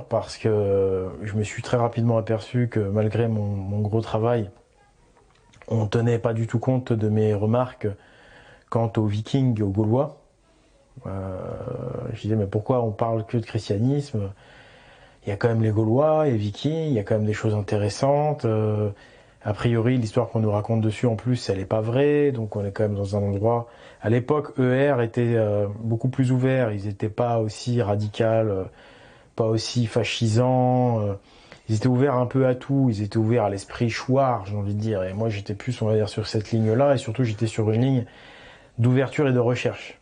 parce que je me suis très rapidement aperçu que malgré mon gros travail, on ne tenait pas du tout compte de mes remarques quant aux Vikings, aux Gaulois. Je disais, mais pourquoi on parle que de christianisme? Il y a quand même les Gaulois, les Vikings, il y a quand même des choses intéressantes. A priori, l'histoire qu'on nous raconte dessus, en plus, elle n'est pas vraie, donc on est quand même dans un endroit... À l'époque, ER était beaucoup plus ouvert, ils n'étaient pas aussi radicaux, pas aussi fascisants, ils étaient ouverts un peu à tout, ils étaient ouverts à l'esprit chouard, j'ai envie de dire, et moi j'étais plus, on va dire, sur cette ligne-là, et surtout j'étais sur une ligne d'ouverture et de recherche.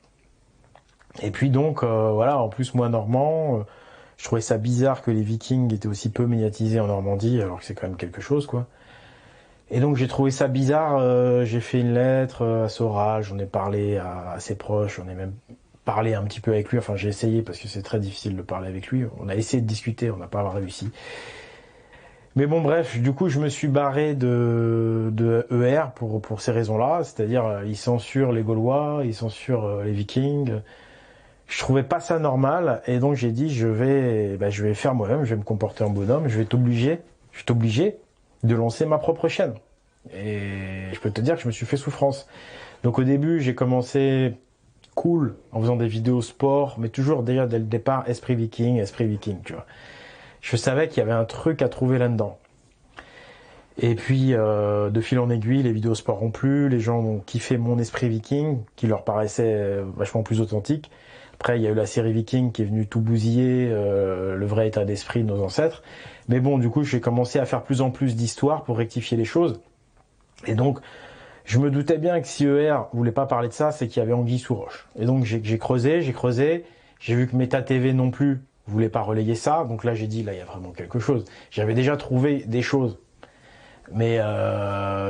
Et puis donc, voilà, en plus moi normand, je trouvais ça bizarre que les Vikings étaient aussi peu médiatisés en Normandie, alors que c'est quand même quelque chose, quoi. Et donc j'ai trouvé ça bizarre, j'ai fait une lettre à Sora, j'en ai parlé à ses proches, j'en ai même parlé un petit peu avec lui, enfin j'ai essayé parce que c'est très difficile de parler avec lui, on a essayé de discuter, on n'a pas réussi. Mais bon bref, du coup je me suis barré de ER pour ces raisons-là, c'est-à-dire ils censurent les Gaulois, ils censurent les Vikings. Je trouvais pas ça normal et donc j'ai dit je vais faire moi-même, je vais me comporter en bonhomme, je vais t'obliger de lancer ma propre chaîne. Et je peux te dire que je me suis fait souffrance. Donc au début j'ai commencé cool en faisant des vidéos sport, mais toujours déjà dès le départ esprit viking, tu vois. Je savais qu'il y avait un truc à trouver là-dedans. Et puis de fil en aiguille, les vidéos sport ont plu, les gens ont kiffé mon esprit viking, qui leur paraissait vachement plus authentique. Après, il y a eu la série Viking qui est venue tout bousiller le vrai état d'esprit de nos ancêtres. Mais bon, du coup, j'ai commencé à faire plus en plus d'histoires pour rectifier les choses. Et donc, je me doutais bien que si ER voulait pas parler de ça, c'est qu'il y avait anguille sous roche. Et donc, j'ai creusé, j'ai vu que Meta TV non plus voulait pas relayer ça. Donc là, j'ai dit, là, il y a vraiment quelque chose. J'avais déjà trouvé des choses, mais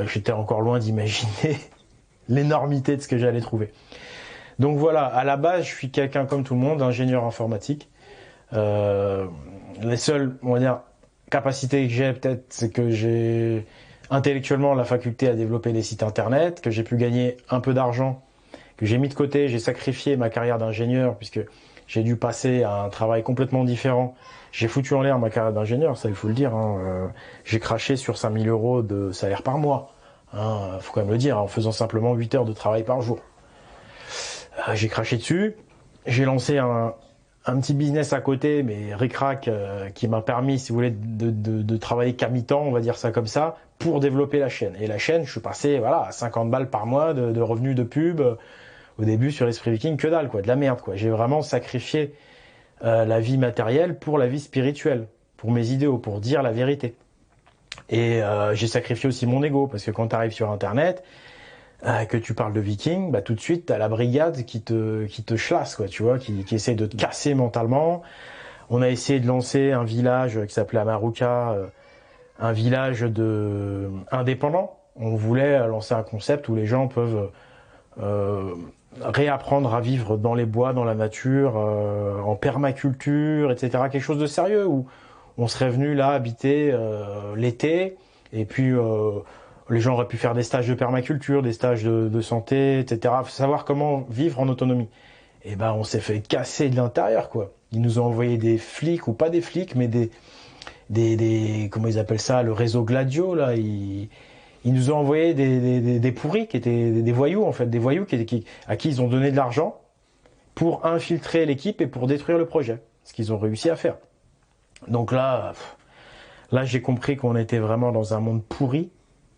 j'étais encore loin d'imaginer l'énormité de ce que j'allais trouver. Donc voilà, à la base, je suis quelqu'un comme tout le monde, ingénieur informatique. Les seules, on va dire, capacités que j'ai peut-être, c'est que j'ai intellectuellement la faculté à développer des sites internet, que j'ai pu gagner un peu d'argent, que j'ai mis de côté, j'ai sacrifié ma carrière d'ingénieur puisque j'ai dû passer à un travail complètement différent. J'ai foutu en l'air ma carrière d'ingénieur, ça il faut le dire. J'ai craché sur 5000 € de salaire par mois. Faut quand même le dire, en faisant simplement 8 heures de travail par jour. J'ai craché dessus, j'ai lancé un petit business à côté, mais ric-rac, qui m'a permis, si vous voulez, de travailler qu'à mi-temps, on va dire ça comme ça, pour développer la chaîne. Et la chaîne, je suis passé à 50 balles par mois de revenus de pub. Au début, sur Esprit Viking, que dalle, quoi, de la merde, quoi. J'ai vraiment sacrifié la vie matérielle pour la vie spirituelle, pour mes idéaux, pour dire la vérité. Et j'ai sacrifié aussi mon ego, parce que quand tu arrives sur Internet, que tu parles de Viking, bah tout de suite t'as la brigade qui te chlasse, quoi, tu vois, qui essaie de te casser mentalement. On a essayé de lancer un village qui s'appelait Amaruka, un village de indépendant. On voulait lancer un concept où les gens peuvent réapprendre à vivre dans les bois, dans la nature, en permaculture, etc. Quelque chose de sérieux où on serait venu là habiter l'été et puis les gens auraient pu faire des stages de permaculture, des stages de santé, etc. Faut savoir comment vivre en autonomie. Et ben, on s'est fait casser de l'intérieur, quoi. Ils nous ont envoyé des flics, ou pas des flics, mais comment ils appellent ça, le réseau Gladio, là. Ils nous ont envoyé des pourris, qui étaient des voyous, en fait, des voyous à qui ils ont donné de l'argent pour infiltrer l'équipe et pour détruire le projet. Ce qu'ils ont réussi à faire. Donc là, j'ai compris qu'on était vraiment dans un monde pourri,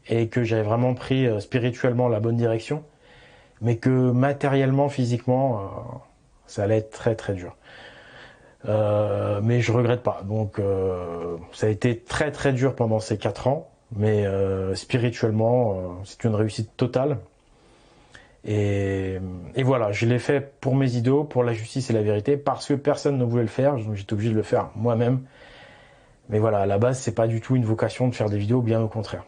et que j'avais vraiment pris spirituellement la bonne direction, mais que matériellement, physiquement, ça allait être très très dur. Mais je regrette pas. Donc ça a été très très dur pendant ces 4 ans, mais spirituellement, c'est une réussite totale. Et voilà, je l'ai fait pour mes idéaux, pour la justice et la vérité, parce que personne ne voulait le faire, donc j'étais obligé de le faire moi-même. Mais voilà, à la base, c'est pas du tout une vocation de faire des vidéos, bien au contraire.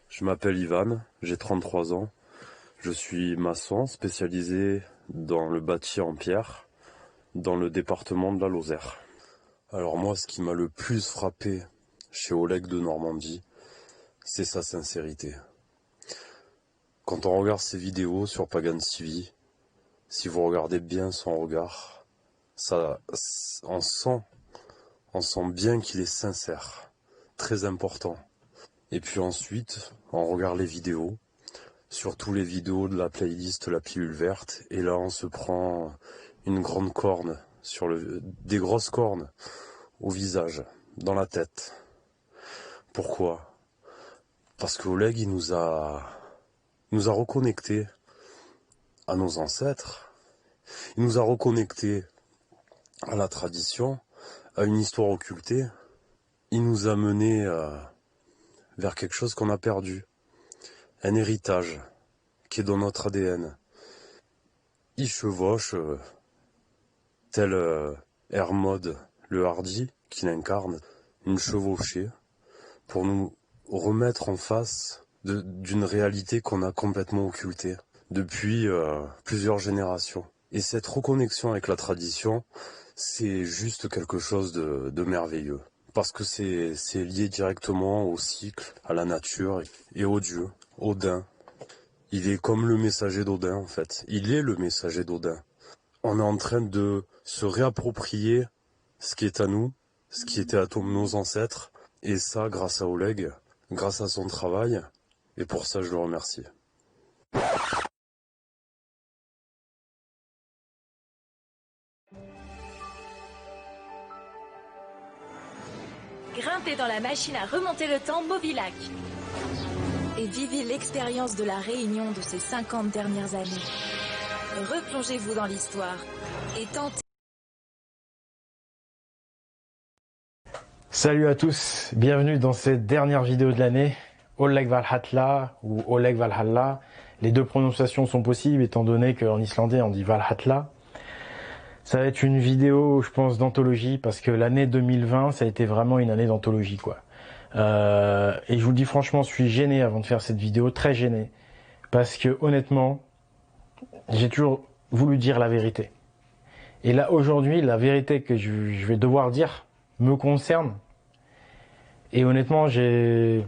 Je m'appelle Ivan, j'ai 33 ans. Je suis maçon spécialisé dans le bâti en pierre dans le département de la Lozère. Alors moi, ce qui m'a le plus frappé chez Oleg de Normandie, c'est sa sincérité. Quand on regarde ses vidéos sur Pagan TV, si vous regardez bien son regard, on sent bien qu'il est sincère, très important. Et puis ensuite, on regarde les vidéos, surtout les vidéos de la playlist La Pilule Verte, et là on se prend une grande corne, des grosses cornes au visage, dans la tête. Pourquoi? Parce que Oleg, il nous a reconnectés à nos ancêtres, il nous a reconnectés à la tradition, à une histoire occultée, il nous a menés vers quelque chose qu'on a perdu, un héritage qui est dans notre ADN. Il chevauche, tel Hermod le Hardy, qu'il incarne, une chevauchée, pour nous remettre en face d'une réalité qu'on a complètement occultée depuis plusieurs générations. Et cette reconnexion avec la tradition, c'est juste quelque chose de merveilleux. Parce que c'est lié directement au cycle, à la nature et au dieu, Odin. Il est comme le messager d'Odin en fait. Il est le messager d'Odin. On est en train de se réapproprier ce qui est à nous, ce qui était à tous nos ancêtres. Et ça grâce à Oleg, grâce à son travail. Et pour ça je le remercie. Grimpez dans la machine à remonter le temps Mobilac et vivez l'expérience de la réunion de ces 50 dernières années. Replongez-vous dans l'histoire et tentez... Salut à tous, bienvenue dans cette dernière vidéo de l'année, Oleg Valhalla ou Oleg Valhalla. Les deux prononciations sont possibles étant donné qu'en islandais on dit Valhalla. Ça va être une vidéo, je pense, d'anthologie, parce que l'année 2020, ça a été vraiment une année d'anthologie, quoi. Et je vous le dis franchement, je suis gêné avant de faire cette vidéo, très gêné, parce que honnêtement, j'ai toujours voulu dire la vérité. Et là, aujourd'hui, la vérité que je vais devoir dire me concerne. Et honnêtement, j'ai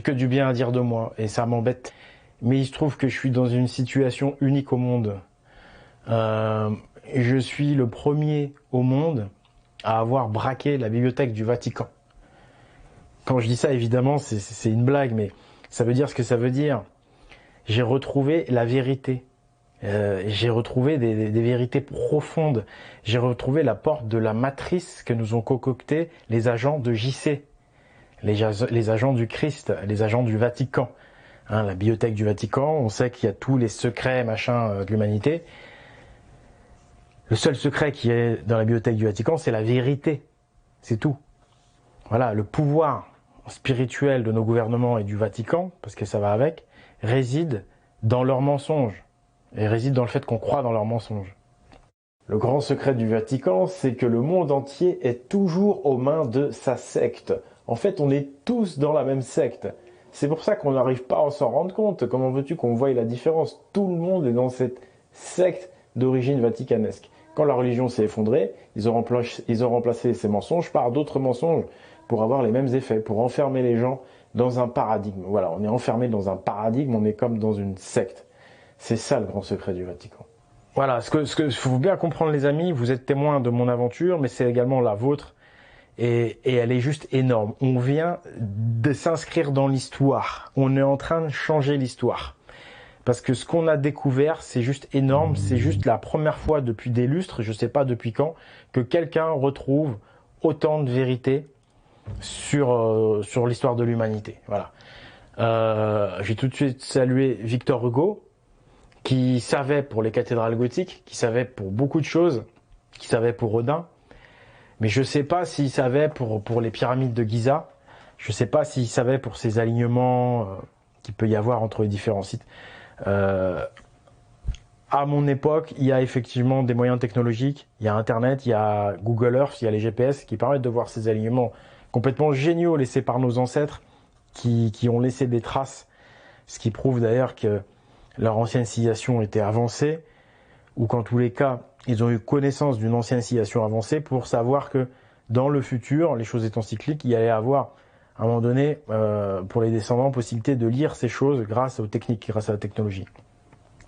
que du bien à dire de moi, et ça m'embête. Mais il se trouve que je suis dans une situation unique au monde. Je suis le premier au monde à avoir braqué la bibliothèque du Vatican. Quand je dis ça, évidemment, c'est une blague, mais ça veut dire ce que ça veut dire. J'ai retrouvé la vérité. J'ai retrouvé des vérités profondes. J'ai retrouvé la porte de la matrice que nous ont concocté les agents de JC, les agents du Christ, les agents du Vatican. Hein, la bibliothèque du Vatican, on sait qu'il y a tous les secrets, machin, de l'humanité. Le seul secret qui est dans la bibliothèque du Vatican, c'est la vérité. C'est tout. Voilà, le pouvoir spirituel de nos gouvernements et du Vatican, parce que ça va avec, réside dans leurs mensonges. Et réside dans le fait qu'on croit dans leurs mensonges. Le grand secret du Vatican, c'est que le monde entier est toujours aux mains de sa secte. En fait, on est tous dans la même secte. C'est pour ça qu'on n'arrive pas à s'en rendre compte. Comment veux-tu qu'on voie la différence? Tout le monde est dans cette secte d'origine vaticanesque. Quand la religion s'est effondrée, ils ont remplacé ces mensonges par d'autres mensonges pour avoir les mêmes effets, pour enfermer les gens dans un paradigme. Voilà, on est enfermé dans un paradigme, on est comme dans une secte. C'est ça le grand secret du Vatican. Voilà, ce que faut bien comprendre les amis, vous êtes témoins de mon aventure, mais c'est également la vôtre. Et elle est juste énorme. On vient de s'inscrire dans l'histoire. On est en train de changer l'histoire. Parce que ce qu'on a découvert, c'est juste énorme. C'est juste la première fois depuis des lustres, je ne sais pas depuis quand, que quelqu'un retrouve autant de vérité sur l'histoire de l'humanité. Voilà. J'ai tout de suite salué Victor Hugo, qui savait pour les cathédrales gothiques, qui savait pour beaucoup de choses, qui savait pour Odin. Mais je ne sais pas s'il savait pour les pyramides de Giza. Je ne sais pas s'il savait pour ces alignements qu'il peut y avoir entre les différents sites. À mon époque, il y a effectivement des moyens technologiques, il y a Internet, il y a Google Earth, il y a les GPS qui permettent de voir ces alignements complètement géniaux laissés par nos ancêtres qui ont laissé des traces, ce qui prouve d'ailleurs que leur ancienne civilisation était avancée, ou qu'en tous les cas, ils ont eu connaissance d'une ancienne civilisation avancée pour savoir que dans le futur, les choses étant cycliques, il y allait avoir à un moment donné, pour les descendants, possibilité de lire ces choses grâce aux techniques, grâce à la technologie.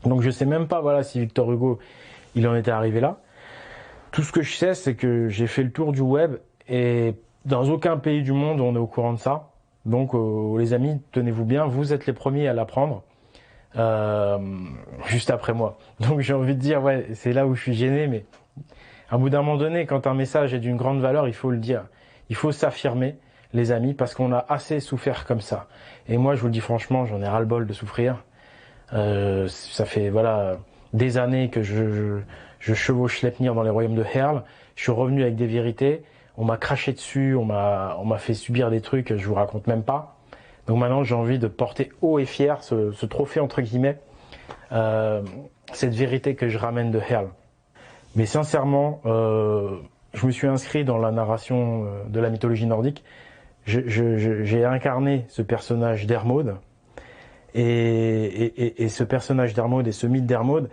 Donc je sais même pas, voilà, si Victor Hugo, il en était arrivé là. Tout ce que je sais, c'est que j'ai fait le tour du web et dans aucun pays du monde on est au courant de ça. Donc les amis, tenez-vous bien, vous êtes les premiers à l'apprendre. Juste après moi. Donc j'ai envie de dire, ouais, c'est là où je suis gêné, mais à bout d'un moment donné, quand un message est d'une grande valeur, il faut le dire. Il faut s'affirmer, les amis, parce qu'on a assez souffert comme ça. Et moi, je vous le dis franchement, j'en ai ras-le-bol de souffrir. Ça fait voilà des années que je chevauche Sleipnir dans les royaumes de Herl. Je suis revenu avec des vérités. On m'a craché dessus, on m'a fait subir des trucs, je vous raconte même pas. Donc maintenant, j'ai envie de porter haut et fier ce trophée entre guillemets, cette vérité que je ramène de Herl. Mais sincèrement, je me suis inscrit dans la narration de la mythologie nordique. J'ai incarné ce personnage d'Hermod. Et ce personnage d'Hermod et ce mythe d'Hermod,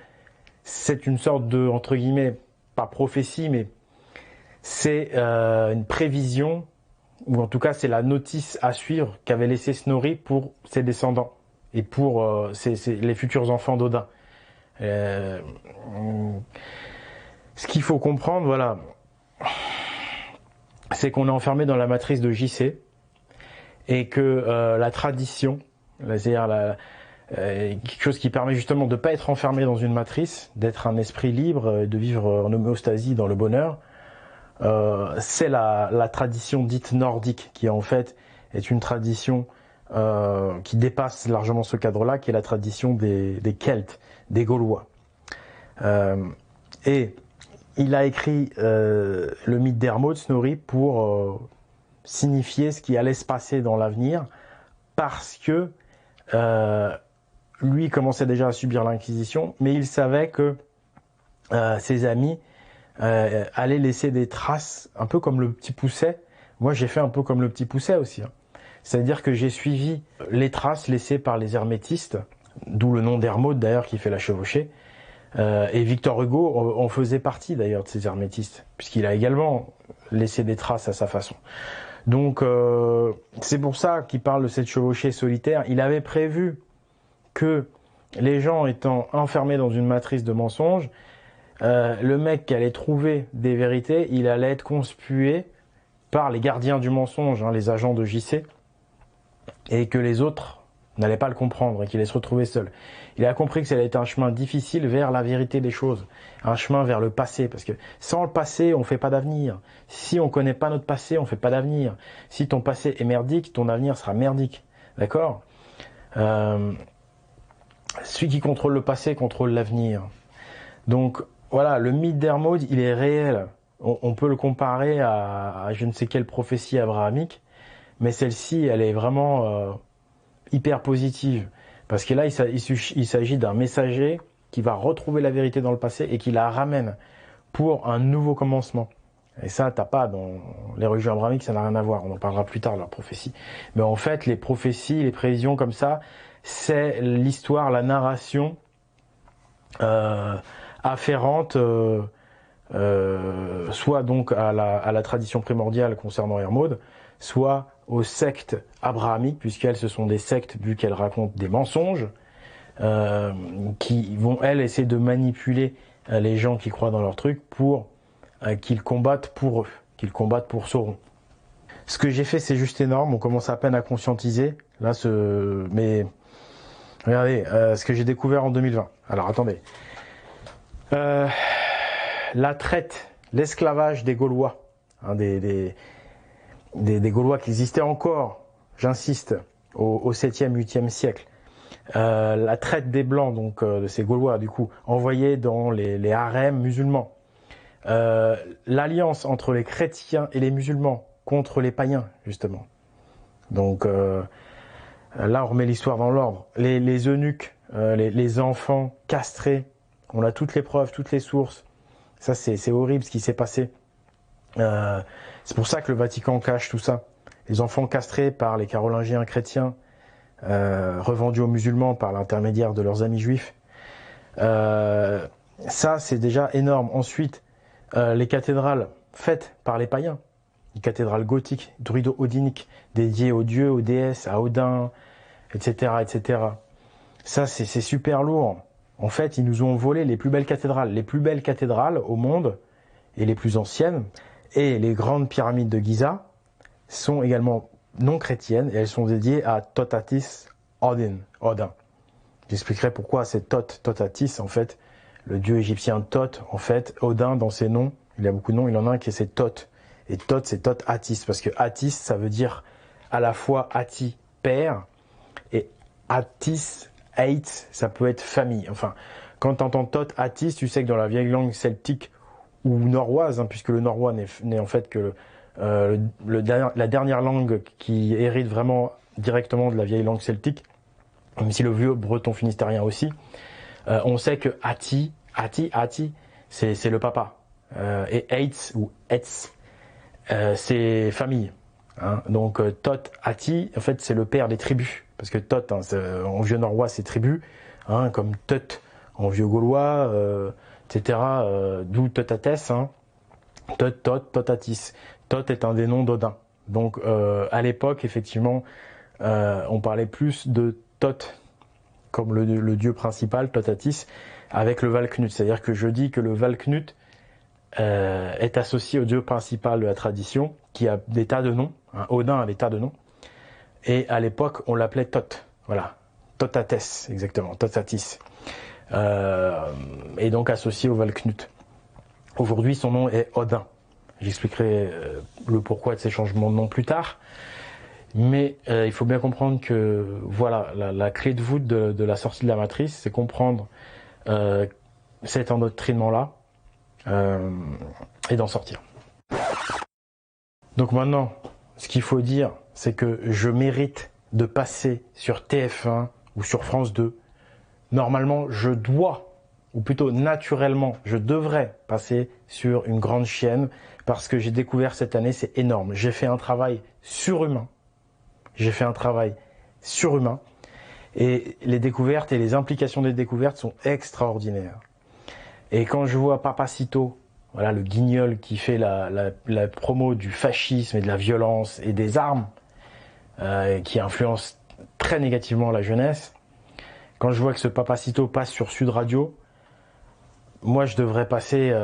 c'est une sorte de, entre guillemets, pas prophétie, mais c'est une prévision, ou en tout cas c'est la notice à suivre qu'avait laissé Snorri pour ses descendants et pour les futurs enfants d'Odin. Ce qu'il faut comprendre, voilà, c'est qu'on est enfermé dans la matrice de JC et que la tradition, c'est-à-dire quelque chose qui permet justement de ne pas être enfermé dans une matrice, d'être un esprit libre, de vivre en homéostasie dans le bonheur, c'est la tradition dite nordique, qui en fait est une tradition qui dépasse largement ce cadre-là, qui est la tradition des Celtes, des Gaulois. Et il a écrit le mythe d'Hermod, Snorri, pour signifier ce qui allait se passer dans l'avenir, parce que lui commençait déjà à subir l'Inquisition, mais il savait que ses amis allaient laisser des traces, un peu comme le Petit Poucet. Moi, j'ai fait un peu comme le Petit Poucet aussi. Hein. C'est-à-dire que j'ai suivi les traces laissées par les hermétistes, d'où le nom d'Hermod d'ailleurs qui fait la chevauchée. Et Victor Hugo en faisait partie d'ailleurs de ces hermétistes, puisqu'il a également laissé des traces à sa façon. Donc c'est pour ça qu'il parle de cette chevauchée solitaire. Il avait prévu que les gens étant enfermés dans une matrice de mensonges, le mec qui allait trouver des vérités, il allait être conspué par les gardiens du mensonge, hein, les agents de JC, et que les autres n'allaient pas le comprendre et qu'il allait se retrouver seul. Il a compris que ça allait être un chemin difficile vers la vérité des choses, un chemin vers le passé, parce que sans le passé, on fait pas d'avenir. Si on connaît pas notre passé, on fait pas d'avenir. Si ton passé est merdique, ton avenir sera merdique. D'accord ? Celui qui contrôle le passé contrôle l'avenir. Donc voilà, le mythe d'Hermod, il est réel. On peut le comparer à je ne sais quelle prophétie abrahamique, mais celle-ci, elle est vraiment hyper positive. Parce que là, il s'agit d'un messager qui va retrouver la vérité dans le passé et qui la ramène pour un nouveau commencement. Et ça, t'as pas dans les religions abrahamiques, ça n'a rien à voir. On en parlera plus tard, leur prophétie. Mais en fait, les prophéties, les prévisions comme ça, c'est l'histoire, la narration afférente, soit donc à la tradition primordiale concernant Hermod, soit aux sectes abrahamiques, puisqu'elles, ce sont des sectes, vu qu'elles racontent des mensonges, qui vont, elles, essayer de manipuler les gens qui croient dans leur truc pour qu'ils combattent pour eux, qu'ils combattent pour Sauron. Ce que j'ai fait, c'est juste énorme, on commence à peine à conscientiser, là, mais regardez, ce que j'ai découvert en 2020. Alors, attendez. La traite, l'esclavage des Gaulois, hein, des Gaulois qui existaient encore, j'insiste, au 7e, 8e siècle. La traite des Blancs, donc de ces Gaulois, du coup, envoyés dans les harems musulmans. L'alliance entre les chrétiens et les musulmans contre les païens, justement. Donc là, on remet l'histoire dans l'ordre. Les eunuques, les enfants castrés, on a toutes les preuves, toutes les sources. Ça, c'est horrible ce qui s'est passé. C'est pour ça que le Vatican cache tout ça. Les enfants castrés par les carolingiens chrétiens, revendus aux musulmans par l'intermédiaire de leurs amis juifs. Ça, c'est déjà énorme. Ensuite, les cathédrales faites par les païens, les cathédrales gothiques, druido-odiniques, dédiées aux dieux, aux déesses, à Odin, etc., etc. Ça, c'est super lourd. En fait, ils nous ont volé les plus belles cathédrales. Les plus belles cathédrales au monde, et les plus anciennes, et les grandes pyramides de Giza sont également non chrétiennes et elles sont dédiées à Totatis Odin. J'expliquerai pourquoi c'est Totatis en fait, le dieu égyptien Thoth, en fait, Odin dans ses noms, il a beaucoup de noms, il en a un qui c'est Thoth. Et Thoth c'est Thoth-Atis, parce que Atis ça veut dire à la fois Ati, père, et Atis, Ait, ça peut être famille. Enfin, quand tu entends Thoth-Atis, tu sais que dans la vieille langue celtique ou norroise, puisque le norrois n'est en fait que la dernière langue qui hérite vraiment directement de la vieille langue celtique, même si le vieux breton finistérien aussi, on sait que Ati, c'est le papa. Et Eitz ou Etz, c'est famille. Donc Thoth, Ati, en fait c'est le père des tribus. Parce que Thoth, en vieux norrois c'est tribu, comme Thoth en vieux gaulois, etc. D'où Thotates, Thoth, Thotatis. Thoth est un des noms d'Odin. Donc à l'époque, effectivement, on parlait plus de Thoth comme le dieu principal, Thotatis, avec le Valknut. C'est-à-dire que je dis que le Valknut est associé au dieu principal de la tradition, qui a des tas de noms. Odin a des tas de noms. Et à l'époque, on l'appelait Thoth. Voilà. Thotates, exactement. Thotatis. Et donc associé au Valknut. Aujourd'hui, son nom est Odin. J'expliquerai le pourquoi de ces changements de nom plus tard. Mais il faut bien comprendre que voilà, la clé de voûte de la sortie de la matrice, c'est comprendre cet endoctrinement-là et d'en sortir. Donc maintenant, ce qu'il faut dire, c'est que je mérite de passer sur TF1 ou sur France 2. Normalement, je dois, ou plutôt naturellement, je devrais passer sur une grande chaîne parce que j'ai découvert cette année, c'est énorme. J'ai fait un travail surhumain. Et les découvertes et les implications des découvertes sont extraordinaires. Et quand je vois Papacito, voilà, le guignol qui fait la promo du fascisme et de la violence et des armes, qui influence très négativement la jeunesse, quand je vois que ce Papacito passe sur Sud Radio, moi je devrais passer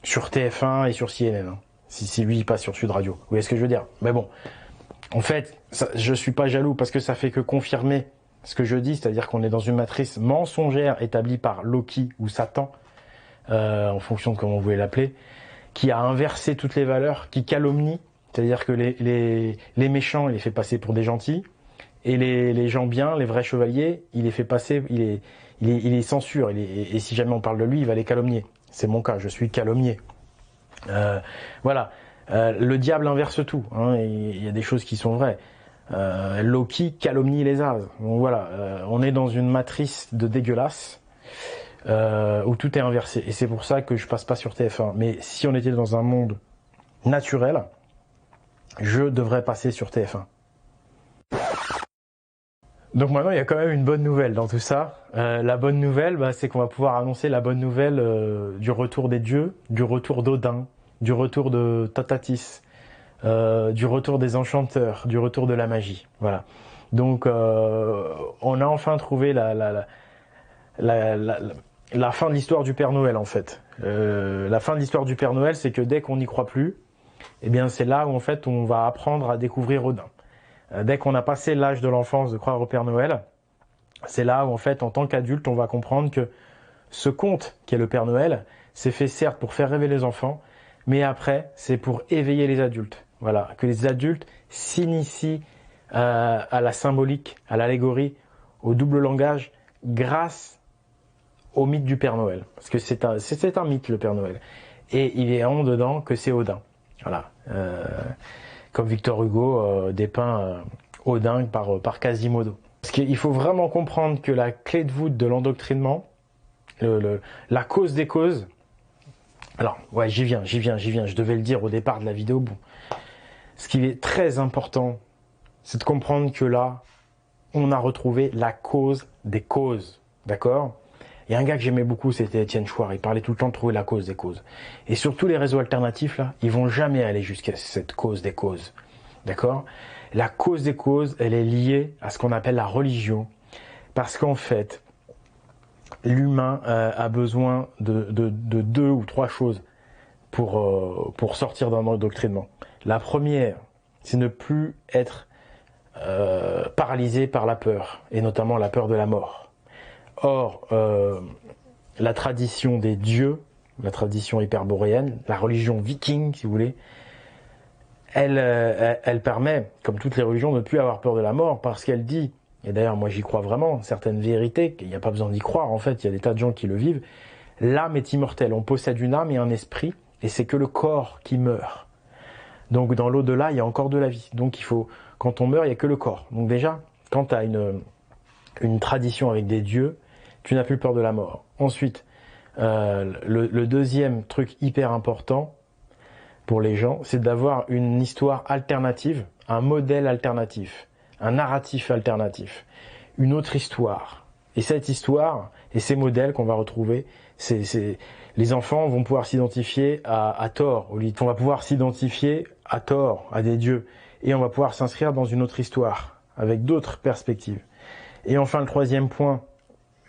sur TF1 et sur CNN, si lui il passe sur Sud Radio. Vous voyez ce que je veux dire? Mais bon, en fait, je suis pas jaloux parce que ça fait que confirmer ce que je dis, c'est-à-dire qu'on est dans une matrice mensongère établie par Loki ou Satan, en fonction de comment vous voulez l'appeler, qui a inversé toutes les valeurs, qui calomnie, c'est-à-dire que les méchants, il les fait passer pour des gentils, et les gens bien, les vrais chevaliers, il les fait passer, il les censure, et si jamais on parle de lui, il va les calomnier. C'est mon cas, je suis calomnié. Voilà, le diable inverse tout, il y a des choses qui sont vraies. Loki calomnie les as. Donc voilà, on est dans une matrice de dégueulasse où tout est inversé. Et c'est pour ça que je passe pas sur TF1. Mais si on était dans un monde naturel, je devrais passer sur TF1. Donc maintenant, il y a quand même une bonne nouvelle dans tout ça. La bonne nouvelle, c'est qu'on va pouvoir annoncer la bonne nouvelle du retour des dieux, du retour d'Odin, du retour de Thotatis, du retour des enchanteurs, du retour de la magie. Voilà. Donc, on a enfin trouvé la fin de l'histoire du Père Noël, en fait. La fin de l'histoire du Père Noël, c'est que dès qu'on n'y croit plus, eh bien, c'est là où, en fait, on va apprendre à découvrir Odin. Dès qu'on a passé l'âge de l'enfance de croire au Père Noël, c'est là où, en fait, en tant qu'adulte, on va comprendre que ce conte qui est le Père Noël, c'est fait certes pour faire rêver les enfants, mais après, c'est pour éveiller les adultes. Voilà, que les adultes s'initient à la symbolique, à l'allégorie, au double langage, grâce au mythe du Père Noël. Parce que c'est un mythe, le Père Noël. Et il est en dedans que c'est Odin. Voilà. Comme Victor Hugo dépeint Odin par Quasimodo. Parce qu'il faut vraiment comprendre que la clé de voûte de l'endoctrinement, la cause des causes, alors ouais, j'y viens, je devais le dire au départ de la vidéo, bon. Ce qui est très important, c'est de comprendre que là, on a retrouvé la cause des causes, d'accord? Il y a un gars que j'aimais beaucoup, c'était Étienne Chouard, il parlait tout le temps de trouver la cause des causes. Et sur tous les réseaux alternatifs, là, ils vont jamais aller jusqu'à cette cause des causes, d'accord? La cause des causes, elle est liée à ce qu'on appelle la religion, parce qu'en fait, l'humain a besoin de deux ou trois choses. pour sortir d'un endoctrinement. La première, c'est ne plus être paralysé par la peur, et notamment la peur de la mort. Or, la tradition des dieux, la tradition hyperboréenne, la religion viking, si vous voulez, elle permet, comme toutes les religions, de ne plus avoir peur de la mort, parce qu'elle dit, et d'ailleurs moi j'y crois vraiment, certaines vérités, il n'y a pas besoin d'y croire, en fait, il y a des tas de gens qui le vivent, l'âme est immortelle, on possède une âme et un esprit, et c'est que le corps qui meurt. Donc dans l'au-delà, il y a encore de la vie. Donc quand on meurt, il n'y a que le corps. Donc déjà, quand tu as une tradition avec des dieux, tu n'as plus peur de la mort. Ensuite, le deuxième truc hyper important pour les gens, c'est d'avoir une histoire alternative, un modèle alternatif, un narratif alternatif, une autre histoire. Et cette histoire et ces modèles qu'on va retrouver, les enfants vont pouvoir s'identifier à Thor. On va pouvoir s'identifier à Thor, à des dieux. Et on va pouvoir s'inscrire dans une autre histoire, avec d'autres perspectives. Et enfin, le troisième point,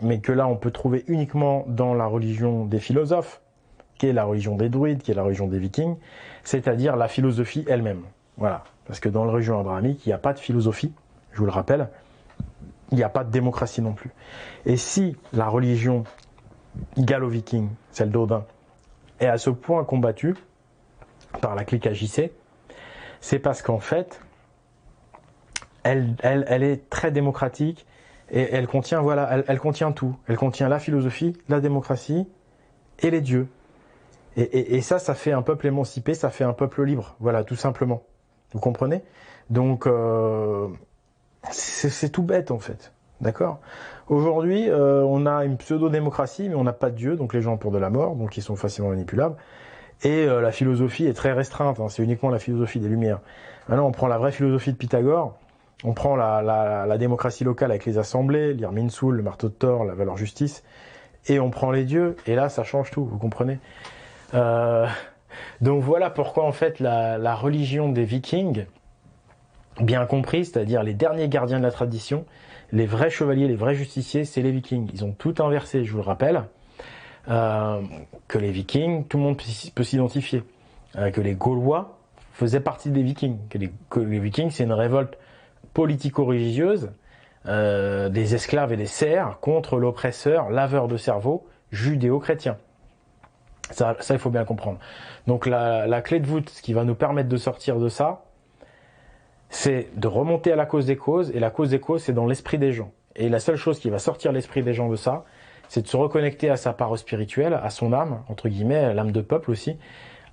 mais que là on peut trouver uniquement dans la religion des philosophes, qui est la religion des druides, qui est la religion des vikings, c'est-à-dire la philosophie elle-même. Voilà. Parce que dans la religion abrahamique, il n'y a pas de philosophie, je vous le rappelle, il n'y a pas de démocratie non plus. Et si la religion gallo-viking, celle d'Odin, est à ce point combattue par la clique AJC, c'est parce qu'en fait, elle est très démocratique et elle contient, elle contient tout. Elle contient la philosophie, la démocratie et les dieux. Et ça fait un peuple émancipé, ça fait un peuple libre. Voilà, tout simplement. Vous comprenez? Donc, c'est tout bête en fait. D'accord? Aujourd'hui, on a une pseudo-démocratie, mais on n'a pas de Dieu, donc les gens ont peur de la mort, donc ils sont facilement manipulables. Et la philosophie est très restreinte, hein, c'est uniquement la philosophie des Lumières. Maintenant, on prend la vraie philosophie de Pythagore, on prend la démocratie locale avec les assemblées, l'Irminsul, le marteau de Thor, la valeur justice, et on prend les dieux, et là, ça change tout, vous comprenez? Donc voilà pourquoi, en fait, la religion des Vikings, bien comprise, c'est-à-dire les derniers gardiens de la tradition, les vrais chevaliers, les vrais justiciers, c'est les Vikings. Ils ont tout inversé, je vous le rappelle. Que les Vikings, tout le monde peut s'identifier. Que les Gaulois faisaient partie des Vikings. Que les Vikings, c'est une révolte politico-religieuse des esclaves et des serfs contre l'oppresseur, laveur de cerveau, judéo-chrétien. Ça, il faut bien comprendre. Donc la clé de voûte, ce qui va nous permettre de sortir de ça, c'est de remonter à la cause des causes, et la cause des causes, c'est dans l'esprit des gens. Et la seule chose qui va sortir l'esprit des gens de ça, c'est de se reconnecter à sa part spirituelle, à son âme, entre guillemets, l'âme de peuple aussi,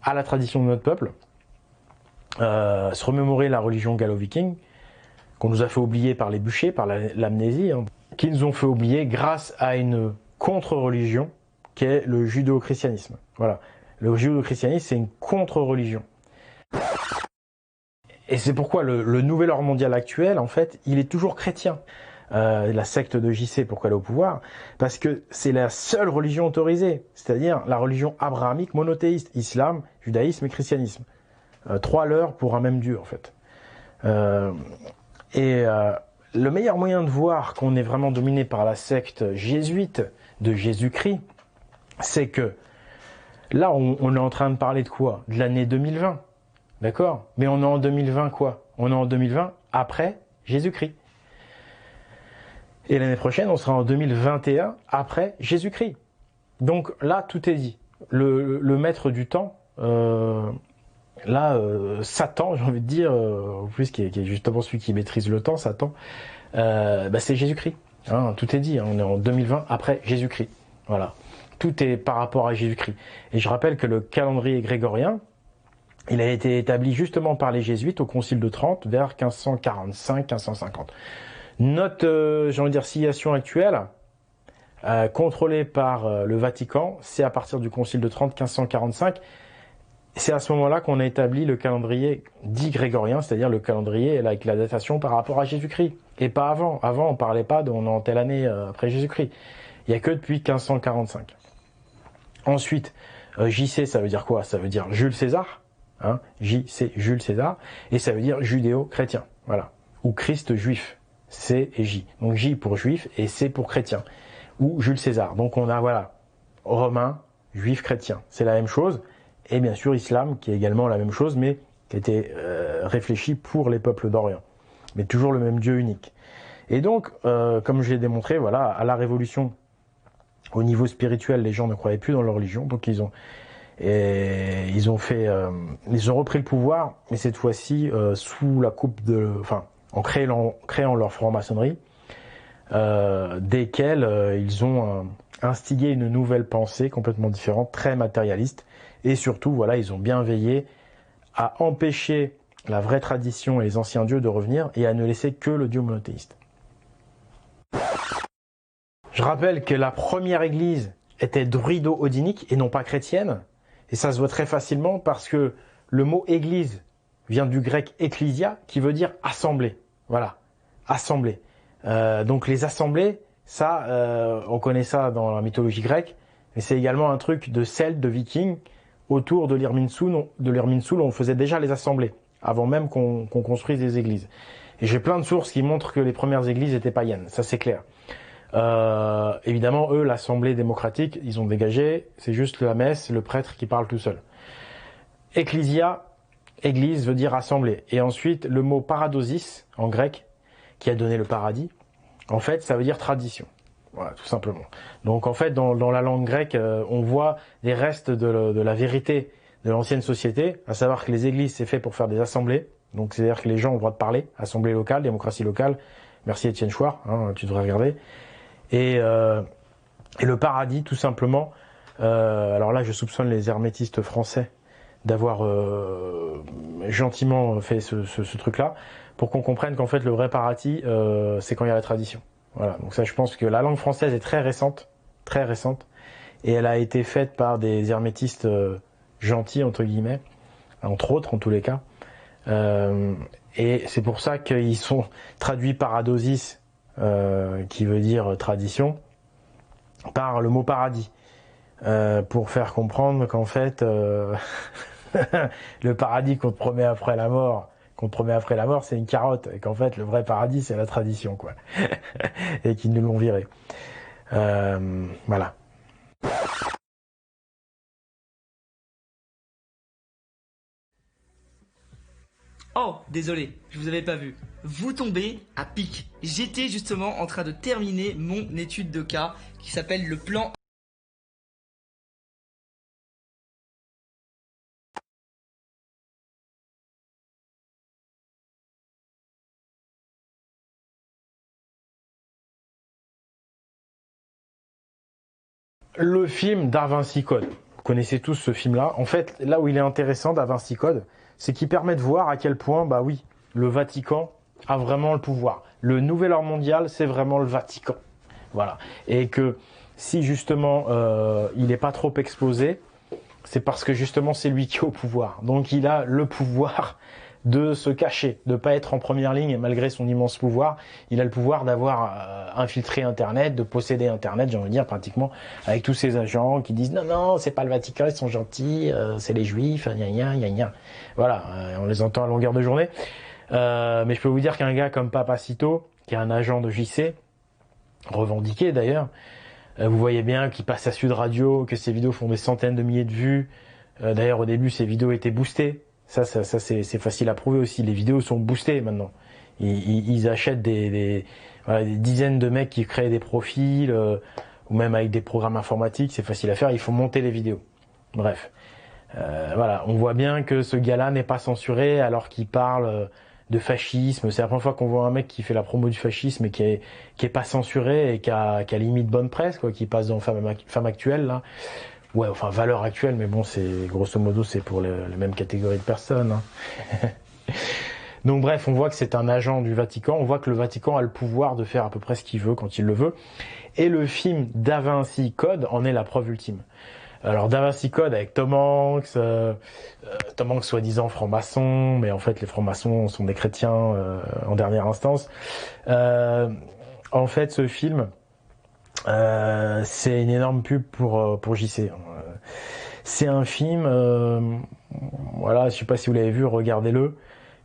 à la tradition de notre peuple, se remémorer la religion gallo-viking, qu'on nous a fait oublier par les bûchers, par l'amnésie, hein, qui nous ont fait oublier grâce à une contre-religion, qui est le judéo-christianisme. Voilà. Le judéo-christianisme, c'est une contre-religion. Et c'est pourquoi le nouvel ordre mondial actuel, en fait, il est toujours chrétien. La secte de JC, pourquoi elle est au pouvoir? Parce que c'est la seule religion autorisée, c'est-à-dire la religion abrahamique monothéiste, islam, judaïsme et christianisme. 3 leurres pour un même Dieu, en fait. Le meilleur moyen de voir qu'on est vraiment dominé par la secte jésuite de Jésus-Christ, c'est que là, on est en train de parler de quoi? De l'année 2020. D'accord? Mais on est en 2020 quoi? On est en 2020 après Jésus-Christ. Et l'année prochaine, on sera en 2021 après Jésus-Christ. Donc là, tout est dit. Le maître du temps, Satan, j'ai envie de dire, en plus qui est justement celui qui maîtrise le temps, Satan, c'est Jésus-Christ. Hein, tout est dit, hein, on est en 2020 après Jésus-Christ. Voilà. Tout est par rapport à Jésus-Christ. Et je rappelle que le calendrier grégorien, il a été établi justement par les jésuites au Concile de Trente vers 1545-1550. Notre, j'ai envie de dire, civilisation actuelle, contrôlée par le Vatican, c'est à partir du Concile de Trente 1545. C'est à ce moment-là qu'on a établi le calendrier dit grégorien, c'est-à-dire le calendrier avec la datation par rapport à Jésus-Christ. Et pas avant. Avant, on parlait pas de on est en telle année après Jésus-Christ. Il n'y a que depuis 1545. Ensuite, JC, ça veut dire quoi? Ça veut dire Jules César. Hein, J, c'est Jules César. Et ça veut dire judéo-chrétien. Voilà. Ou Christ juif. C et J. Donc J pour juif et C pour chrétien. Ou Jules César. Donc on a, voilà, romain, juif, chrétien. C'est la même chose. et bien sûr islam, qui est également la même chose, mais qui a été réfléchi pour les peuples d'Orient. Mais toujours le même Dieu unique. Et donc, comme je l'ai démontré, voilà, à la Révolution, au niveau spirituel, les gens ne croyaient plus dans leur religion, donc ils ont repris le pouvoir, mais cette fois-ci sous la coupe en créant leur franc-maçonnerie, desquels ils ont instigé une nouvelle pensée complètement différente, très matérialiste, et surtout, voilà, ils ont bien veillé à empêcher la vraie tradition et les anciens dieux de revenir et à ne laisser que le Dieu monothéiste. Je rappelle que la première église était druido-odinique et non pas chrétienne. Et ça se voit très facilement parce que le mot église vient du grec ecclesia qui veut dire assemblée. Voilà, assemblée. Donc les assemblées, ça, on connaît ça dans la mythologie grecque, mais c'est également un truc de Celtes, de Vikings, autour de l'Irminsul, on faisait déjà les assemblées, avant même qu'on construise des églises. Et j'ai plein de sources qui montrent que les premières églises étaient païennes, ça c'est clair. Évidemment, eux, l'assemblée démocratique, ils ont dégagé, c'est juste la messe, le prêtre qui parle tout seul. Ecclesia, église, veut dire assemblée. Et ensuite, le mot paradosis, en grec, qui a donné le paradis, en fait, ça veut dire tradition. Voilà, tout simplement. Donc, en fait, dans la langue grecque, on voit les restes de la vérité de l'ancienne société, à savoir que les églises, c'est fait pour faire des assemblées. Donc, c'est-à-dire que les gens ont le droit de parler, assemblée locale, démocratie locale. Merci Étienne Chouard, hein, tu devrais regarder. Et le paradis, tout simplement. Alors là, je soupçonne les hermétistes français d'avoir gentiment fait ce truc-là, pour qu'on comprenne qu'en fait, le vrai paradis, c'est quand il y a la tradition. Voilà. Donc ça, je pense que la langue française est très récente, et elle a été faite par des hermétistes gentils, entre guillemets, entre autres, en tous les cas. Et c'est pour ça qu'ils sont traduits paradosis, qui veut dire tradition, par le mot paradis, pour faire comprendre qu'en fait le paradis qu'on te promet après la mort, c'est une carotte, et qu'en fait le vrai paradis c'est la tradition, quoi. Et qu'ils nous l'ont viré. Voilà. Oh, désolé, je vous avais pas vu. Vous tombez à pic. J'étais justement en train de terminer mon étude de cas qui s'appelle le plan. Le film Da Vinci Code. Vous connaissez tous ce film-là. En fait, là où il est intéressant, Da Vinci Code, c'est qu'il permet de voir à quel point, bah oui, le Vatican a vraiment le pouvoir. Le nouvel ordre mondial, c'est vraiment le Vatican. Voilà. Et que si justement il n'est pas trop exposé, c'est parce que justement c'est lui qui est au pouvoir. Donc il a le pouvoir de se cacher, de pas être en première ligne, et malgré son immense pouvoir, il a le pouvoir d'avoir infiltré Internet, de posséder Internet, j'ai envie de dire pratiquement, avec tous ces agents qui disent non, c'est pas le Vatican, ils sont gentils, c'est les Juifs, gna. Voilà, on les entend à longueur de journée. Mais je peux vous dire qu'un gars comme Papacito, qui est un agent de JC, revendiqué d'ailleurs, vous voyez bien qu'il passe à Sud Radio, que ses vidéos font des centaines de milliers de vues. D'ailleurs, au début, ses vidéos étaient boostées. Ça c'est facile à prouver aussi. Les vidéos sont boostées maintenant. Ils achètent des dizaines de mecs qui créent des profils, ou même avec des programmes informatiques, c'est facile à faire. Il faut monter les vidéos. Bref. Voilà, on voit bien que ce gars-là n'est pas censuré alors qu'il parle de fascisme. C'est la première fois qu'on voit un mec qui fait la promo du fascisme et qui est pas censuré et qui a limite bonne presse, quoi, qui passe dans Femme Actuelle, là. Ouais, enfin, Valeurs Actuelles, mais bon, c'est grosso modo, c'est pour les mêmes catégories de personnes, hein. Donc bref, on voit que c'est un agent du Vatican, on voit que le Vatican a le pouvoir de faire à peu près ce qu'il veut quand il le veut. Et le film Da Vinci Code en est la preuve ultime. Alors Da Vinci Code avec Tom Hanks, soi-disant franc-maçon, mais en fait les francs-maçons sont des chrétiens en dernière instance. En fait, ce film, c'est une énorme pub pour JC. C'est un film, voilà, je sais pas si vous l'avez vu, regardez-le,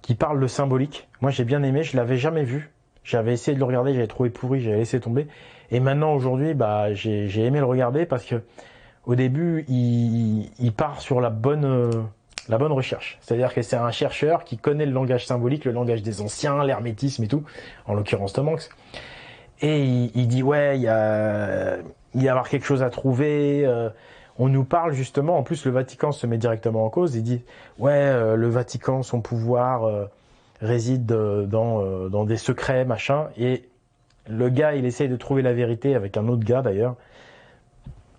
qui parle de symbolique. Moi j'ai bien aimé, je l'avais jamais vu. J'avais essayé de le regarder, j'avais trouvé pourri, j'avais laissé tomber. Et maintenant aujourd'hui, bah j'ai aimé le regarder parce que au début, il part sur la bonne recherche. C'est-à-dire que c'est un chercheur qui connaît le langage symbolique, le langage des anciens, l'hermétisme et tout, en l'occurrence Tom Hanks. Et il dit, ouais, il y a avoir quelque chose à trouver. On nous parle justement, en plus le Vatican se met directement en cause, il dit, ouais, le Vatican, son pouvoir réside dans des secrets, machin. Et le gars, il essaye de trouver la vérité avec un autre gars d'ailleurs.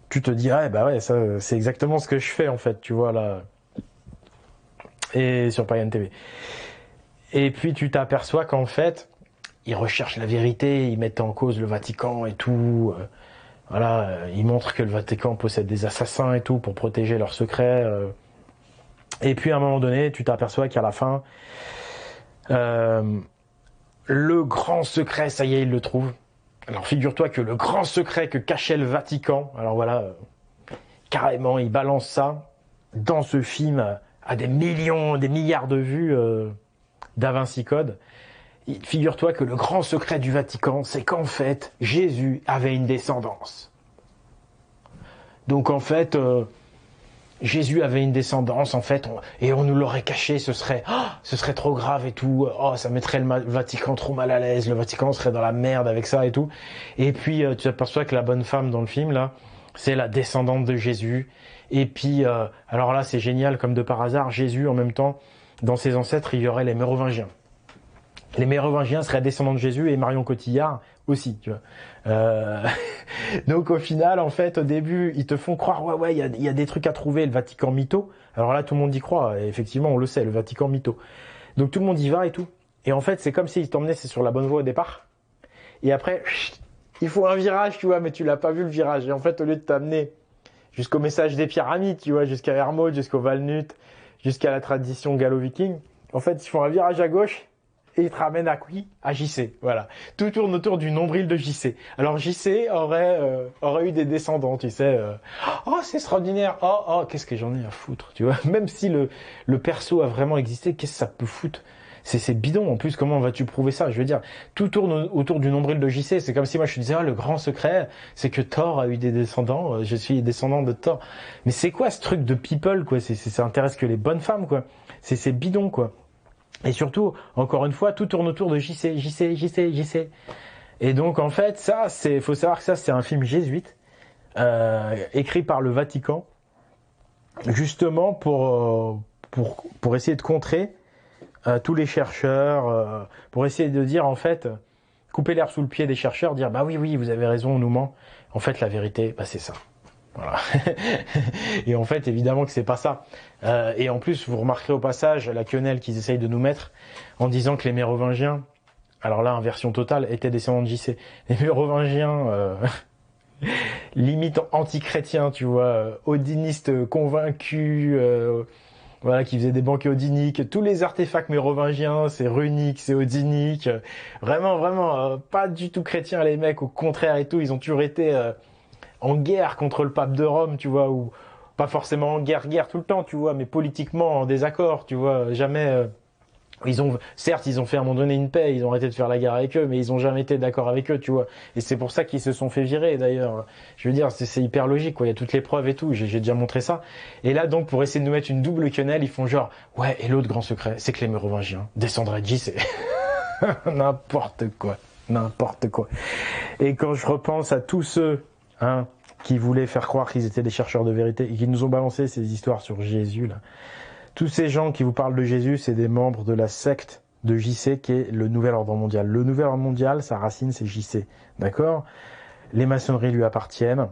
Tu te dis, ah bah ouais, ça c'est exactement ce que je fais en fait, tu vois là. Et sur Pagan TV. Et puis tu t'aperçois qu'en fait, ils recherchent la vérité, ils mettent en cause le Vatican et tout. Voilà, ils montrent que le Vatican possède des assassins et tout pour protéger leurs secrets. Et puis à un moment donné, tu t'aperçois qu'à la fin, le grand secret, ça y est, ils le trouvent. Alors figure-toi que le grand secret que cachait le Vatican, alors voilà, carrément, ils balancent ça dans ce film à des millions, des milliards de vues Da Vinci Code. Figure-toi que le grand secret du Vatican, c'est qu'en fait, Jésus avait une descendance. Donc en fait, Jésus avait une descendance, en fait, et on nous l'aurait caché, ce serait trop grave et tout. Oh, ça mettrait le Vatican trop mal à l'aise, le Vatican serait dans la merde avec ça et tout. Et puis tu t'aperçois que la bonne femme dans le film, là, c'est la descendante de Jésus. Et puis, alors là, c'est génial, comme de par hasard, Jésus, en même temps, dans ses ancêtres, il y aurait les Mérovingiens. Les Mérovingiens seraient descendants de Jésus et Marion Cotillard aussi, tu vois. Donc au final, en fait, au début, ils te font croire, ouais, il y a des trucs à trouver, le Vatican mytho. Alors là, tout le monde y croit, et effectivement, on le sait, le Vatican mytho. Donc tout le monde y va et tout. Et en fait, c'est comme s'ils t'emmenaient, c'est sur la bonne voie au départ. Et après, il faut un virage, tu vois, mais tu l'as pas vu le virage. Et en fait, au lieu de t'amener jusqu'au message des pyramides, tu vois, jusqu'à Hermod, jusqu'au Valnut, jusqu'à la tradition gallo-viking, en fait, ils font un virage à gauche, et il te ramène à qui? À JC, voilà. Tout tourne autour du nombril de JC. Alors JC aurait eu des descendants, tu sais. Oh, c'est extraordinaire. Oh, qu'est-ce que j'en ai à foutre, tu vois. Même si le perso a vraiment existé, qu'est-ce que ça peut foutre? C'est bidon. En plus, comment vas-tu prouver ça? Je veux dire, tout tourne autour du nombril de JC. C'est comme si moi je te disais, le grand secret, c'est que Thor a eu des descendants. Je suis descendant de Thor. Mais c'est quoi ce truc de people, quoi? Ça intéresse que les bonnes femmes, quoi. C'est bidon, quoi. Et surtout, encore une fois, tout tourne autour de JC. Et donc, en fait, faut savoir que ça, c'est un film jésuite, écrit par le Vatican, justement pour essayer de contrer tous les chercheurs, pour essayer de dire, en fait, couper l'herbe sous le pied des chercheurs, dire, bah oui, vous avez raison, on nous ment. En fait, la vérité, bah c'est ça. Voilà. Et en fait, évidemment que c'est pas ça. Et en plus, vous remarquerez au passage la quenelle qu'ils essayent de nous mettre en disant que les Mérovingiens, alors là, inversion totale, étaient descendants de JC. Les Mérovingiens, limite anti-chrétiens, tu vois, odinistes convaincus, voilà, qui faisaient des banquets odiniques. Tous les artefacts mérovingiens, c'est runique, c'est odinique. Vraiment, pas du tout chrétiens les mecs, au contraire et tout. Ils ont toujours été en guerre contre le pape de Rome, tu vois, ou pas forcément en guerre tout le temps, tu vois, mais politiquement en désaccord, tu vois, jamais. Certes, ils ont fait à un moment donné une paix, ils ont arrêté de faire la guerre avec eux, mais ils ont jamais été d'accord avec eux, tu vois. Et c'est pour ça qu'ils se sont fait virer, d'ailleurs. Je veux dire, c'est hyper logique, quoi. Il y a toutes les preuves et tout. J'ai déjà montré ça. Et là, donc, pour essayer de nous mettre une double quenelle, ils font genre, ouais, et l'autre grand secret, c'est que les Mérovingiens descendraient de JC. N'importe quoi. Et quand je repense à tous ceux, qui voulaient faire croire qu'ils étaient des chercheurs de vérité et qui nous ont balancé ces histoires sur Jésus, là. Tous ces gens qui vous parlent de Jésus, c'est des membres de la secte de JC qui est le Nouvel Ordre Mondial. Le Nouvel Ordre Mondial, sa racine, c'est JC. D'accord? Les maçonneries lui appartiennent.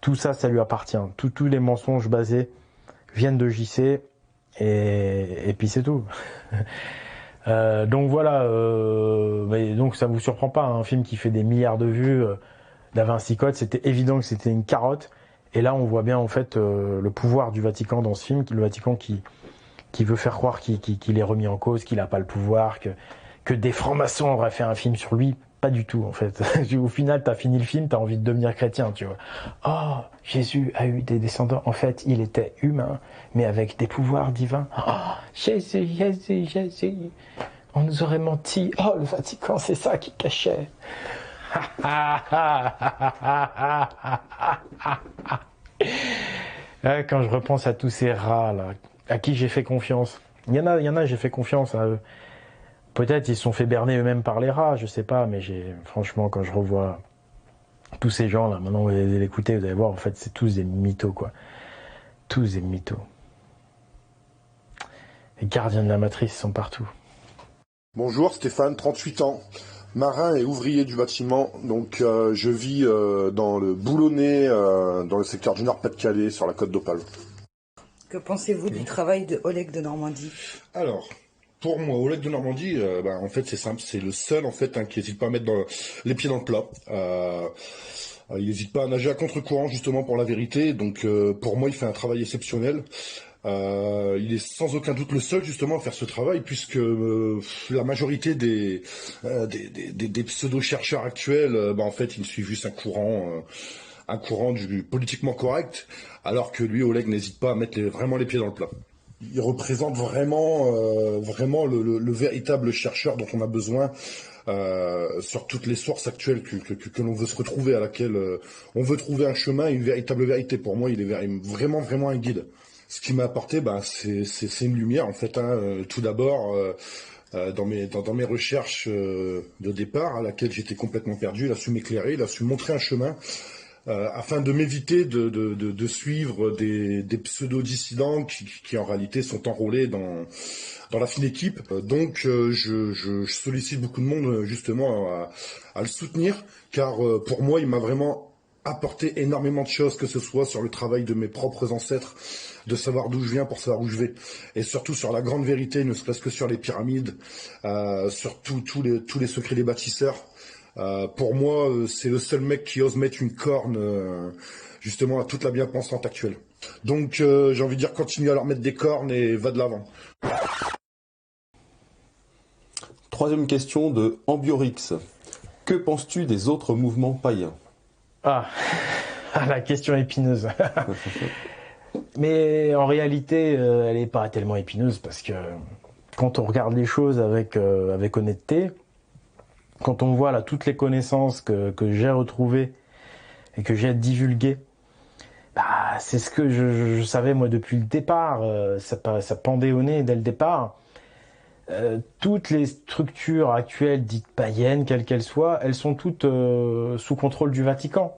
Tout ça, ça lui appartient. Tous les mensonges basés viennent de JC et puis c'est tout. Donc voilà, mais donc ça vous surprend pas, un film qui fait des milliards de vues, Da Vinci Code, c'était évident que c'était une carotte. Et là, on voit bien en fait le pouvoir du Vatican dans ce film, le Vatican qui veut faire croire qu'il est remis en cause, qu'il n'a pas le pouvoir, que des francs-maçons auraient fait un film sur lui. Pas du tout en fait. Au final, t'as fini le film, t'as envie de devenir chrétien, tu vois. Oh, Jésus a eu des descendants. En fait, il était humain, mais avec des pouvoirs divins. Oh, Jésus. On nous aurait menti. Oh, le Vatican, c'est ça qui cachait. Quand je repense à tous ces rats là, à qui j'ai fait confiance. Il y en a, j'ai fait confiance à eux. Peut-être ils se sont fait berner eux-mêmes par les rats, je sais pas, mais franchement, quand je revois tous ces gens là, maintenant vous allez l'écouter, vous allez voir, en fait, c'est tous des mythos, quoi. Tous des mythos. Les gardiens de la matrice sont partout. Bonjour, Stéphane, 38 ans, marin et ouvrier du bâtiment. Donc je vis dans le Boulonnais, dans le secteur du Nord-Pas-de-Calais, sur la côte d'Opale. Que pensez-vous du travail de Oleg de Normandie? Alors, pour moi, Oleg de Normandie, en fait c'est simple, c'est le seul en fait qui n'hésite pas à mettre les pieds dans le plat. Il n'hésite pas à nager à contre-courant justement pour la vérité. Donc pour moi, il fait un travail exceptionnel. Il est sans aucun doute le seul justement à faire ce travail, puisque la majorité des pseudo-chercheurs actuels, en fait, ils suivent juste un courant du politiquement correct, alors que lui, Oleg, n'hésite pas à mettre vraiment les pieds dans le plat. Il représente vraiment le véritable chercheur dont on a besoin sur toutes les sources actuelles que l'on veut se retrouver, à laquelle on veut trouver un chemin, une véritable vérité. Pour moi, il est vraiment un guide. Ce qui m'a apporté, c'est une lumière en fait. Tout d'abord, dans mes recherches de départ, à laquelle j'étais complètement perdu, il a su m'éclairer, il a su montrer un chemin afin de m'éviter de suivre des pseudo-dissidents qui en réalité sont enrôlés dans la fine équipe. Donc je sollicite beaucoup de monde justement à le soutenir, car pour moi il m'a vraiment apporté énormément de choses, que ce soit sur le travail de mes propres ancêtres, de savoir d'où je viens pour savoir où je vais, et surtout sur la grande vérité, ne serait-ce que sur les pyramides, sur tous les secrets des bâtisseurs. Pour moi, c'est le seul mec qui ose mettre une corne justement à toute la bien-pensante actuelle. Donc j'ai envie de dire, continue à leur mettre des cornes et va de l'avant. Troisième question de Ambiorix. Que penses-tu des autres mouvements païens? La question épineuse. Mais en réalité, elle n'est pas tellement épineuse, parce que quand on regarde les choses avec honnêteté, quand on voit là toutes les connaissances que j'ai retrouvées et que j'ai divulguées, c'est ce que je savais moi depuis le départ. Ça pendait au nez dès le départ. Toutes les structures actuelles dites païennes, quelles qu'elles soient, elles sont toutes sous contrôle du Vatican.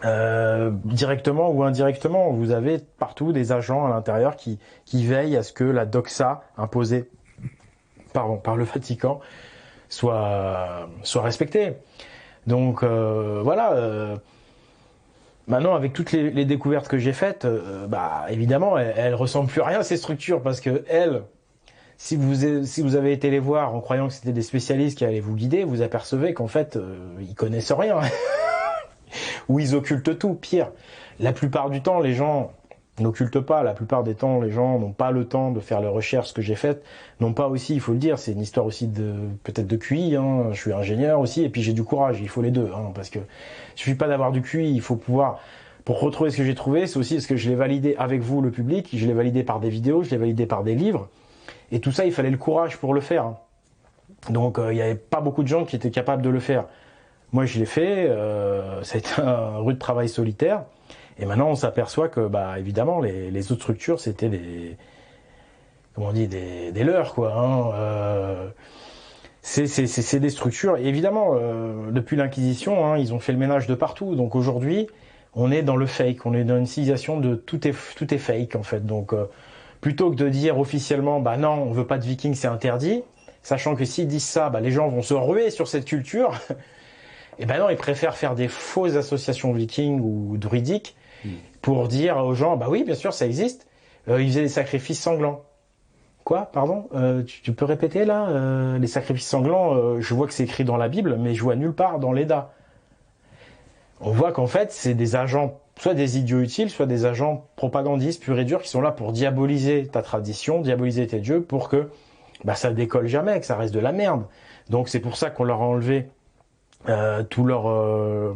Directement ou indirectement, vous avez partout des agents à l'intérieur qui veillent à ce que la doxa imposée par le Vatican soit respectée. Donc voilà. Maintenant, avec toutes les découvertes que j'ai faites, évidemment, elles ressemblent plus à rien, ces structures, parce que si vous avez été les voir en croyant que c'était des spécialistes qui allaient vous guider, vous apercevez qu'en fait, ils connaissent rien. Ou ils occultent tout. Pire, la plupart du temps, les gens n'occultent pas. La plupart des temps, les gens n'ont pas le temps de faire les recherches que j'ai faites. N'ont pas aussi, il faut le dire, c'est une histoire aussi peut-être de QI. Je suis ingénieur aussi, et puis j'ai du courage. Il faut les deux, parce que il suffit pas d'avoir du QI. Il faut pouvoir, pour retrouver ce que j'ai trouvé, c'est aussi parce que je l'ai validé avec vous, le public. Je l'ai validé par des vidéos, je l'ai validé par des livres. Et tout ça, il fallait le courage pour le faire. Donc, il n'y avait pas beaucoup de gens qui étaient capables de le faire. Moi, je l'ai fait. Ça a été un rude travail solitaire. Et maintenant, on s'aperçoit que, évidemment, les autres structures, c'était des leurres, quoi. C'est des structures. Et évidemment, depuis l'Inquisition, ils ont fait le ménage de partout. Donc aujourd'hui, on est dans le fake. On est dans une civilisation de tout est fake, en fait. Donc plutôt que de dire officiellement, non, on veut pas de vikings, c'est interdit, sachant que s'ils disent ça, les gens vont se ruer sur cette culture, et non, ils préfèrent faire des fausses associations vikings ou druidiques pour dire aux gens, oui, bien sûr, ça existe, ils faisaient des sacrifices sanglants. Quoi, pardon, tu peux répéter là, les sacrifices sanglants, je vois que c'est écrit dans la Bible, mais je vois nulle part dans l'Eda. On voit qu'en fait, c'est des agents, soit des idiots utiles, soit des agents propagandistes purs et durs qui sont là pour diaboliser ta tradition, diaboliser tes dieux, pour que ça décolle jamais, que ça reste de la merde. Donc c'est pour ça qu'on leur a enlevé tous leurs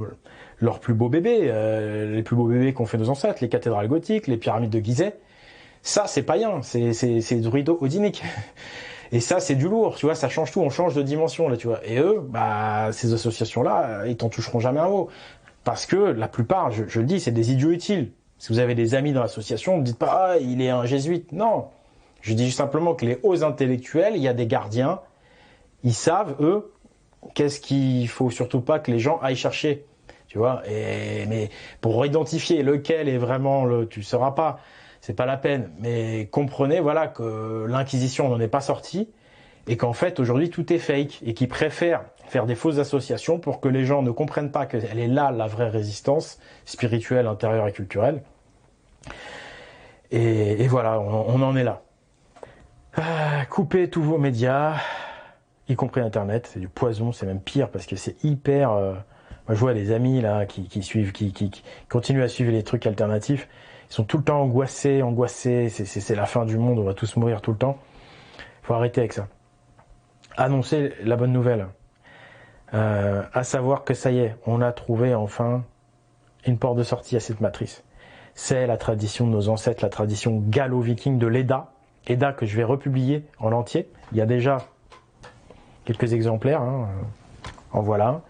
plus beaux bébés, les plus beaux bébés qu'ont fait nos ancêtres, les cathédrales gothiques, les pyramides de Gizeh. Ça, c'est païen, c'est druido-odinique. Et ça, c'est du lourd, tu vois, ça change tout, on change de dimension, là, tu vois. Et eux, bah, ces associations-là, ils t'en toucheront jamais un mot. Parce que la plupart, je le dis, c'est des idiots utiles. Si vous avez des amis dans l'association, ne dites pas, ah, il est un jésuite. Non. Je dis juste simplement que les hauts intellectuels, il y a des gardiens, ils savent, eux, qu'est-ce qu'il faut surtout pas que les gens aillent chercher. Tu vois, mais pour identifier lequel est vraiment tu ne sauras pas, c'est pas la peine. Mais comprenez, voilà, que l'Inquisition n'en est pas sortie et qu'en fait, aujourd'hui, tout est fake et qu'ils préfèrent faire des fausses associations pour que les gens ne comprennent pas qu'elle est là, la vraie résistance spirituelle, intérieure et culturelle. Et voilà, on en est là. Coupez tous vos médias, y compris Internet, c'est du poison, c'est même pire parce que c'est hyper... Moi, je vois des amis là qui suivent, qui continuent à suivre les trucs alternatifs. Ils sont tout le temps angoissés. C'est la fin du monde, on va tous mourir tout le temps. Faut arrêter avec ça. Annoncer la bonne nouvelle. À savoir que ça y est, on a trouvé enfin une porte de sortie à cette matrice. C'est la tradition de nos ancêtres, la tradition gallo-viking de l'Edda. Edda que je vais republier en entier. Il y a déjà quelques exemplaires, hein. En voilà un.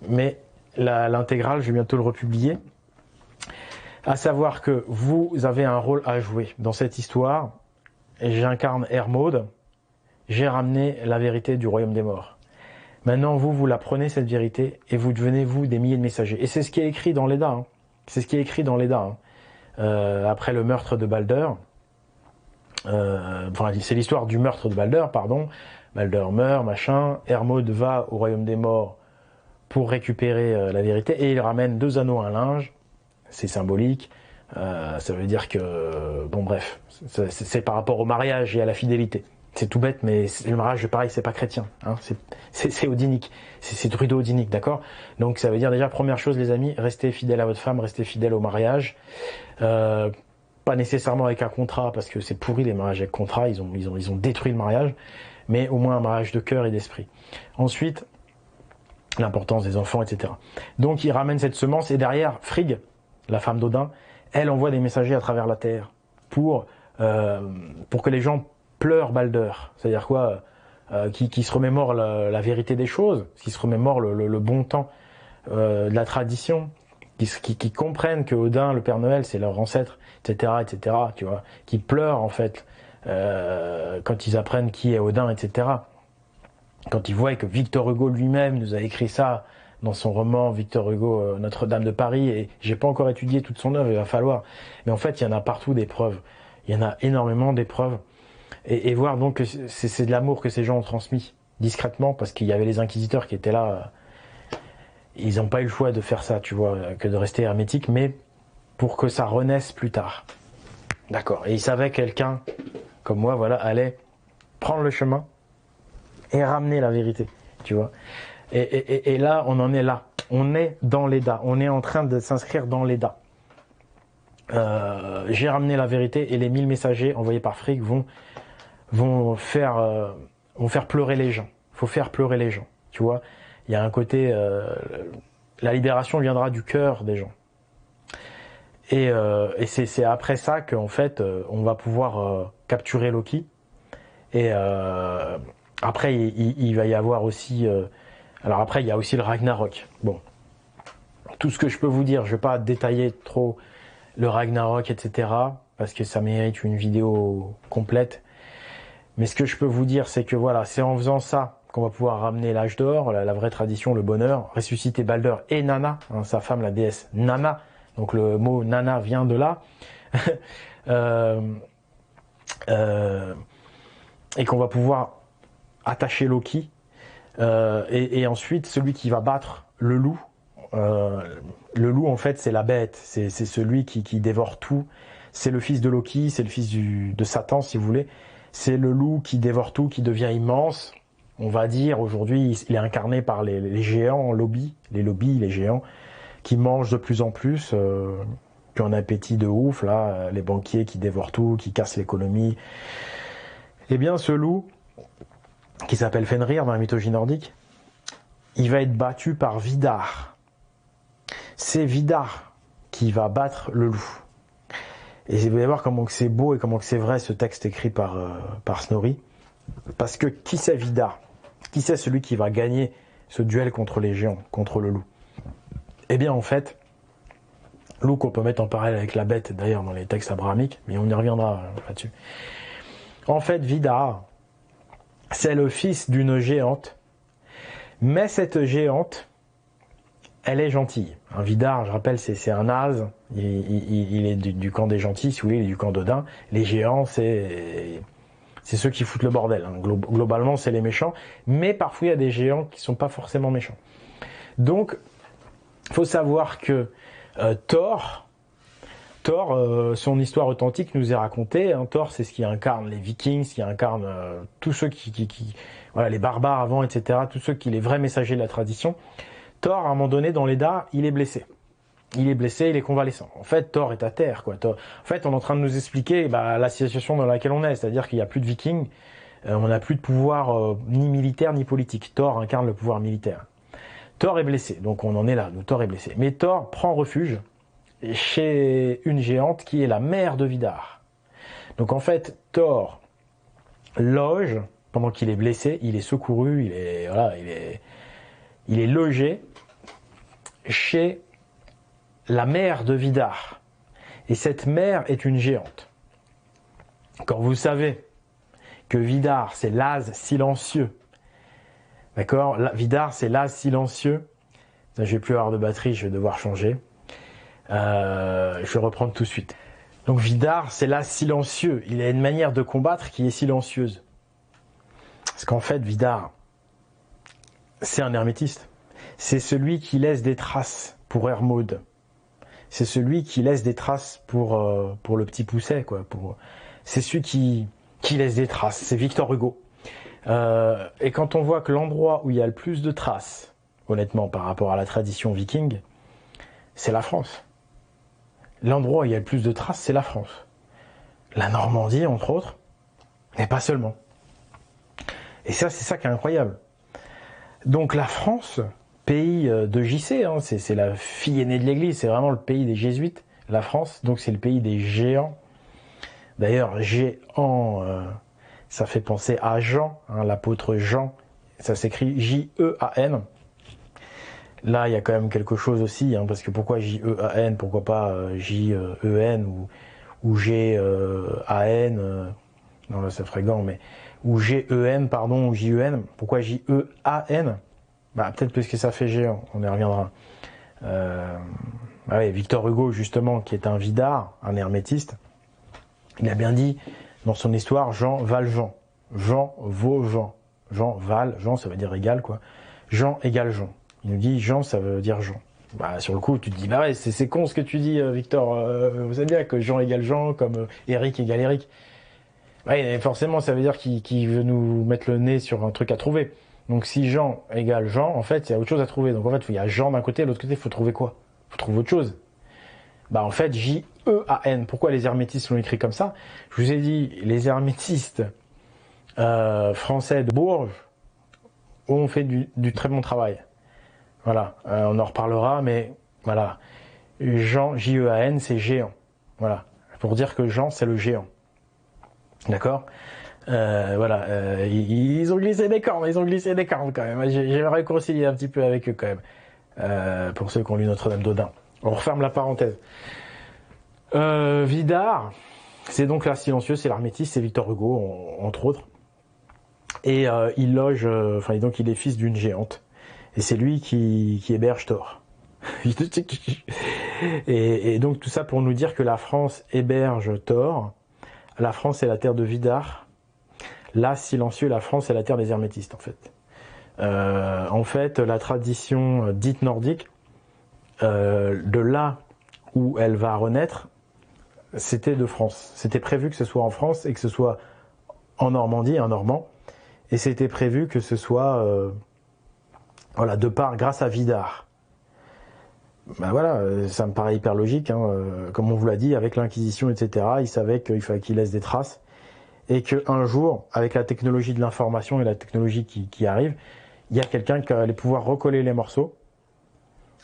Mais l'intégrale, je vais bientôt le republier. À savoir que vous avez un rôle à jouer dans cette histoire. J'incarne Hermod. J'ai ramené la vérité du royaume des morts. Maintenant, vous la prenez, cette vérité, et vous devenez, vous, des milliers de messagers. Et c'est ce qui est écrit dans l'Edda. Hein. C'est ce qui est écrit dans l'Edda. Hein. Après le meurtre de Balder. C'est l'histoire du meurtre de Balder, pardon. Balder meurt, machin. Hermod va au royaume des morts pour récupérer la vérité, et il ramène 2 anneaux à un linge, c'est symbolique, ça veut dire que, bon bref, c'est par rapport au mariage et à la fidélité. C'est tout bête, mais le mariage, pareil, c'est pas chrétien, hein, c'est odinique, c'est druido-odinique, d'accord? Donc ça veut dire déjà, première chose les amis, restez fidèles à votre femme, restez fidèles au mariage, pas nécessairement avec un contrat, parce que c'est pourri les mariages avec contrat, ils ont détruit le mariage, mais au moins un mariage de cœur et d'esprit. Ensuite, l'importance des enfants, etc. Donc il ramène cette semence et derrière, Frigg, la femme d'Odin, elle envoie des messagers à travers la terre pour que les gens pleurent Balder. C'est-à-dire quoi, qui se remémorent la vérité des choses, qui se remémorent le bon temps de la tradition, qui comprennent que Odin, le Père Noël, c'est leur ancêtre, etc., etc. Tu vois, qui pleurent en fait quand ils apprennent qui est Odin, etc. Quand ils voient que Victor Hugo lui-même nous a écrit ça dans son roman Victor Hugo, Notre-Dame de Paris, et j'ai pas encore étudié toute son œuvre, il va falloir. Mais en fait, il y en a partout des preuves. Il y en a énormément des preuves. Et voir donc que c'est de l'amour que ces gens ont transmis discrètement, parce qu'il y avait les inquisiteurs qui étaient là. Ils n'ont pas eu le choix de faire ça, tu vois, que de rester hermétique, mais pour que ça renaisse plus tard. D'accord. Et ils savaient que quelqu'un, comme moi, voilà, allait prendre le chemin et ramener la vérité, tu vois. Et là, on en est là. On est dans l'Edda. On est en train de s'inscrire dans l'Edda. J'ai ramené la vérité et les 1000 messagers envoyés par Frigg vont faire pleurer les gens. Il faut faire pleurer les gens, tu vois. Il y a un côté... la libération viendra du cœur des gens. Et c'est après ça qu'en fait, on va pouvoir capturer Loki. Et... après, il va y avoir aussi... alors après, il y a aussi le Ragnarok. Bon, tout ce que je peux vous dire, je ne vais pas détailler trop le Ragnarok, etc. Parce que ça mérite une vidéo complète. Mais ce que je peux vous dire, c'est que voilà, c'est en faisant ça qu'on va pouvoir ramener l'âge d'or, la vraie tradition, le bonheur, ressusciter Balder et Nanna, hein, sa femme, la déesse Nanna. Donc le mot Nanna vient de là. Et qu'on va pouvoir attacher Loki, et ensuite celui qui va battre le loup. Le loup en fait c'est la bête, c'est celui qui dévore tout. C'est le fils de Loki, c'est le fils de Satan si vous voulez. C'est le loup qui dévore tout, qui devient immense. On va dire aujourd'hui il est incarné par les géants, les géants, qui mangent de plus en plus, qui ont un appétit de ouf là, les banquiers qui dévorent tout, qui cassent l'économie. Eh bien ce loup, qui s'appelle Fenrir dans la mythologie nordique, il va être battu par Vidar. C'est Vidar qui va battre le loup. Et vous allez voir comment que c'est beau et comment que c'est vrai ce texte écrit par Snorri. Parce que qui c'est Vidar? Qui c'est celui qui va gagner ce duel contre les géants, contre le loup? Eh bien, en fait, loup qu'on peut mettre en parallèle avec la bête, d'ailleurs, dans les textes abrahamiques, mais on y reviendra là-dessus. En fait, Vidar, c'est le fils d'une géante, mais cette géante, elle est gentille. Un Vidar, je rappelle, c'est un As, il est du camp des gentils, si vous voulez, il est du camp d'Odin. Les géants, c'est ceux qui foutent le bordel. Hein. Globalement, c'est les méchants, mais parfois il y a des géants qui sont pas forcément méchants. Donc, faut savoir que Thor, son histoire authentique nous est racontée. Hein. Thor, c'est ce qui incarne les Vikings, ce qui incarne tous ceux voilà, les barbares avant, etc. Tous ceux qui les vrais messagers de la tradition. Thor, à un moment donné, dans l'Edda, il est blessé. Il est convalescent. En fait, Thor est à terre, quoi. En fait, on est en train de nous expliquer la situation dans laquelle on est, c'est-à-dire qu'il n'y a plus de Vikings, on n'a plus de pouvoir ni militaire ni politique. Thor incarne le pouvoir militaire. Thor est blessé, donc on en est là. Thor est blessé. Mais Thor prend refuge chez une géante qui est la mère de Vidar. Donc en fait, Thor loge pendant qu'il est blessé, il est secouru, il est logé chez la mère de Vidar. Et cette mère est une géante. Quand vous savez que Vidar, c'est l'as silencieux, d'accord? Vidar, c'est l'as silencieux. Je vais plus avoir de batterie, je vais devoir changer. Je vais reprendre tout de suite. Donc Vidar, c'est l'as silencieux. Il a une manière de combattre qui est silencieuse. Parce qu'en fait, Vidar, c'est un hermétiste. C'est celui qui laisse des traces pour Hermod. C'est celui qui laisse des traces pour le petit Pousset, quoi. C'est celui qui laisse des traces. C'est Victor Hugo. Et quand on voit que l'endroit où il y a le plus de traces, honnêtement, par rapport à la tradition viking, c'est la France. L'endroit où il y a le plus de traces, c'est la France. La Normandie, entre autres, mais pas seulement. Et ça, c'est ça qui est incroyable. Donc la France, pays de JC, hein, c'est la fille aînée de l'Église, c'est vraiment le pays des jésuites, la France, donc c'est le pays des géants. D'ailleurs, géant, ça fait penser à Jean, hein, l'apôtre Jean, ça s'écrit J-E-A-N. Là, il y a quand même quelque chose aussi, hein, parce que pourquoi J-E-A-N, pourquoi pas J-E-N ou G-A-N, non là ça ferait gant, mais ou G-E-N, pardon, ou J-E-N, pourquoi J-E-A-N? Bah peut-être parce que ça fait géant, on y reviendra. Oui, Victor Hugo, justement, qui est un Vidar, un hermétiste, il a bien dit dans son histoire Jean Valjean. Jean vaut Jean. Jean Val, Jean ça veut dire égal, quoi. Jean égale Jean. Il nous dit Jean, ça veut dire Jean. Bah, sur le coup, tu te dis, bah ouais, c'est con ce que tu dis, Victor. Vous savez bien que Jean égale Jean, comme Eric égale Eric. Ouais, forcément, ça veut dire qu'il veut nous mettre le nez sur un truc à trouver. Donc si Jean égale Jean, en fait, il y a autre chose à trouver. Donc en fait, il y a Jean d'un côté, de l'autre côté, il faut trouver quoi? Il faut trouver autre chose. Bah en fait, J-E-A-N. Pourquoi les hermétistes l'ont écrit comme ça? Je vous ai dit, les hermétistes français de Bourges ont fait du très bon travail. Voilà, on en reparlera, mais voilà. Jean, J-E-A-N, c'est géant. Voilà, pour dire que Jean, c'est le géant. D'accord? Voilà, ils ont glissé des cornes, quand même. J'ai réconcilié un petit peu avec eux quand même. Pour ceux qui ont lu Notre-Dame d'Odin. On referme la parenthèse. Vidar, c'est donc la silencieuse, c'est l'hermétiste, c'est Victor Hugo, entre autres. Et il loge, donc il est fils d'une géante. Et c'est lui qui héberge Thor. et donc tout ça pour nous dire que la France héberge Thor. La France est la terre de Vidar. Là, silencieux, la France est la terre des hermétistes, en fait. La tradition dite nordique, de là où elle va renaître, c'était de France. C'était prévu que ce soit en France et que ce soit en Normandie, un Normand. Et c'était prévu que ce soit, grâce à Vidar. Ben voilà, ça me paraît hyper logique, hein, comme on vous l'a dit, avec l'Inquisition, etc., il savait qu'il fallait qu'il laisse des traces, et qu'un jour, avec la technologie de l'information et la technologie qui arrive, il y a quelqu'un qui allait pouvoir recoller les morceaux.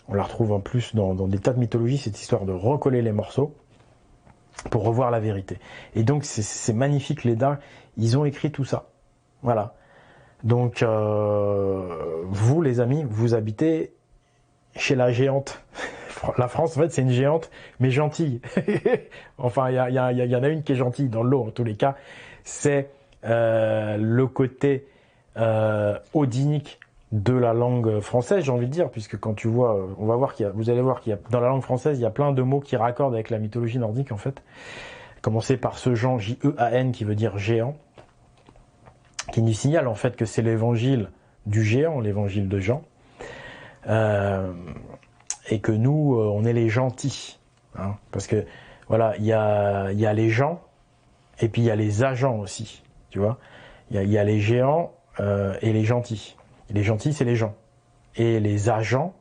On la retrouve en plus dans des tas de mythologies, cette histoire de recoller les morceaux, pour revoir la vérité. Et donc c'est magnifique, les Dains, ils ont écrit tout ça. Voilà. Donc, vous, les amis, vous habitez chez la géante. La France, en fait, c'est une géante, mais gentille. Enfin, il y en a une qui est gentille dans le lot, en tous les cas. C'est le côté odinique de la langue française, j'ai envie de dire, puisque quand tu vois, vous allez voir qu'il y a, dans la langue française, il y a plein de mots qui raccordent avec la mythologie nordique, en fait. Commencer par ce Jean, J-E-A-N, qui veut dire géant, qui nous signale, en fait, que c'est l'évangile du géant, l'évangile de Jean. Et que nous, on est les gentils, hein, parce que voilà, il y a les gens et puis il y a les agents aussi, tu vois. Il y a les géants et les gentils. Et les gentils, c'est les gens. Et les agents,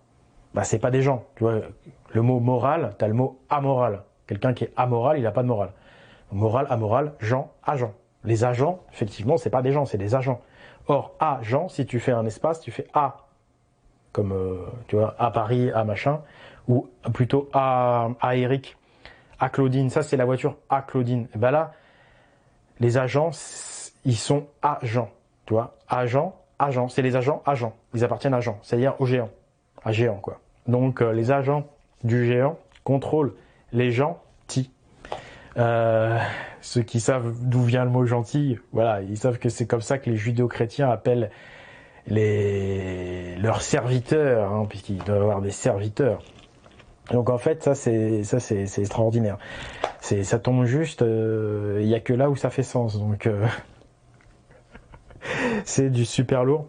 bah c'est pas des gens, tu vois. Le mot moral, t'as le mot amoral. Quelqu'un qui est amoral, il a pas de morale. Moral, amoral, gens, agents. Les agents, effectivement, c'est pas des gens, c'est des agents. Or, agent, si tu fais un espace, tu fais A. Comme, tu vois, à Paris, à machin, ou plutôt à Eric, à Claudine, ça c'est la voiture à Claudine. Et ben là, les agents, ils sont agents, tu vois, agents, c'est les agents, ils appartiennent à Jean, c'est-à-dire au géant, à géant quoi. Donc les agents du géant contrôlent les gentils. Ceux qui savent d'où vient le mot gentil, voilà, ils savent que c'est comme ça que les judéo-chrétiens appellent leurs serviteurs, hein, puisqu'ils doivent avoir des serviteurs. Donc en fait, ça c'est extraordinaire. Ça tombe juste, il y a que là où ça fait sens. Donc c'est du super lourd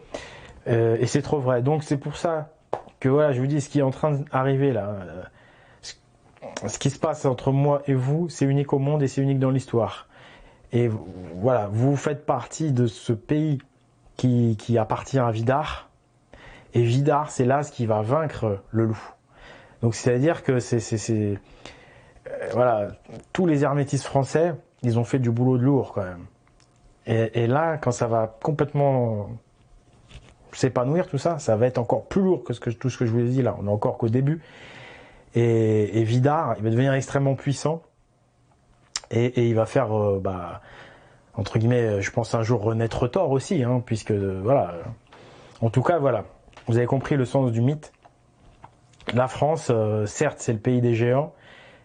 et c'est trop vrai. Donc c'est pour ça que voilà, je vous dis ce qui est en train d'arriver là. Ce qui se passe entre moi et vous, c'est unique au monde et c'est unique dans l'histoire. Et voilà, vous faites partie de ce pays qui appartient à Vidar. Et Vidar, c'est là ce qui va vaincre le loup. Donc c'est-à-dire que voilà, tous les hermétistes français, ils ont fait du boulot de lourd quand même. Et là, quand ça va complètement s'épanouir, tout ça, ça va être encore plus lourd que tout ce que je vous ai dit là. On est encore qu'au début. Et Vidar, il va devenir extrêmement puissant. Et il va faire, entre guillemets, je pense un jour renaître Thor aussi, hein, puisque voilà. En tout cas, voilà. Vous avez compris le sens du mythe. La France, certes, c'est le pays des géants,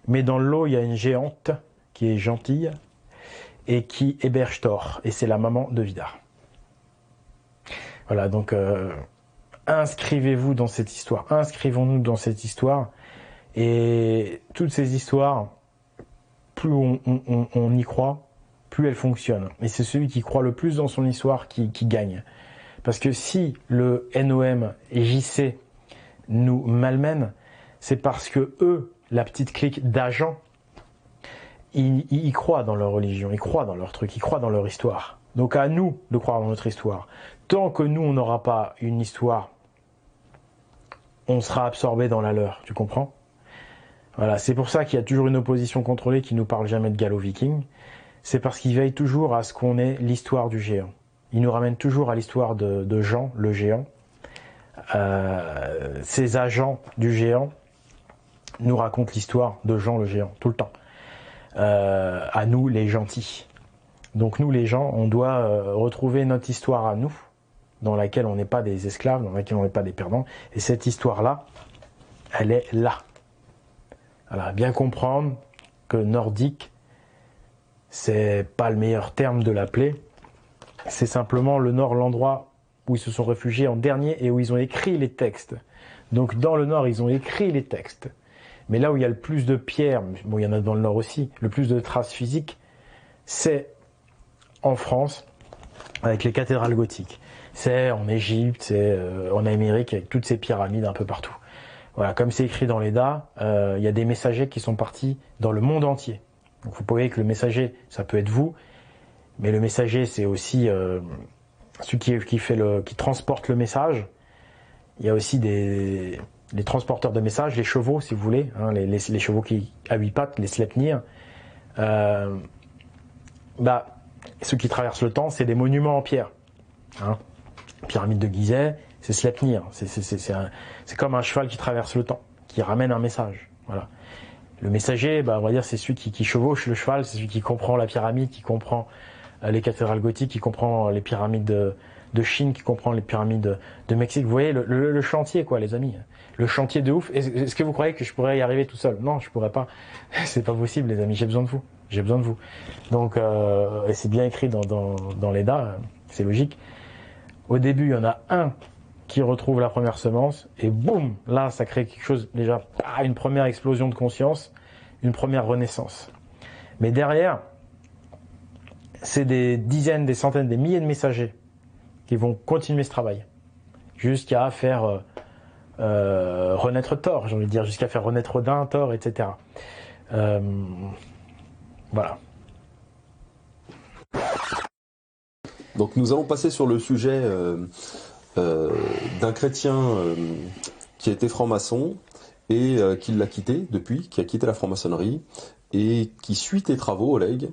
mais dans le lot, il y a une géante qui est gentille et qui héberge Thor. Et c'est la maman de Vidar. Voilà, donc inscrivez-vous dans cette histoire. Inscrivons-nous dans cette histoire. Et toutes ces histoires, plus on y croit, plus elles fonctionnent. Et c'est celui qui croit le plus dans son histoire qui gagne. Parce que si le NOM et JC nous malmènent, c'est parce que eux, la petite clique d'agents, ils croient dans leur religion, ils croient dans leur truc, ils croient dans leur histoire. Donc à nous de croire dans notre histoire. Tant que nous, on n'aura pas une histoire, on sera absorbé dans la leur, tu comprends ? Voilà, c'est pour ça qu'il y a toujours une opposition contrôlée qui nous parle jamais de Gallo-Viking. C'est parce qu'ils veillent toujours à ce qu'on ait l'histoire du géant. Ils nous ramènent toujours à l'histoire de Jean, le géant. Ces agents du géant nous racontent l'histoire de Jean, le géant, tout le temps. À nous, les gentils. Donc nous, les gens, on doit retrouver notre histoire à nous, dans laquelle on n'est pas des esclaves, dans laquelle on n'est pas des perdants. Et cette histoire-là, elle est là. Alors, bien comprendre que nordique, c'est pas le meilleur terme de l'appeler. C'est simplement le nord, l'endroit où ils se sont réfugiés en dernier et où ils ont écrit les textes. Donc dans le nord, ils ont écrit les textes. Mais là où il y a le plus de pierres, bon, il y en a dans le nord aussi, le plus de traces physiques, c'est en France, avec les cathédrales gothiques. C'est en Égypte, c'est en Amérique, avec toutes ces pyramides un peu partout. Voilà, comme c'est écrit dans l'Eda, il y a des messagers qui sont partis dans le monde entier. Donc vous voyez que le messager, ça peut être vous, mais le messager, c'est aussi celui qui transporte le message. Il y a aussi les transporteurs de messages, les chevaux, si vous voulez, hein, les chevaux qui à 8 pattes, les Sleipnir. Ceux qui traversent le temps, c'est des monuments en pierre. Hein. Pyramide de Gizeh, c'est Sleipnir. C'est comme un cheval qui traverse le temps, qui ramène un message. Voilà. Le messager, on va dire, c'est celui qui chevauche le cheval, c'est celui qui comprend la pyramide, qui comprend les cathédrales gothiques, qui comprend les pyramides de Chine, qui comprend les pyramides de Mexique. Vous voyez le chantier, quoi, les amis. Le chantier de ouf. Est-ce que vous croyez que je pourrais y arriver tout seul? Non, je pourrais pas. C'est pas possible, les amis. J'ai besoin de vous. J'ai besoin de vous. Donc, et c'est bien écrit dans l'EDA, c'est logique. Au début, il y en a un qui retrouve la première semence, et boum, là, ça crée quelque chose, déjà, une première explosion de conscience, une première renaissance. Mais derrière, c'est des dizaines, des centaines, des milliers de messagers qui vont continuer ce travail, jusqu'à faire renaître Thor, j'ai envie de dire, jusqu'à faire renaître Odin, Thor, etc. Voilà. Donc nous allons passer sur le sujet d'un chrétien qui a été franc-maçon et qui l'a quitté depuis, qui a quitté la franc-maçonnerie et qui suit tes travaux, Oleg,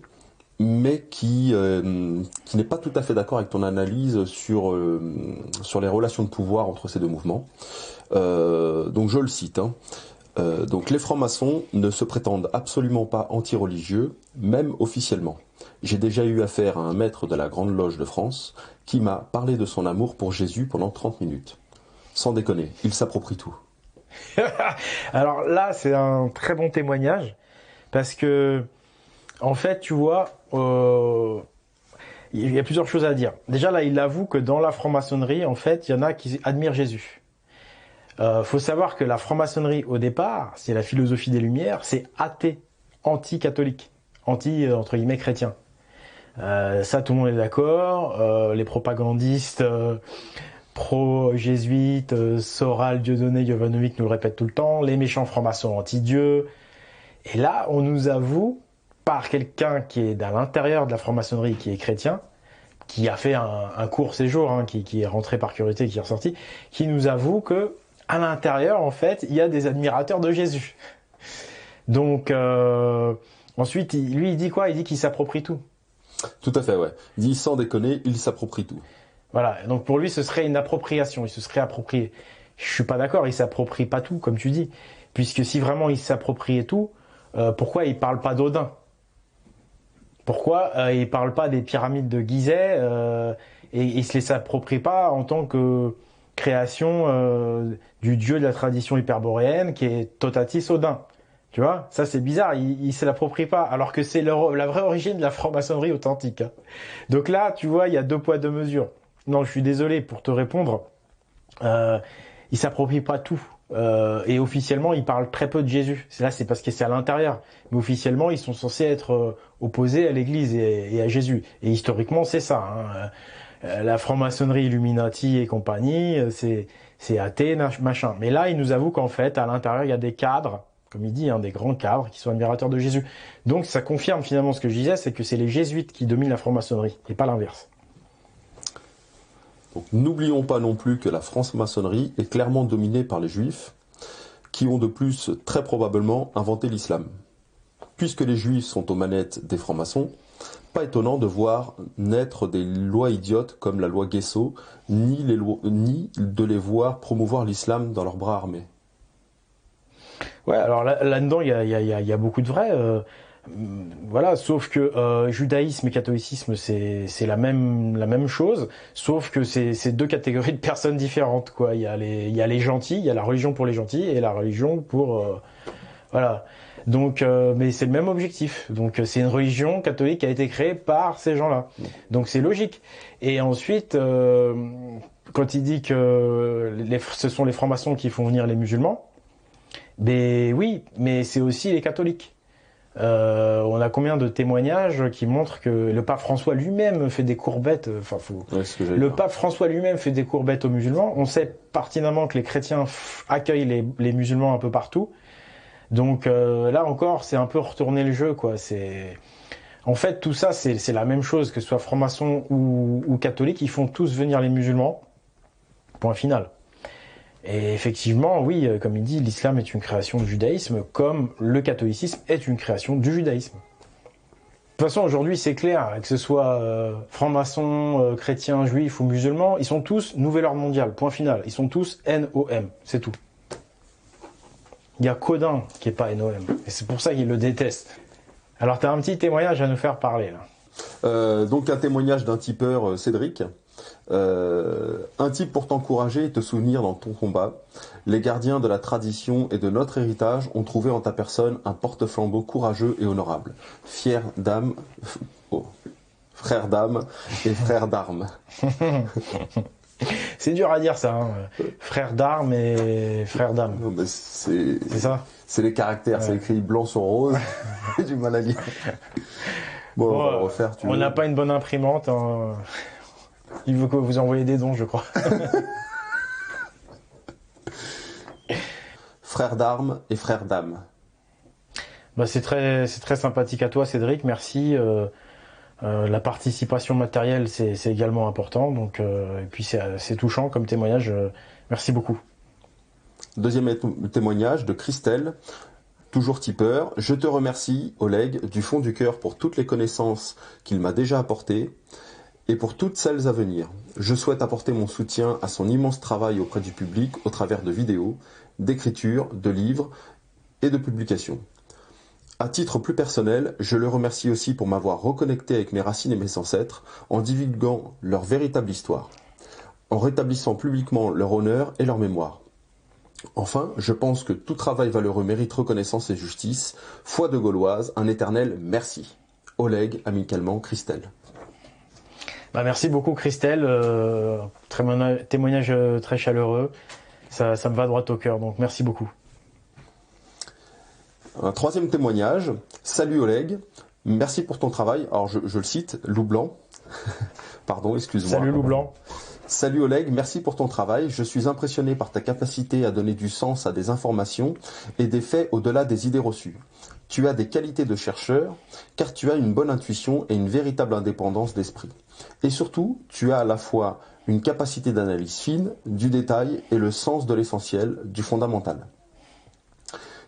mais qui n'est pas tout à fait d'accord avec ton analyse sur les relations de pouvoir entre ces deux mouvements. Donc je le cite. Donc les francs-maçons ne se prétendent absolument pas anti-religieux, même officiellement. J'ai déjà eu affaire à un maître de la Grande Loge de France qui m'a parlé de son amour pour Jésus pendant 30 minutes. Sans déconner, il s'approprie tout. Alors là, c'est un très bon témoignage, parce que, en fait, tu vois, il y a plusieurs choses à dire. Déjà, là, il avoue que dans la franc-maçonnerie, en fait, il y en a qui admirent Jésus. Faut savoir que la franc-maçonnerie, au départ, c'est la philosophie des Lumières, c'est athée, anti-catholique, entre guillemets, chrétien. Ça, tout le monde est d'accord. Les propagandistes pro-jésuites, Soral, Dieudonné, Jovanovic nous le répètent tout le temps. Les méchants francs-maçons anti-Dieu. Et là, on nous avoue, par quelqu'un qui est à l'intérieur de la franc-maçonnerie, qui est chrétien, qui a fait un court séjour, qui est rentré par curiosité, qui est ressorti, qui nous avoue que à l'intérieur, en fait, il y a des admirateurs de Jésus. Donc, ensuite, lui, il dit quoi? Il dit qu'il s'approprie tout. Tout à fait, ouais. Il dit sans déconner, il s'approprie tout. Voilà, donc pour lui, ce serait une appropriation, il se serait approprié. Je suis pas d'accord, il s'approprie pas tout, comme tu dis. Puisque si vraiment il s'appropriait tout, pourquoi il parle pas d'Odin? Pourquoi il parle pas des pyramides de Gizeh et il se les approprie pas en tant que création du dieu de la tradition hyperboréenne qui est Totatis Odin? Tu vois, ça c'est bizarre, il se l'approprie pas, alors que c'est la vraie origine de la franc-maçonnerie authentique. Hein. Donc là, tu vois, il y a deux poids, deux mesures. Non, je suis désolé pour te répondre, il s'approprie pas tout. Et officiellement, il parle très peu de Jésus. Là, c'est parce que c'est à l'intérieur. Mais officiellement, ils sont censés être opposés à l'Église et à Jésus. Et historiquement, c'est ça. Hein. La franc-maçonnerie, Illuminati et compagnie, c'est athée, machin. Mais là, il nous avoue qu'en fait, à l'intérieur, il y a des cadres, comme il dit, des grands cadres qui sont admirateurs de Jésus. Donc ça confirme finalement ce que je disais, c'est que c'est les jésuites qui dominent la franc-maçonnerie, et pas l'inverse. Donc n'oublions pas non plus que la franc-maçonnerie est clairement dominée par les juifs, qui ont de plus très probablement inventé l'islam. Puisque les juifs sont aux manettes des francs-maçons, pas étonnant de voir naître des lois idiotes comme la loi Guesso, ni de les voir promouvoir l'islam dans leurs bras armés. Ouais, alors là-dedans, il y a beaucoup de vrai. Voilà, sauf que judaïsme et catholicisme, c'est la même chose, sauf que c'est deux catégories de personnes différentes, quoi. Il y a les gentils, il y a la religion pour les gentils et la religion pour voilà. Donc, mais c'est le même objectif. Donc, c'est une religion catholique qui a été créée par ces gens-là. Donc, c'est logique. Et ensuite, quand il dit que ce sont les francs-maçons qui font venir les musulmans. Ben oui, mais c'est aussi les catholiques. On a combien de témoignages qui montrent que le pape François lui-même fait des courbettes. Enfin, le pape François lui-même fait des courbettes aux musulmans. On sait pertinemment que les chrétiens accueillent les musulmans un peu partout. Donc là encore, c'est un peu retourner le jeu, quoi. En fait, tout ça, c'est la même chose, que ce soit franc-maçon ou catholique, ils font tous venir les musulmans. Point final. Et effectivement, oui, comme il dit, l'islam est une création du judaïsme, comme le catholicisme est une création du judaïsme. De toute façon, aujourd'hui, c'est clair, que ce soit franc-maçon, chrétien, juif ou musulman, ils sont tous nouvel ordre mondial, point final. Ils sont tous NOM, c'est tout. Il y a qu'Odin qui est pas NOM, et c'est pour ça qu'ils le détestent. Alors, tu as un petit témoignage à nous faire parler, là. Donc un témoignage d'un tipeur, Cédric. Un type pour t'encourager et te souvenir dans ton combat. Les gardiens de la tradition et de notre héritage ont trouvé en ta personne un porte-flambeau courageux et honorable. Frère d'âme et frère d'armes. C'est dur à dire ça, hein. Frère d'armes et frère d'âme. Non, mais c'est ça. C'est les caractères, Ouais. c'est écrit blanc sur rose. J'ai du mal à lire. Bon, on va le refaire. On n'a pas une bonne imprimante. Hein. Il veut que vous envoyez des dons, je crois. Frère d'armes et frère d'âme. Bah, c'est très sympathique à toi, Cédric. Merci. La participation matérielle, c'est également important. Donc, et puis c'est touchant comme témoignage. Merci beaucoup. Deuxième témoignage de Christelle, toujours tipeur. Je te remercie, Oleg, du fond du cœur pour toutes les connaissances qu'il m'a déjà apportées et pour toutes celles à venir. Je souhaite apporter mon soutien à son immense travail auprès du public au travers de vidéos, d'écriture, de livres et de publications. À titre plus personnel, je le remercie aussi pour m'avoir reconnecté avec mes racines et mes ancêtres en divulguant leur véritable histoire, en rétablissant publiquement leur honneur et leur mémoire. Enfin, je pense que tout travail valeureux mérite reconnaissance et justice. Foi de Gauloise, un éternel merci. Oleg, amicalement, Christelle. Bah, merci beaucoup, Christelle. Témoignage très chaleureux. Ça me va droit au cœur, donc merci beaucoup. Un troisième témoignage. Salut Oleg, merci pour ton travail. Alors je le cite, Loup Blanc. Pardon, excuse-moi. Salut Loup Blanc. Salut Oleg, merci pour ton travail. Je suis impressionné par ta capacité à donner du sens à des informations et des faits au-delà des idées reçues. Tu as des qualités de chercheur, car tu as une bonne intuition et une véritable indépendance d'esprit. Et surtout, tu as à la fois une capacité d'analyse fine, du détail et le sens de l'essentiel, du fondamental.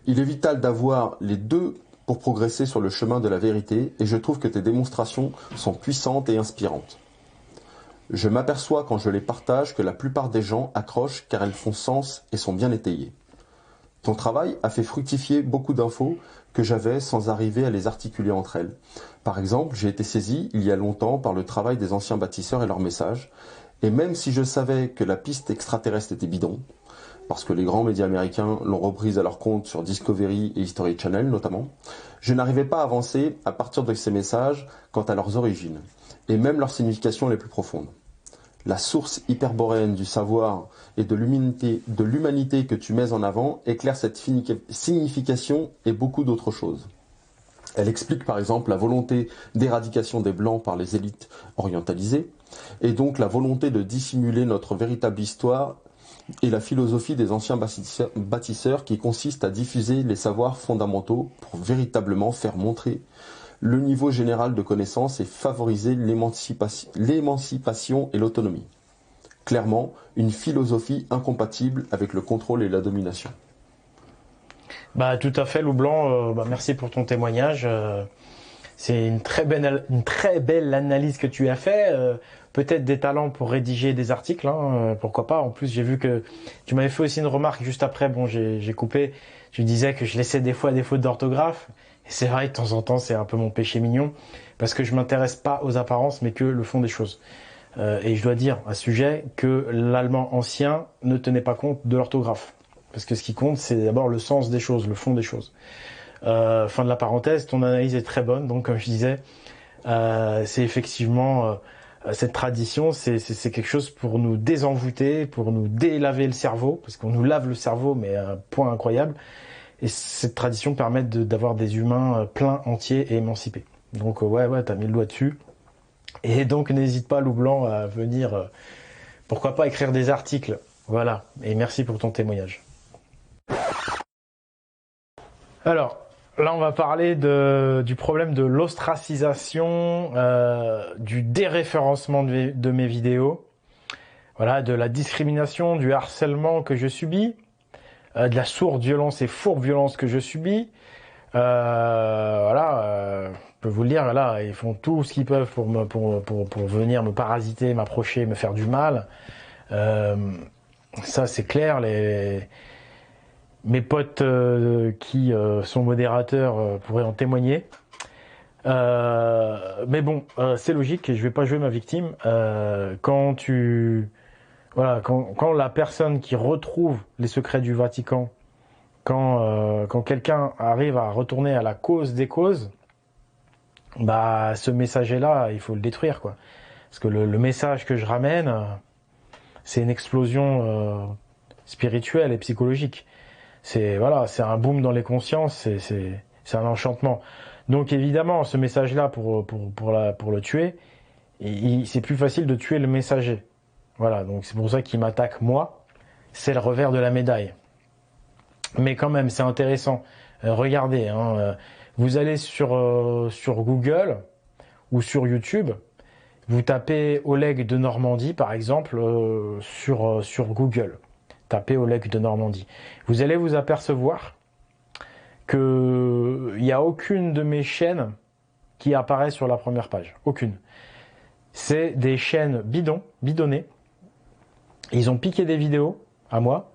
Il est vital d'avoir les deux pour progresser sur le chemin de la vérité et je trouve que tes démonstrations sont puissantes et inspirantes. Je m'aperçois quand je les partage que la plupart des gens accrochent car elles font sens et sont bien étayées. Ton travail a fait fructifier beaucoup d'infos que j'avais sans arriver à les articuler entre elles. Par exemple, j'ai été saisi il y a longtemps par le travail des anciens bâtisseurs et leurs messages, et même si je savais que la piste extraterrestre était bidon, parce que les grands médias américains l'ont reprise à leur compte sur Discovery et History Channel notamment, je n'arrivais pas à avancer à partir de ces messages quant à leurs origines, et même leurs significations les plus profondes. La source hyperboréenne du savoir et de l'humanité que tu mets en avant éclaire cette signification et beaucoup d'autres choses. Elle explique par exemple la volonté d'éradication des Blancs par les élites orientalisées, et donc la volonté de dissimuler notre véritable histoire et la philosophie des anciens bâtisseurs qui consiste à diffuser les savoirs fondamentaux pour véritablement faire montrer le niveau général de connaissances et favoriser l'émancipation et l'autonomie. Clairement, une philosophie incompatible avec le contrôle et la domination. Bah, tout à fait, Loup Blanc. Merci pour ton témoignage. C'est une très belle analyse que tu as fait. Peut-être des talents pour rédiger des articles, hein, pourquoi pas. En plus, j'ai vu que tu m'avais fait aussi une remarque juste après. Bon, j'ai coupé. Je disais que je laissais des fois des fautes d'orthographe. Et c'est vrai, de temps en temps, c'est un peu mon péché mignon, parce que je m'intéresse pas aux apparences, mais que le fond des choses. Et je dois dire à ce sujet que l'allemand ancien ne tenait pas compte de l'orthographe. Parce que ce qui compte, c'est d'abord le sens des choses, le fond des choses. Fin de la parenthèse, ton analyse est très bonne. Donc, comme je disais, c'est effectivement cette tradition, c'est quelque chose pour nous désenvoûter, pour nous délaver le cerveau, parce qu'on nous lave le cerveau, mais à un point incroyable. Et cette tradition permet d'avoir des humains pleins, entiers et émancipés. Donc ouais, t'as mis le doigt dessus. Et donc n'hésite pas, Loup Blanc, à venir, pourquoi pas écrire des articles. Voilà, et merci pour ton témoignage. Alors, là on va parler du problème de l'ostracisation, du déréférencement de mes vidéos, voilà, de la discrimination, du harcèlement que je subis, de la sourde violence et fourbe violence que je subis. Je peux vous le dire, là, ils font tout ce qu'ils peuvent pour venir me parasiter, m'approcher, me faire du mal. Ça, c'est clair. Mes potes qui sont modérateurs pourraient en témoigner. Mais bon, c'est logique et je vais pas jouer ma victime. Quand la personne qui retrouve les secrets du Vatican, quand quelqu'un arrive à retourner à la cause des causes, bah ce messager-là, il faut le détruire, quoi. Parce que le message que je ramène, c'est une explosion spirituelle et psychologique. C'est un boom dans les consciences, c'est un enchantement. Donc évidemment, ce message-là, pour le tuer, c'est plus facile de tuer le messager. Voilà, donc c'est pour ça qu'il m'attaque moi. C'est le revers de la médaille. Mais quand même, c'est intéressant. Regardez, vous allez sur Google ou sur YouTube, vous tapez Oleg de Normandie, par exemple, sur Google. Tapez Oleg de Normandie. Vous allez vous apercevoir qu'il n'y a aucune de mes chaînes qui apparaît sur la première page. Aucune. C'est des chaînes bidonnées. Ils ont piqué des vidéos à moi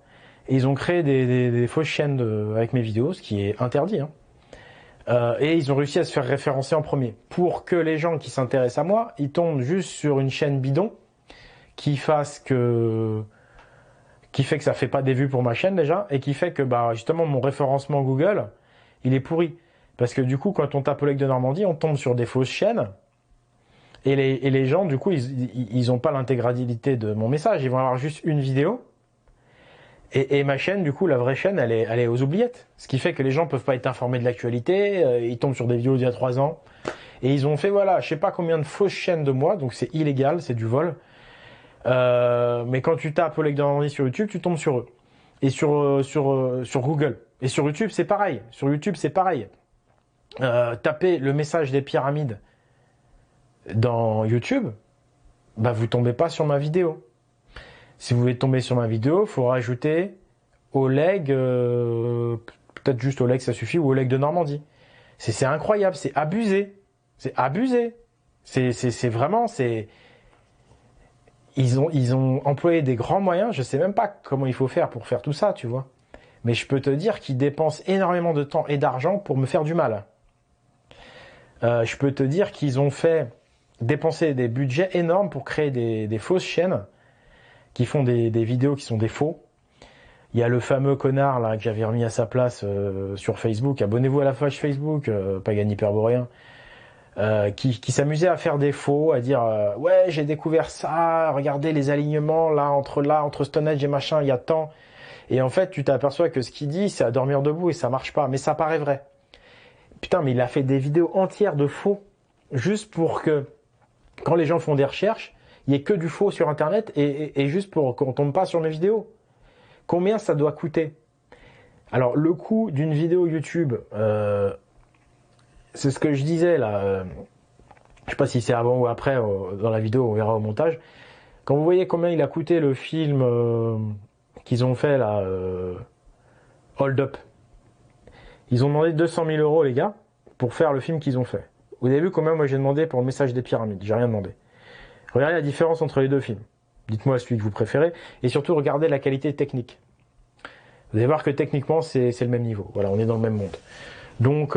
et ils ont créé des fausses chaînes avec mes vidéos, ce qui est interdit. Et ils ont réussi à se faire référencer en premier. Pour que les gens qui s'intéressent à moi, ils tombent juste sur une chaîne bidon qui fait que ça fait pas des vues pour ma chaîne déjà, et qui fait que justement mon référencement Google, il est pourri. Parce que du coup, quand on tape Oleg de Normandie, on tombe sur des fausses chaînes, et les gens, du coup, ils ont pas l'intégralité de mon message, ils vont avoir juste une vidéo, et ma chaîne, du coup, la vraie chaîne, elle est aux oubliettes. Ce qui fait que les gens peuvent pas être informés de l'actualité, ils tombent sur des vidéos d'il y a 3 ans, et ils ont fait, je sais pas combien de fausses chaînes de moi, donc c'est illégal, c'est du vol. Mais quand tu tapes Oleg de Normandie sur YouTube, tu tombes sur eux. Et sur Google. Et sur YouTube, c'est pareil. Tapez le message des pyramides dans YouTube, vous tombez pas sur ma vidéo. Si vous voulez tomber sur ma vidéo, il faut rajouter Oleg, peut-être juste Oleg, ça suffit, ou Oleg de Normandie. C'est incroyable, c'est abusé. C'est abusé. C'est vraiment, ils ont employé des grands moyens, je sais même pas comment il faut faire pour faire tout ça, tu vois. Mais je peux te dire qu'ils dépensent énormément de temps et d'argent pour me faire du mal. Je peux te dire qu'ils ont fait dépenser des budgets énormes pour créer des fausses chaînes qui font des vidéos qui sont des faux. Il y a le fameux connard là que j'avais remis à sa place sur Facebook. Abonnez-vous à la page Facebook, Pagani Hyperboréen. Qui s'amusait à faire des faux, à dire ouais j'ai découvert ça, regardez les alignements entre Stonehenge et machin, il y a tant. Et en fait tu t'aperçois que ce qu'il dit c'est à dormir debout et ça marche pas, mais ça paraît vrai. Putain, mais il a fait des vidéos entières de faux juste pour que quand les gens font des recherches, il y ait que du faux sur internet et juste pour qu'on tombe pas sur mes vidéos. Combien ça doit coûter? Alors le coût d'une vidéo YouTube, c'est ce que je disais là, je sais pas si c'est avant ou après, dans la vidéo on verra au montage. Quand vous voyez combien il a coûté le film qu'ils ont fait là, Hold Up, ils ont demandé 200 000 € les gars, pour faire le film qu'ils ont fait. Vous avez vu combien moi j'ai demandé pour le message des pyramides? J'ai rien demandé. Regardez la différence entre les deux films. Dites-moi celui que vous préférez, et surtout regardez la qualité technique. Vous allez voir que techniquement c'est le même niveau, voilà, on est dans le même monde. Donc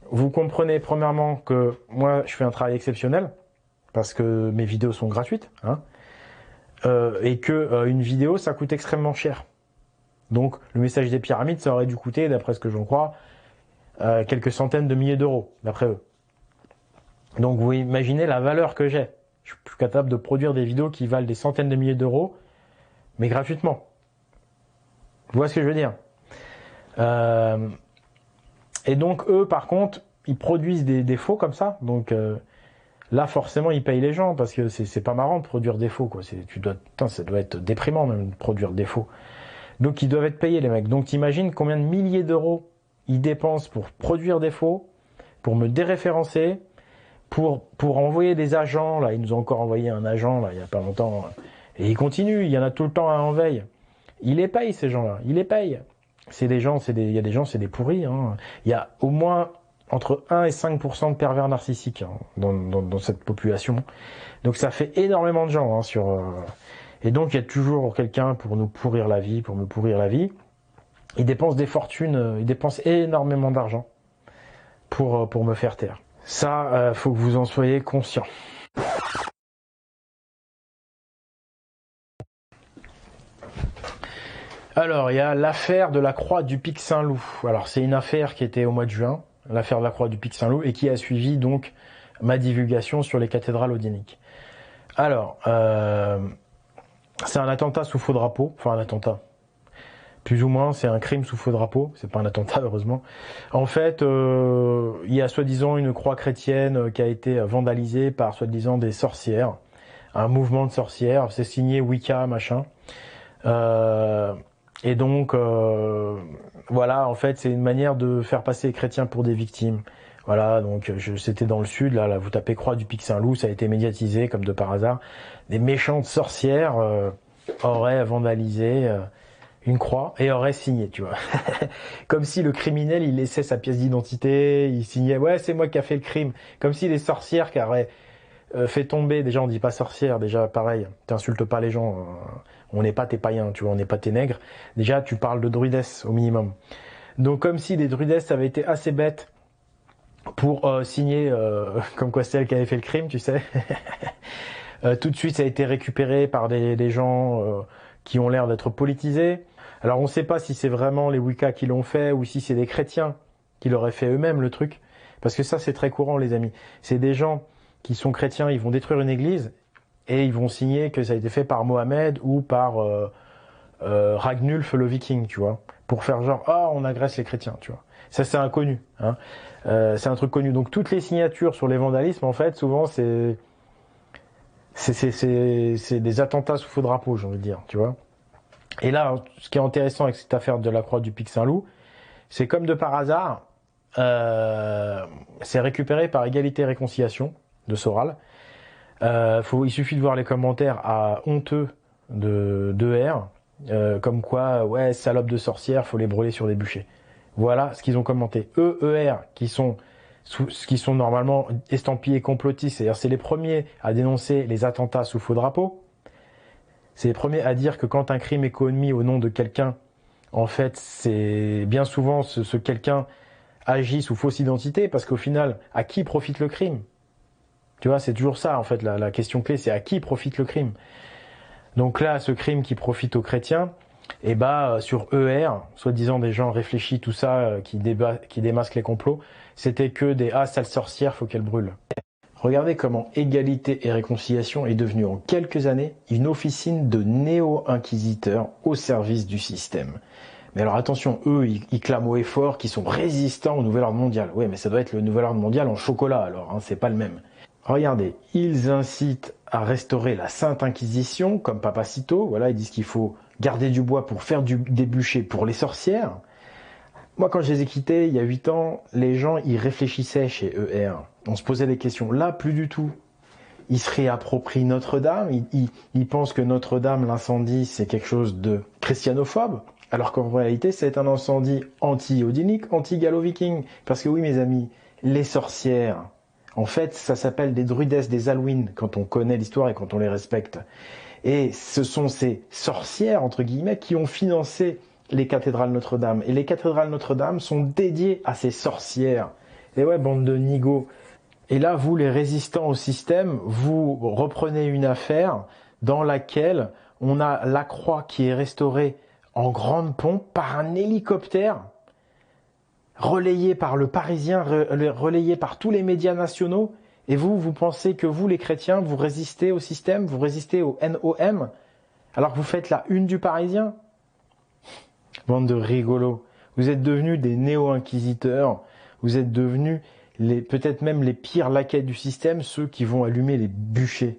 vous comprenez premièrement que moi je fais un travail exceptionnel parce que mes vidéos sont gratuites, et que une vidéo ça coûte extrêmement cher. Donc le message des pyramides ça aurait dû coûter, d'après ce que j'en crois, quelques centaines de milliers d'euros, d'après eux. Donc vous imaginez la valeur que j'ai. Je suis plus capable de produire des vidéos qui valent des centaines de milliers d'euros, mais gratuitement. Vous voyez ce que je veux dire? Et donc eux, par contre, ils produisent des faux comme ça. Donc là, forcément, ils payent les gens parce que c'est pas marrant de produire des faux, quoi. Ça doit être déprimant même de produire des faux. Donc ils doivent être payés les mecs. Donc t'imagines combien de milliers d'euros ils dépensent pour produire des faux, pour me déréférencer, pour envoyer des agents. Là, ils nous ont encore envoyé un agent là il y a pas longtemps. Et ils continuent. Il y en a tout le temps en veille. Ils les payent ces gens-là. Ils les payent. Il y a des gens, c'est des pourris. Il y a au moins entre 1 et 5% de pervers narcissiques dans cette population. Donc ça fait énormément de gens et donc il y a toujours quelqu'un pour nous pourrir la vie, pour me pourrir la vie. Ils dépensent des fortunes, ils dépensent énormément d'argent pour me faire taire. Ça, faut que vous en soyez conscients. Alors, il y a l'affaire de la croix du Pic Saint-Loup. Alors, c'est une affaire qui était au mois de juin, l'affaire de la croix du Pic Saint-Loup, et qui a suivi donc ma divulgation sur les cathédrales odiniques. Alors, c'est un attentat sous faux drapeau, enfin un attentat. Plus ou moins, c'est un crime sous faux drapeau, c'est pas un attentat heureusement. En fait, il y a soi-disant une croix chrétienne qui a été vandalisée par soi-disant des sorcières, un mouvement de sorcières, c'est signé Wicca, machin. Et donc, voilà, en fait, c'est une manière de faire passer les chrétiens pour des victimes. Voilà, donc c'était dans le sud, là, vous tapez croix du Pic Saint-Loup, ça a été médiatisé comme de par hasard. Des méchantes sorcières auraient vandalisé une croix et auraient signé, tu vois. Comme si le criminel, il laissait sa pièce d'identité, il signait, ouais, c'est moi qui a fait le crime. Comme si les sorcières qui auraient fait tomber, déjà on dit pas sorcière, déjà pareil, t'insultes pas les gens, on n'est pas tes païens, tu vois, on n'est pas tes nègres. Déjà, tu parles de druidesse au minimum. Donc comme si des druidesses avaient été assez bêtes pour signer comme quoi c'est elle qui avait fait le crime, tu sais. Tout de suite, ça a été récupéré par des gens qui ont l'air d'être politisés. Alors, on ne sait pas si c'est vraiment les Wicca qui l'ont fait ou si c'est des chrétiens qui l'auraient fait eux-mêmes, le truc. Parce que ça, c'est très courant, les amis. C'est des gens qui sont chrétiens, ils vont détruire une église et ils vont signer que ça a été fait par Mohamed ou par Ragnulf le Viking, tu vois. Pour faire genre, ah, on agresse les chrétiens, tu vois. Ça, c'est inconnu, hein. C'est un truc connu. Donc, toutes les signatures sur les vandalismes, en fait, souvent, c'est des attentats sous faux drapeau, j'ai envie de dire, tu vois. Et là, ce qui est intéressant avec cette affaire de la croix du Pic Saint-Loup, c'est comme de par hasard, c'est récupéré par Égalité et Réconciliation de Soral. Il suffit de voir les commentaires à honteux de R, comme quoi, ouais, salope de sorcière, faut les brûler sur des bûchers. Voilà ce qu'ils ont commenté. ER, qui sont normalement estampillés complotistes, c'est-à-dire c'est les premiers à dénoncer les attentats sous faux drapeau. C'est les premiers à dire que quand un crime est commis au nom de quelqu'un, en fait, c'est bien souvent ce quelqu'un agit sous fausse identité, parce qu'au final, à qui profite le crime? Tu vois, c'est toujours ça, en fait, la question clé, c'est à qui profite le crime? Donc là, ce crime qui profite aux chrétiens, et sur ER, soi-disant des gens réfléchis, tout ça, qui démasquent les complots, c'était que des sale sorcière, faut qu'elle brûle. Regardez comment Égalité et Réconciliation est devenue en quelques années une officine de néo-inquisiteurs au service du système. Mais alors attention, eux, ils clament haut et fort qu'ils sont résistants au nouvel ordre mondial. Oui, mais ça doit être le nouvel ordre mondial en chocolat alors, hein, c'est pas le même. Regardez, ils incitent à restaurer la Sainte Inquisition, comme Papacito, voilà, ils disent qu'il faut garder du bois pour faire des bûchers pour les sorcières. Moi, quand je les ai quittés, il y a 8 ans, les gens, ils réfléchissaient chez ER. On se posait des questions. Là, plus du tout. Ils se réapproprient Notre-Dame. Ils pensent que Notre-Dame, l'incendie, c'est quelque chose de christianophobe. Alors qu'en réalité, c'est un incendie anti-odinique, anti-gallo-viking. Parce que oui, mes amis, les sorcières, en fait, ça s'appelle des druidesses, des Alwyn, quand on connaît l'histoire et quand on les respecte. Et ce sont ces sorcières, entre guillemets, qui ont financé les cathédrales Notre-Dame. Et les cathédrales Notre-Dame sont dédiées à ces sorcières. Et ouais, bande de nigauds. Et là, vous, les résistants au système, vous reprenez une affaire dans laquelle on a la croix qui est restaurée en grande pompe par un hélicoptère, relayé par le Parisien, relayé par tous les médias nationaux. Et vous pensez que vous, les chrétiens, vous résistez au système, vous résistez au NOM, alors que vous faites la une du Parisien? Bande de rigolos. Vous êtes devenus des néo-inquisiteurs. Vous êtes devenus peut-être même les pires laquais du système, ceux qui vont allumer les bûchers.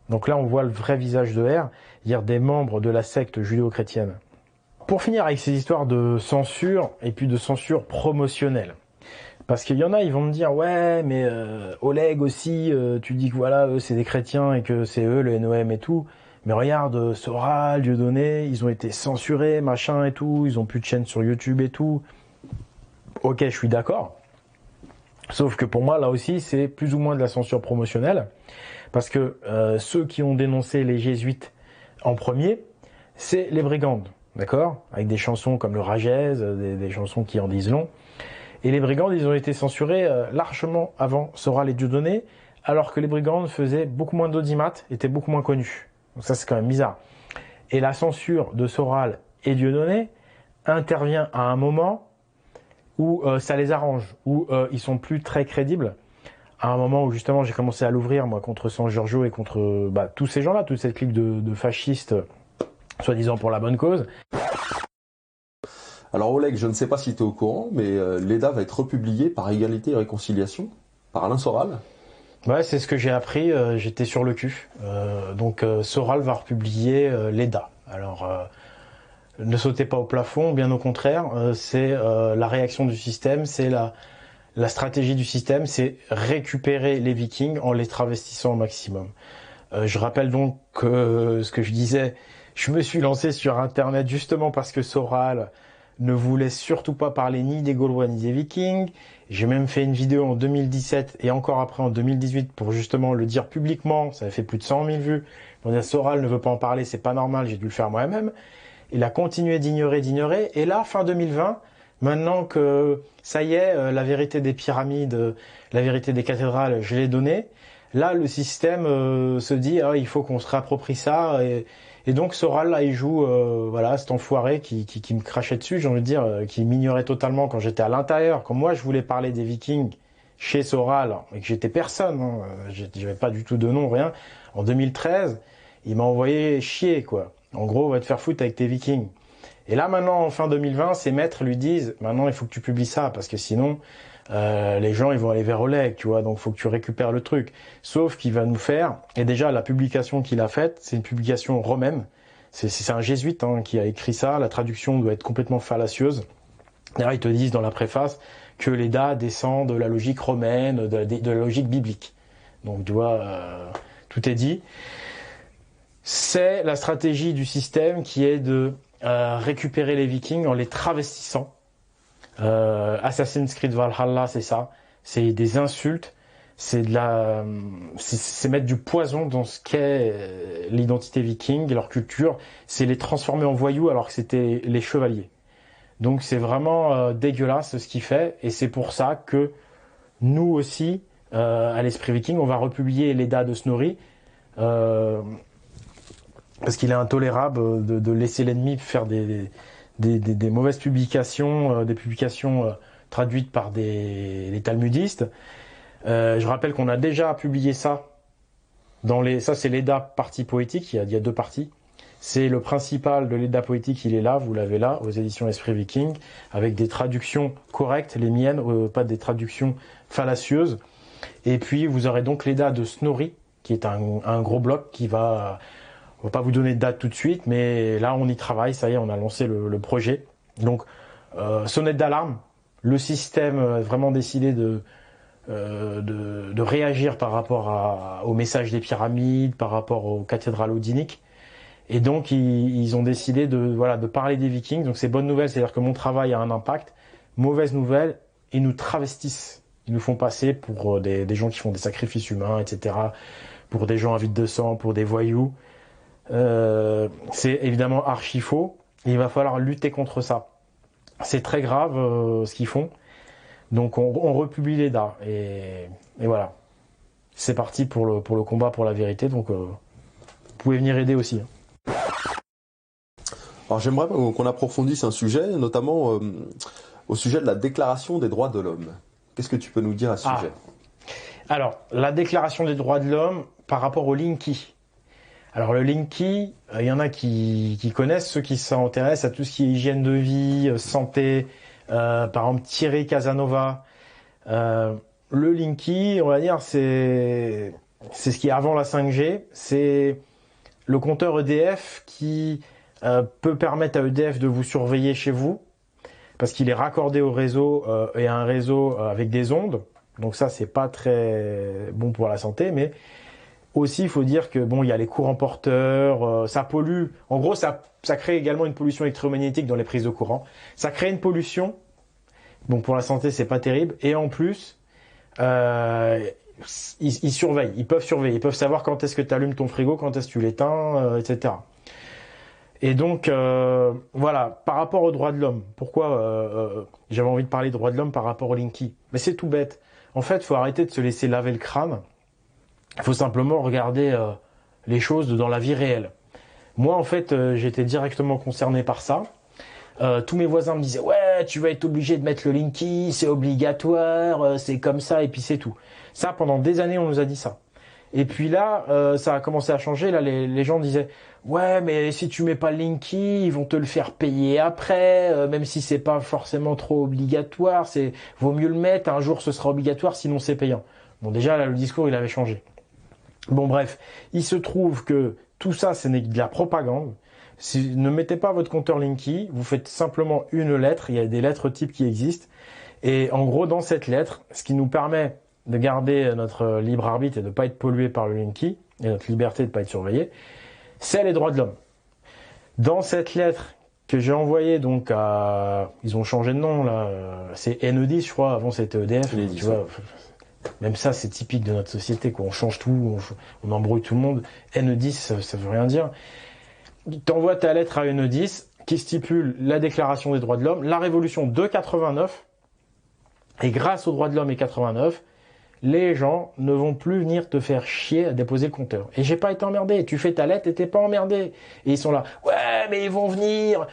Donc là, on voit le vrai visage de R, c'est-à-dire des membres de la secte judéo-chrétienne. Pour finir avec ces histoires de censure, et puis de censure promotionnelle. Parce qu'il y en a, ils vont me dire, ouais, mais Oleg aussi, tu dis que voilà, eux, c'est des chrétiens et que c'est eux, le NOM et tout. Mais regarde, Soral, Dieudonné, ils ont été censurés, machin et tout, ils ont plus de chaîne sur YouTube et tout. Ok, je suis d'accord. Sauf que pour moi, là aussi, c'est plus ou moins de la censure promotionnelle. Parce que ceux qui ont dénoncé les jésuites en premier, c'est les brigandes, d'accord? Avec des chansons comme le Ragez, des chansons qui en disent long. Et les Brigandes, ils ont été censurés largement avant Soral et Dieudonné, alors que les Brigandes faisaient beaucoup moins d'audimat, étaient beaucoup moins connus. Donc ça, c'est quand même bizarre. Et la censure de Soral et Dieudonné intervient à un moment où ça les arrange, où ils sont plus très crédibles. À un moment où justement j'ai commencé à l'ouvrir, moi, contre San Giorgio et contre tous ces gens-là, toute cette clique de fascistes, soi-disant pour la bonne cause. Alors Oleg, je ne sais pas si tu es au courant, mais l'EDA va être republié par Égalité et Réconciliation, par Alain Soral. Ouais, c'est ce que j'ai appris, j'étais sur le cul. Donc Soral va republier l'EDA. Alors, ne sautez pas au plafond, bien au contraire, c'est la réaction du système, c'est la stratégie du système, c'est récupérer les Vikings en les travestissant au maximum. Je rappelle donc que ce que je disais, je me suis lancé sur Internet justement parce que Soral ne voulait surtout pas parler ni des Gaulois ni des Vikings. J'ai même fait une vidéo en 2017 et encore après en 2018 pour justement le dire publiquement. Ça a fait plus de 100 000 vues. On dit Soral ne veut pas en parler, c'est pas normal, j'ai dû le faire moi-même. Il a continué d'ignorer. Et là, fin 2020, maintenant que ça y est, la vérité des pyramides, la vérité des cathédrales, je l'ai donnée. Là, le système se dit, il faut qu'on se réapproprie ça. Et donc Soral, là, il joue, cet enfoiré qui me crachait dessus, j'ai envie de dire, qui m'ignorait totalement quand j'étais à l'intérieur. Quand moi, je voulais parler des Vikings chez Soral, et que j'étais personne, j'avais pas du tout de nom, rien. En 2013, il m'a envoyé chier, quoi. En gros, va te faire foutre avec tes Vikings. Et là, maintenant, en fin 2020, ses maîtres lui disent, maintenant, il faut que tu publies ça, parce que sinon, les gens, ils vont aller vers Oleg, tu vois, donc faut que tu récupères le truc. Sauf qu'il va nous faire, et déjà, la publication qu'il a faite, c'est une publication romaine. C'est un jésuite qui a écrit ça, la traduction doit être complètement fallacieuse. D'ailleurs, ils te disent dans la préface que l'EDA descend de la logique romaine, de la logique biblique. Donc, tu vois, tout est dit. C'est la stratégie du système qui est de récupérer les Vikings en les travestissant. Assassin's Creed Valhalla, c'est ça. C'est des insultes. C'est mettre du poison dans ce qu'est l'identité viking, leur culture. C'est les transformer en voyous alors que c'était les chevaliers. Donc c'est vraiment dégueulasse ce qu'il fait. Et c'est pour ça que nous aussi, à l'Esprit Viking, on va republier l'EDA de Snorri. Parce qu'il est intolérable de laisser l'ennemi faire des mauvaises publications, des publications traduites par les talmudistes. Je rappelle qu'on a déjà publié ça. Ça, c'est l'EDA partie poétique, il y a deux parties. C'est le principal de l'EDA poétique, il est là, vous l'avez là, aux éditions Esprit Viking, avec des traductions correctes, les miennes, pas des traductions fallacieuses. Et puis, vous aurez donc l'EDA de Snorri, qui est un gros bloc qui va... On va pas vous donner de date tout de suite, mais là on y travaille, ça y est, on a lancé le projet. Donc sonnette d'alarme, le système a vraiment décidé de réagir par rapport au message des pyramides, par rapport aux cathédrales odiniques. Et donc ils ont décidé de parler des Vikings. Donc c'est bonne nouvelle, c'est-à-dire que mon travail a un impact. Mauvaise nouvelle, ils nous travestissent. Ils nous font passer pour des gens qui font des sacrifices humains, etc. Pour des gens avides de sang, pour des voyous. C'est évidemment archi faux. Il va falloir lutter contre ça. C'est très grave ce qu'ils font. Donc on republie l'EDA et voilà. C'est parti pour le combat pour la vérité. Donc vous pouvez venir aider aussi. Alors j'aimerais qu'on approfondisse un sujet, notamment au sujet de la Déclaration des droits de l'homme. Qu'est-ce que tu peux nous dire à ce sujet ? Alors, la Déclaration des droits de l'homme par rapport au Linky. Alors le Linky, il y en a qui connaissent, ceux qui s'intéressent à tout ce qui est hygiène de vie, santé, par exemple Thierry Casanova. Le Linky, on va dire, c'est ce qui est avant la 5G, c'est le compteur EDF qui peut permettre à EDF de vous surveiller chez vous, parce qu'il est raccordé au réseau et à un réseau avec des ondes. Donc ça, c'est pas très bon pour la santé, mais aussi, il faut dire que il y a les courants porteurs, ça pollue. En gros, ça crée également une pollution électromagnétique dans les prises de courant. Ça crée une pollution. Donc pour la santé, c'est pas terrible. Et en plus, ils surveillent. Ils peuvent surveiller. Ils peuvent savoir quand est-ce que tu allumes ton frigo, quand est-ce que tu l'éteins, etc. Et donc, voilà, par rapport aux droits de l'homme, pourquoi j'avais envie de parler des droits de l'homme par rapport au Linky? Mais c'est tout bête. En fait, il faut arrêter de se laisser laver le crâne. Il faut simplement regarder les choses dans la vie réelle. Moi, en fait, j'étais directement concerné par ça. Tous mes voisins me disaient « Ouais, tu vas être obligé de mettre le Linky, c'est obligatoire, c'est comme ça, et puis c'est tout. » Ça, pendant des années, on nous a dit ça. Et puis là, ça a commencé à changer. Là, les gens disaient « Ouais, mais si tu mets pas le Linky, ils vont te le faire payer après, même si c'est pas forcément trop obligatoire. Vaut mieux le mettre, un jour ce sera obligatoire, sinon c'est payant. » Bon, déjà, là, le discours, il avait changé. Bon, bref, il se trouve que tout ça, c'est de la propagande. Ne mettez pas votre compteur Linky, vous faites simplement une lettre, il y a des lettres types qui existent, et en gros dans cette lettre, ce qui nous permet de garder notre libre arbitre et de ne pas être pollué par le Linky, et notre liberté de ne pas être surveillé, c'est les droits de l'homme. Dans cette lettre que j'ai envoyée donc à... Ils ont changé de nom là, c'est NE10 je crois, avant c'était EDF, tu vois. Même ça c'est typique de notre société, quoi. On change tout, on embrouille tout le monde. NE10 ça veut rien dire. T'envoies ta lettre à NE10 qui stipule la déclaration des droits de l'homme, la révolution de 89, et grâce aux droits de l'homme et 89, les gens ne vont plus venir te faire chier à déposer le compteur. Et j'ai pas été emmerdé, tu fais ta lettre et t'es pas emmerdé. Et ils sont là, ouais mais ils vont venir,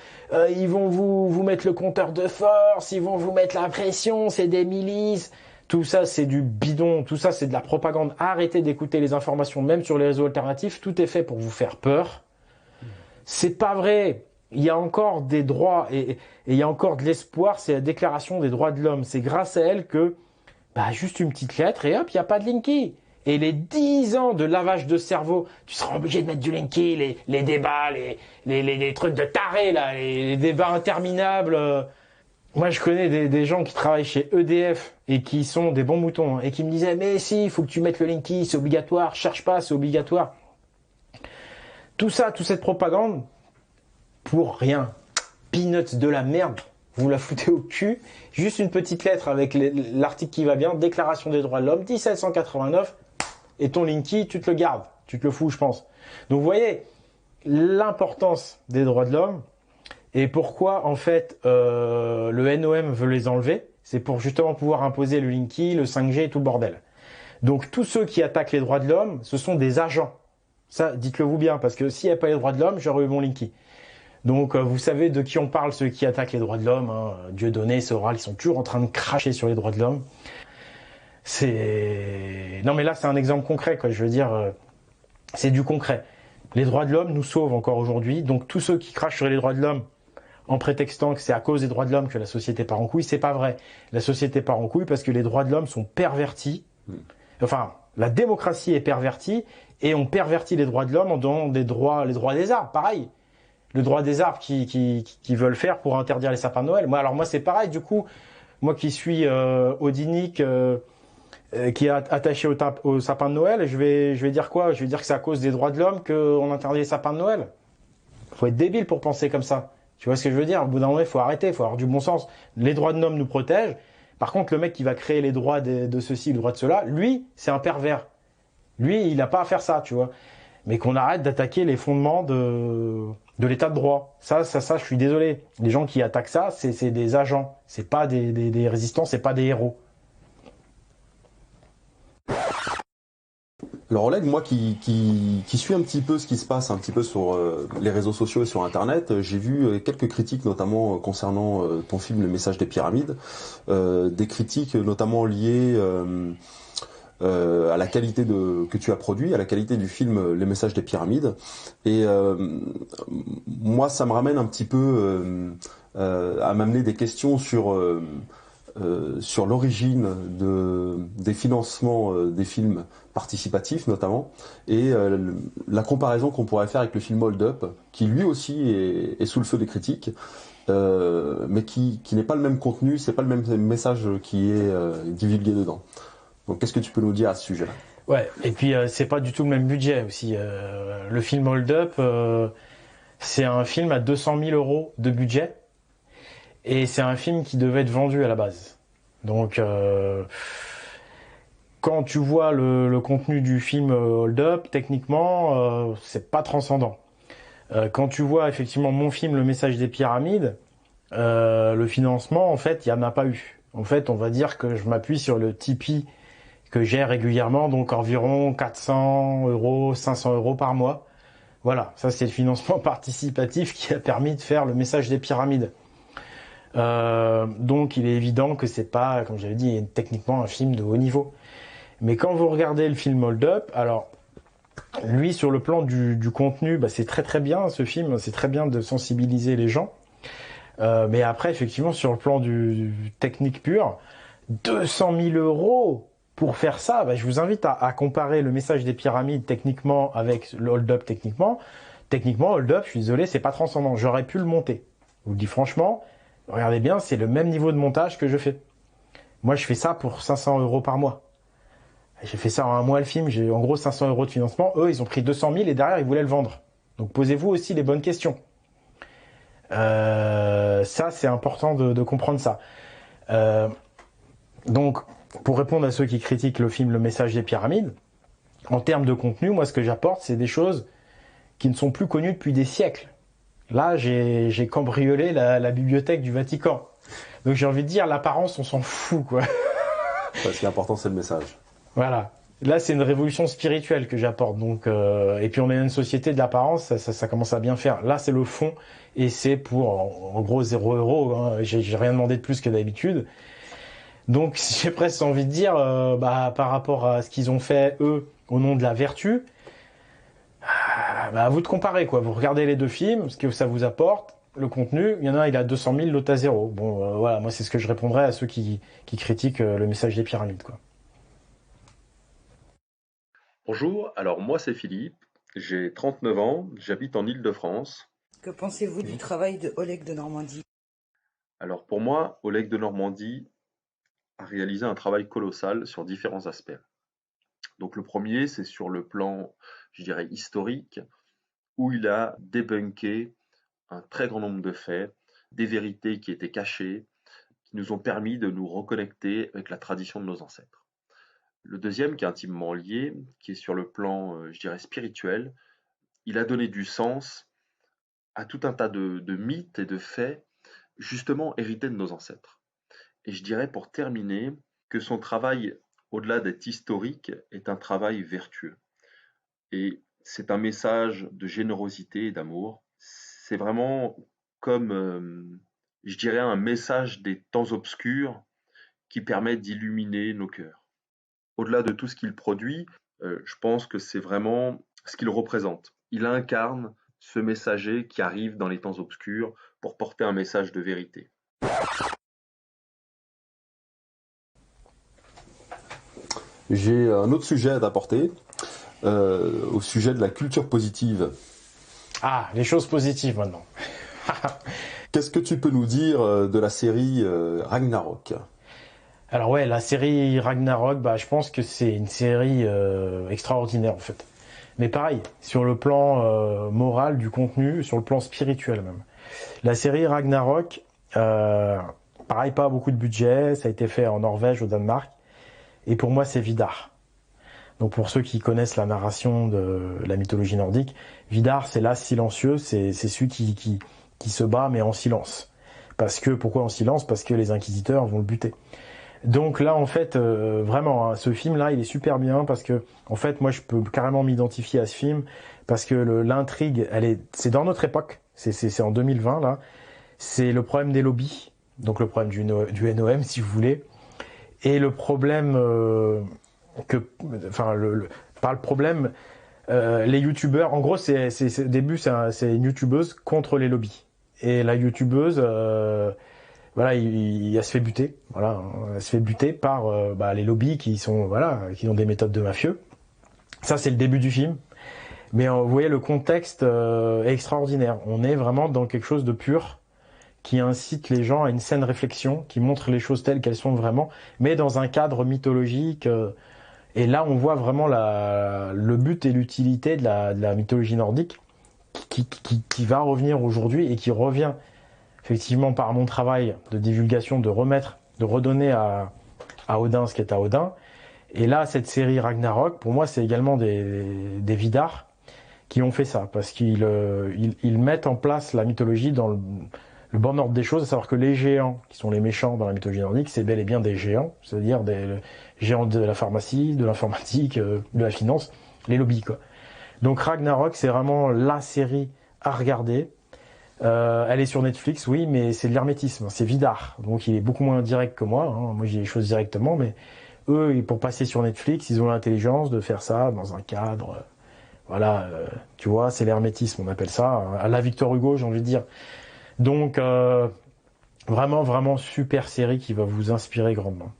ils vont vous mettre le compteur de force, ils vont vous mettre la pression, c'est des milices. Tout ça c'est du bidon, tout ça c'est de la propagande. Arrêtez d'écouter les informations, même sur les réseaux alternatifs, tout est fait pour vous faire peur. C'est pas vrai. Il y a encore des droits et il y a encore de l'espoir. C'est la déclaration des droits de l'homme. C'est grâce à elle que, juste une petite lettre et hop, il n'y a pas de Linky. Et les 10 ans de lavage de cerveau, tu seras obligé de mettre du Linky, les débats, les trucs de tarés, là, les débats interminables. Moi, je connais des gens qui travaillent chez EDF et qui sont des bons moutons, hein, et qui me disaient, mais si, il faut que tu mettes le Linky, c'est obligatoire, cherche pas, c'est obligatoire. Tout ça, toute cette propagande, pour rien. Peanuts de la merde, vous la foutez au cul. Juste une petite lettre avec l'article qui va bien, déclaration des droits de l'homme, 1789, et ton Linky, tu te le gardes. Tu te le fous, je pense. Donc vous voyez l'importance des droits de l'homme et pourquoi, en fait, le NOM veut les enlever. C'est pour justement pouvoir imposer le Linky, le 5G et tout le bordel. Donc tous ceux qui attaquent les droits de l'homme, ce sont des agents. Ça, dites-le vous bien, parce que s'il n'y a pas les droits de l'homme, j'aurais eu mon Linky. Donc, vous savez de qui on parle, ceux qui attaquent les droits de l'homme, hein. Dieudonné, Soral, ils sont toujours en train de cracher sur les droits de l'homme. Non, mais là, c'est un exemple concret, quoi. Je veux dire, c'est du concret. Les droits de l'homme nous sauvent encore aujourd'hui. Donc, tous ceux qui crachent sur les droits de l'homme en prétextant que c'est à cause des droits de l'homme que la société part en couille, c'est pas vrai. La société part en couille parce que les droits de l'homme sont pervertis. Enfin, la démocratie est pervertie. Et on pervertit les droits de l'homme en donnant les droits des arbres, pareil. Le droit des arbres qui veulent faire pour interdire les sapins de Noël. Moi, c'est pareil, du coup, moi qui suis odinique, qui est attaché au sapin de Noël, je vais dire quoi? Je vais dire que c'est à cause des droits de l'homme qu'on interdit les sapins de Noël. Faut être débile pour penser comme ça. Tu vois ce que je veux dire? Au bout d'un moment, il faut arrêter, il faut avoir du bon sens. Les droits de l'homme nous protègent. Par contre, le mec qui va créer les droits de ceci, les droits de cela, lui, c'est un pervers. Lui, il n'a pas à faire ça, tu vois. Mais qu'on arrête d'attaquer les fondements de l'état de droit. Ça, je suis désolé. Les gens qui attaquent ça, c'est des agents. C'est pas des résistants, c'est pas des héros. Alors Oleg, moi qui suis un petit peu ce qui se passe un petit peu sur les réseaux sociaux et sur Internet, j'ai vu quelques critiques notamment concernant ton film Le Message des Pyramides, des critiques notamment liées à la qualité que tu as produit, à la qualité du film Les Messages des Pyramides. Et moi, ça me ramène un petit peu à m'amener des questions sur l'origine des financements des films participatifs notamment, et la comparaison qu'on pourrait faire avec le film Hold Up, qui lui aussi est sous le feu des critiques, mais qui n'est pas le même contenu, c'est pas le même message qui est divulgué dedans. Donc qu'est-ce que tu peux nous dire à ce sujet-là? Ouais, et puis c'est pas du tout le même budget aussi. Le film Hold Up, c'est un film à 200 000 € de budget, et c'est un film qui devait être vendu à la base. Donc quand tu vois le contenu du film Hold Up, techniquement, c'est pas transcendant. Quand tu vois effectivement mon film Le Message des Pyramides, le financement, en fait, il n'y en a pas eu. En fait, on va dire que je m'appuie sur le Tipeee que j'ai régulièrement, donc environ 400 euros, 500 euros par mois. Voilà, ça c'est le financement participatif qui a permis de faire Le Message des Pyramides. Donc il est évident que c'est pas, comme j'avais dit, techniquement un film de haut niveau. Mais quand vous regardez le film Hold Up, alors lui sur le plan du contenu, bah, c'est très très bien ce film, c'est très bien de sensibiliser les gens. Mais après effectivement sur le plan du technique pur, 200 000 euros pour faire ça, bah, je vous invite à comparer Le Message des Pyramides techniquement avec le Hold Up techniquement. Techniquement, Hold Up, je suis désolé, c'est pas transcendant. J'aurais pu le monter. Je vous le dis franchement, regardez bien, c'est le même niveau de montage que je fais. Moi, je fais ça pour 500 euros par mois. J'ai fait ça en un mois le film, j'ai en gros 500 euros de financement. Eux, ils ont pris 200 000 et derrière, ils voulaient le vendre. Donc posez-vous aussi les bonnes questions. Ça, c'est important de comprendre ça. Donc, pour répondre à ceux qui critiquent le film Le Message des Pyramides, en termes de contenu, moi, ce que j'apporte, c'est des choses qui ne sont plus connues depuis des siècles. Là, j'ai cambriolé la bibliothèque du Vatican. Donc, j'ai envie de dire, l'apparence, on s'en fout, quoi. Ce qui est important, c'est le message. Voilà. Là, c'est une révolution spirituelle que j'apporte. Donc, et puis, on est une société de l'apparence, ça commence à bien faire. Là, c'est le fond, et c'est pour, en gros, 0 euros. Hein. J'ai rien demandé de plus que d'habitude. Donc, j'ai presque envie de dire, par rapport à ce qu'ils ont fait, eux, au nom de la vertu, à vous de comparer, quoi. Vous regardez les deux films, ce que ça vous apporte, le contenu. Il y en a un, il a 200 000, l'autre à 0. Bon, voilà, moi, c'est ce que je répondrais à ceux qui critiquent Le Message des Pyramides, quoi. Bonjour, alors moi c'est Philippe, j'ai 39 ans, j'habite en Île-de-France. Que pensez-vous du travail de Oleg de Normandie? Alors pour moi, Oleg de Normandie a réalisé un travail colossal sur différents aspects. Donc le premier, c'est sur le plan, je dirais, historique, où il a débunké un très grand nombre de faits, des vérités qui étaient cachées, qui nous ont permis de nous reconnecter avec la tradition de nos ancêtres. Le deuxième, qui est intimement lié, qui est sur le plan, je dirais, spirituel, il a donné du sens à tout un tas de mythes et de faits, justement hérités de nos ancêtres. Et je dirais pour terminer que son travail, au-delà d'être historique, est un travail vertueux. Et c'est un message de générosité et d'amour. C'est vraiment comme, je dirais, un message des temps obscurs qui permet d'illuminer nos cœurs. Au-delà de tout ce qu'il produit, je pense que c'est vraiment ce qu'il représente. Il incarne ce messager qui arrive dans les temps obscurs pour porter un message de vérité. J'ai un autre sujet à t'apporter, au sujet de la culture positive. Ah, les choses positives maintenant. Qu'est-ce que tu peux nous dire de la série Ragnarok ? Alors ouais, la série Ragnarok, je pense que c'est une série extraordinaire en fait. Mais pareil, sur le plan moral du contenu, sur le plan spirituel même. La série Ragnarok, pareil, pas beaucoup de budget, ça a été fait en Norvège, au Danemark, et pour moi c'est Vidar. Donc pour ceux qui connaissent la narration de la mythologie nordique, Vidar c'est l'as silencieux, c'est celui qui se bat mais en silence. Pourquoi en silence? Parce que les inquisiteurs vont le buter. Donc là, en fait, vraiment, hein, ce film-là, il est super bien parce que, en fait, moi, je peux carrément m'identifier à ce film parce que l'intrigue, c'est dans notre époque, c'est en 2020 là. C'est le problème des lobbies, donc le problème du NOM, si vous voulez, et le problème par le problème, les youtubeurs. En gros, au début, c'est une youtubeuse contre les lobbies, et la youtubeuse. Voilà, elle se fait buter. Voilà, elle se fait buter par les lobbies qui ont des méthodes de mafieux. Ça, c'est le début du film. Mais vous voyez, le contexte est extraordinaire. On est vraiment dans quelque chose de pur qui incite les gens à une saine réflexion, qui montre les choses telles qu'elles sont vraiment, mais dans un cadre mythologique. Et là, on voit vraiment le but et l'utilité de la mythologie nordique qui va revenir aujourd'hui et qui revient effectivement par mon travail de divulgation, de redonner à Odin ce qui est à Odin. Et là, cette série Ragnarok, pour moi, c'est également des Vidar qui ont fait ça, parce qu'ils mettent en place la mythologie dans le bon ordre des choses, à savoir que les géants, qui sont les méchants dans la mythologie nordique, c'est bel et bien des géants, c'est-à-dire des géants de la pharmacie, de l'informatique, de la finance, les lobbies, quoi. Donc Ragnarok, c'est vraiment la série à regarder. Elle est sur Netflix, oui, mais c'est de l'hermétisme, c'est Vidar, donc il est beaucoup moins direct que moi. Hein. Moi, j'ai les choses directement, mais eux, pour passer sur Netflix, ils ont l'intelligence de faire ça dans un cadre. Voilà, tu vois, c'est l'hermétisme, on appelle ça, à la Victor Hugo, j'ai envie de dire. Donc, vraiment, vraiment super série qui va vous inspirer grandement.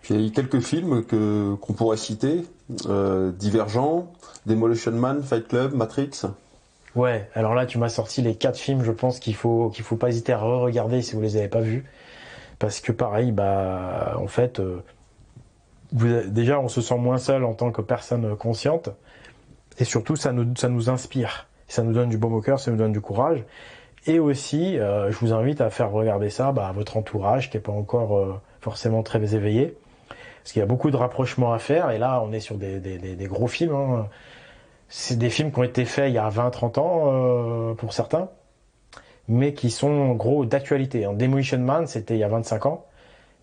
Puis il y a quelques films qu'on pourrait citer, Divergent, Demolition Man, Fight Club, Matrix. Ouais, alors là, tu m'as sorti les 4 films, je pense qu'il faut pas hésiter à re-regarder si vous les avez pas vus. Parce que pareil, en fait, déjà, on se sent moins seul en tant que personne consciente. Et surtout, ça nous inspire. Ça nous donne du baume au cœur, ça nous donne du courage. Et aussi, je vous invite à faire regarder ça à votre entourage qui n'est pas encore forcément très éveillé. Parce qu'il y a beaucoup de rapprochements à faire. Et là, on est sur des gros films. Hein. C'est des films qui ont été faits il y a 20-30 ans pour certains, mais qui sont en gros d'actualité. Demolition Man, c'était il y a 25 ans.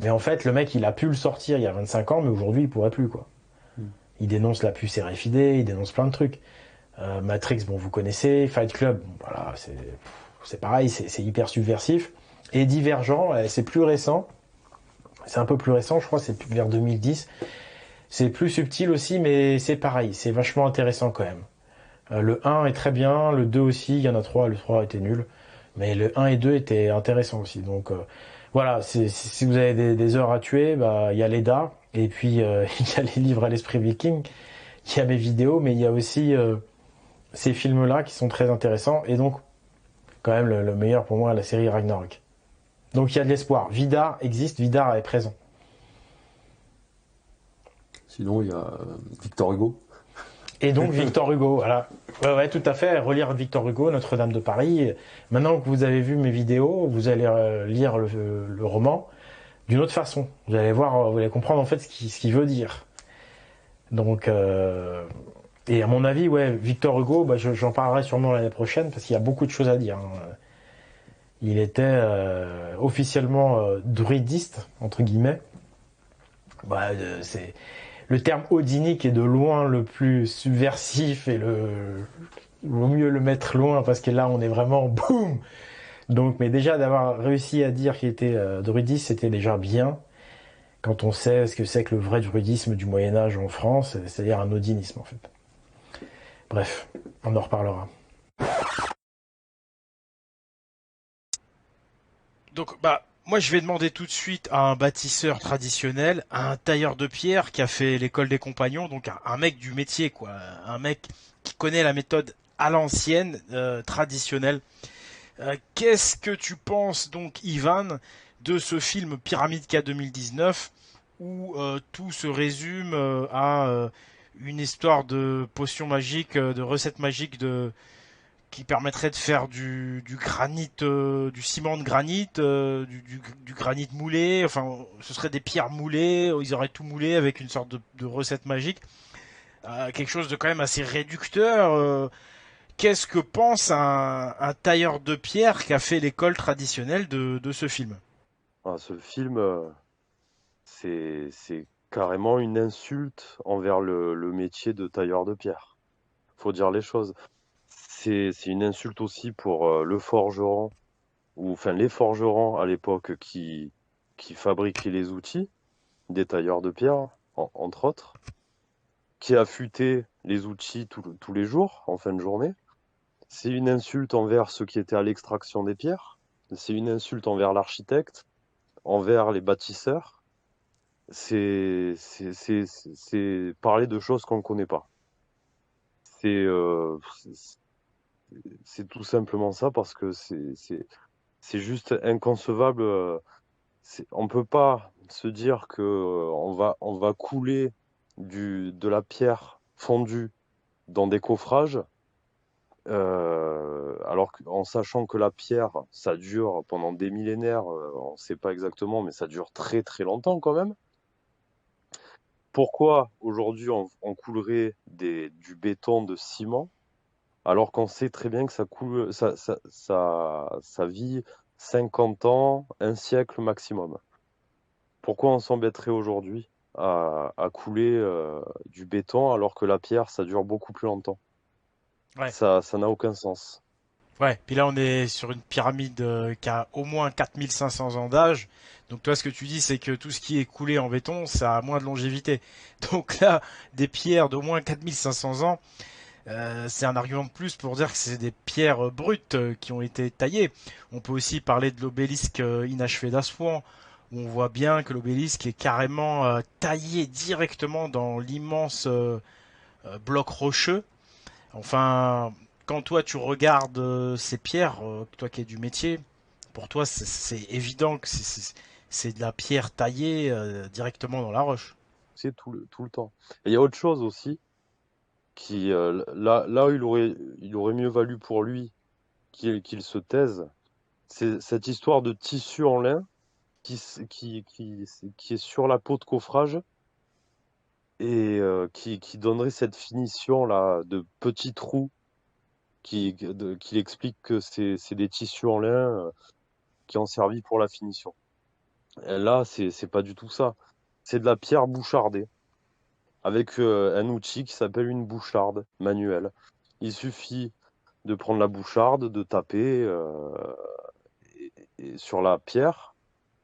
Mais en fait, le mec, il a pu le sortir il y a 25 ans, mais aujourd'hui, il pourrait plus, quoi. Il dénonce la puce RFID, il dénonce plein de trucs. Matrix, bon, vous connaissez. Fight Club, bon, voilà, c'est pareil, c'est hyper subversif. Et Divergent, c'est plus récent. C'est un peu plus récent, je crois, c'est vers 2010. C'est plus subtil aussi, mais c'est pareil, c'est vachement intéressant quand même. Le 1 est très bien, le 2 aussi, il y en a 3, le 3 était nul. Mais le 1 et 2 étaient intéressants aussi. Donc voilà, si vous avez des heures à tuer, il y a l'EDA, et puis il y a les livres à l'esprit viking, il y a mes vidéos, mais il y a aussi ces films-là qui sont très intéressants. Et donc, quand même, le meilleur pour moi, la série Ragnarok. Donc il y a de l'espoir. Vidar existe, Vidar est présent. Sinon, il y a Victor Hugo. Et donc Victor Hugo, voilà. Ouais, tout à fait. Relire Victor Hugo, Notre-Dame de Paris. Maintenant que vous avez vu mes vidéos, vous allez lire le roman d'une autre façon. Vous allez voir, vous allez comprendre en fait ce qu'il veut dire. Donc, et à mon avis, ouais, Victor Hugo, j'en parlerai sûrement l'année prochaine parce qu'il y a beaucoup de choses à dire. Hein. Il était officiellement druidiste entre guillemets. C'est le terme odinique est de loin le plus subversif et il vaut mieux le mettre loin parce que là on est vraiment boum. Donc, mais déjà d'avoir réussi à dire qu'il était druidiste, c'était déjà bien. Quand on sait ce que c'est que le vrai druidisme du Moyen Âge en France, c'est-à-dire un odinisme en fait. Bref, on en reparlera. Donc, moi, je vais demander tout de suite à un bâtisseur traditionnel, à un tailleur de pierre qui a fait l'école des compagnons, donc un mec du métier, quoi, un mec qui connaît la méthode à l'ancienne, traditionnelle. Qu'est-ce que tu penses donc, Ivan, de ce film Pyramide K 2019 où tout se résume à une histoire de potions magiques, de recettes magiques qui permettrait de faire du granit, du ciment de granit, du granit moulé. Enfin, ce serait des pierres moulées. Ils auraient tout moulé avec une sorte de recette magique. Quelque chose de quand même assez réducteur. Qu'est-ce que pense un tailleur de pierre qui a fait l'école traditionnelle de ce film? Ce film, c'est carrément une insulte envers le métier de tailleur de pierre. Faut dire les choses. C'est une insulte aussi pour le forgeron, les forgerons à l'époque qui fabriquaient les outils, des tailleurs de pierre, entre autres, qui affûtaient les outils tous les jours, en fin de journée. C'est une insulte envers ceux qui étaient à l'extraction des pierres. C'est une insulte envers l'architecte, envers les bâtisseurs. C'est parler de choses qu'on ne connaît pas. C'est tout simplement ça parce que c'est juste inconcevable. On peut pas se dire que on va couler de la pierre fondue dans des coffrages, alors en sachant que la pierre, ça dure pendant des millénaires, on ne sait pas exactement, mais ça dure très très longtemps quand même. Pourquoi aujourd'hui on coulerait du béton de ciment alors qu'on sait très bien que ça vit 50 ans, un siècle maximum? Pourquoi on s'embêterait aujourd'hui à couler du béton alors que la pierre, ça dure beaucoup plus longtemps? Ouais. Ça n'a aucun sens. Ouais, puis là on est sur une pyramide qui a au moins 4500 ans d'âge. Donc toi ce que tu dis c'est que tout ce qui est coulé en béton, ça a moins de longévité. Donc là, des pierres d'au moins 4500 ans, c'est un argument de plus pour dire que c'est des pierres brutes qui ont été taillées. On peut aussi parler de l'obélisque inachevé d'Assouan, où on voit bien que l'obélisque est carrément taillé directement dans l'immense bloc rocheux. Enfin, quand toi tu regardes ces pierres, toi qui es du métier, pour toi c'est évident que c'est de la pierre taillée directement dans la roche. C'est tout le temps. Et il y a autre chose aussi là où il aurait mieux valu pour lui qu'il se taise, c'est cette histoire de tissu en lin qui est sur la peau de coffrage et qui donnerait cette finition là de petits trous qu'il explique que c'est des tissus en lin qui ont servi pour la finition. Et là, c'est pas du tout ça. C'est de la pierre bouchardée avec un outil qui s'appelle une boucharde manuelle. Il suffit de prendre la boucharde, de taper et sur la pierre.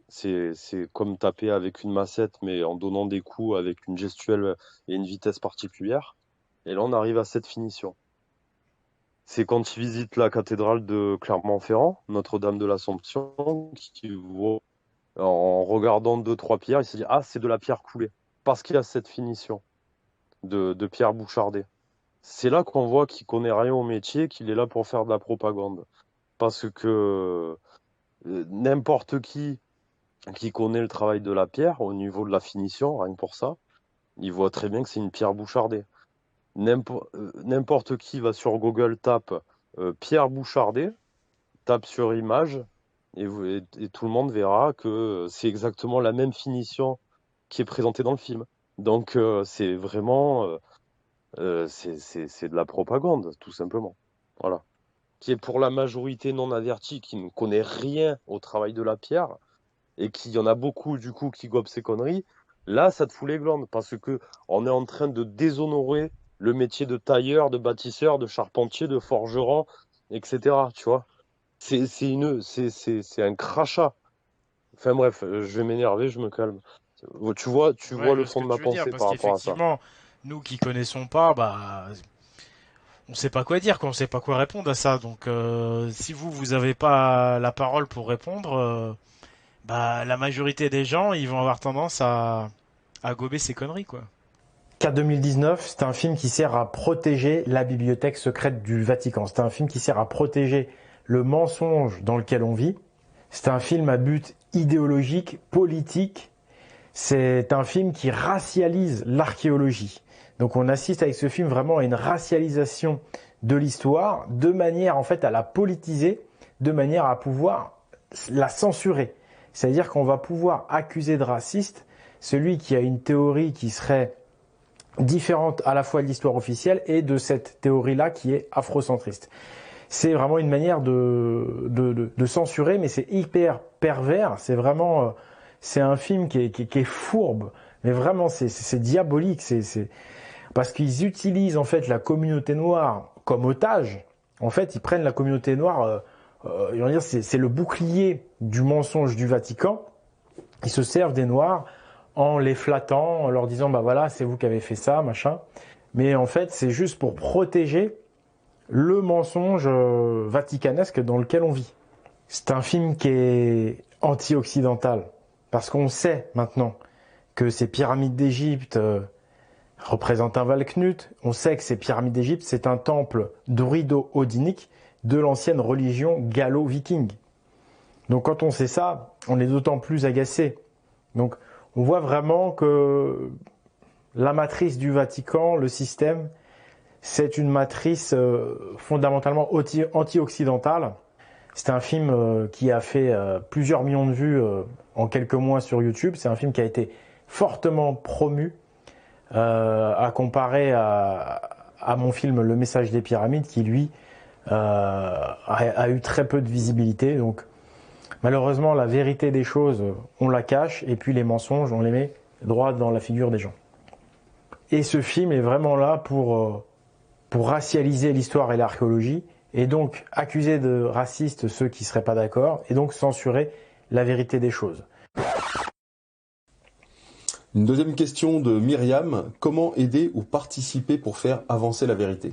C'est comme taper avec une massette, mais en donnant des coups avec une gestuelle et une vitesse particulière. Et là, on arrive à cette finition. C'est quand il visite la cathédrale de Clermont-Ferrand, Notre-Dame de l'Assomption, qui voit, en regardant 2-3 pierres, il se dit « Ah, c'est de la pierre coulée », parce qu'il y a cette finition de pierre bouchardée. C'est là qu'on voit qu'il connaît rien au métier, qu'il est là pour faire de la propagande. Parce que n'importe qui connaît le travail de la pierre, au niveau de la finition, rien que pour ça, il voit très bien que c'est une pierre bouchardée. N'importe qui va sur Google, tape pierre bouchardée, tape sur image, et tout le monde verra que c'est exactement la même finition qui est présentée dans le film. Donc c'est vraiment c'est de la propagande, tout simplement. Voilà. Qui est pour la majorité non avertie, qui ne connaît rien au travail de la pierre, et qu'il y en a beaucoup du coup qui gobent ces conneries, là ça te fout les glandes, parce que on est en train de déshonorer le métier de tailleur, de bâtisseur, de charpentier, de forgeron, etc. Tu vois, c'est un crachat. Enfin bref, je vais m'énerver, je me calme. Tu vois Ouais, le ce fond que de ma tu veux dire, pensée parce par rapport à ça. qu'effectivement, nous qui connaissons pas, bah, on sait pas quoi dire, quoi, on sait pas quoi répondre à ça. Donc, si vous avez pas la parole pour répondre, bah, la majorité des gens, ils vont avoir tendance à gober ces conneries, quoi. K 2019, c'est un film qui sert à protéger la bibliothèque secrète du Vatican. C'est un film qui sert à protéger le mensonge dans lequel on vit. C'est un film à but idéologique, politique. C'est un film qui racialise l'archéologie. Donc on assiste avec ce film vraiment à une racialisation de l'histoire, de manière en fait à la politiser, de manière à pouvoir la censurer. C'est-à-dire qu'on va pouvoir accuser de raciste celui qui a une théorie qui serait différente à la fois de l'histoire officielle et de cette théorie-là qui est afrocentriste. C'est vraiment une manière de censurer, mais c'est hyper pervers. C'est vraiment, c'est un film qui est fourbe, mais vraiment c'est diabolique. Parce qu'ils utilisent en fait la communauté noire comme otage. En fait, ils prennent la communauté noire, ils vont dire c'est le bouclier du mensonge du Vatican. Ils se servent des noirs en les flattant, en leur disant bah voilà, c'est vous qui avez fait ça, machin. Mais en fait, c'est juste pour protéger le mensonge vaticanesque dans lequel on vit. C'est un film qui est anti-occidental, parce qu'on sait maintenant que ces pyramides d'Égypte représentent un Valknut. On sait que ces pyramides d'Égypte, c'est un temple druido-odinique de l'ancienne religion gallo-viking. Donc quand on sait ça, on est d'autant plus agacé. Donc on voit vraiment que la matrice du Vatican, le système, c'est une matrice fondamentalement anti-occidentale. C'est un film qui a fait plusieurs millions de vues en quelques mois sur YouTube. C'est un film qui a été fortement promu à comparer à mon film Le Message des Pyramides, qui lui a eu très peu de visibilité. Donc malheureusement, la vérité des choses, on la cache, et puis les mensonges, on les met droit dans la figure des gens. Et ce film est vraiment là pour racialiser l'histoire et l'archéologie, et donc accuser de racistes ceux qui ne seraient pas d'accord, et donc censurer la vérité des choses. Une deuxième question de Myriam. Comment aider ou participer pour faire avancer la vérité?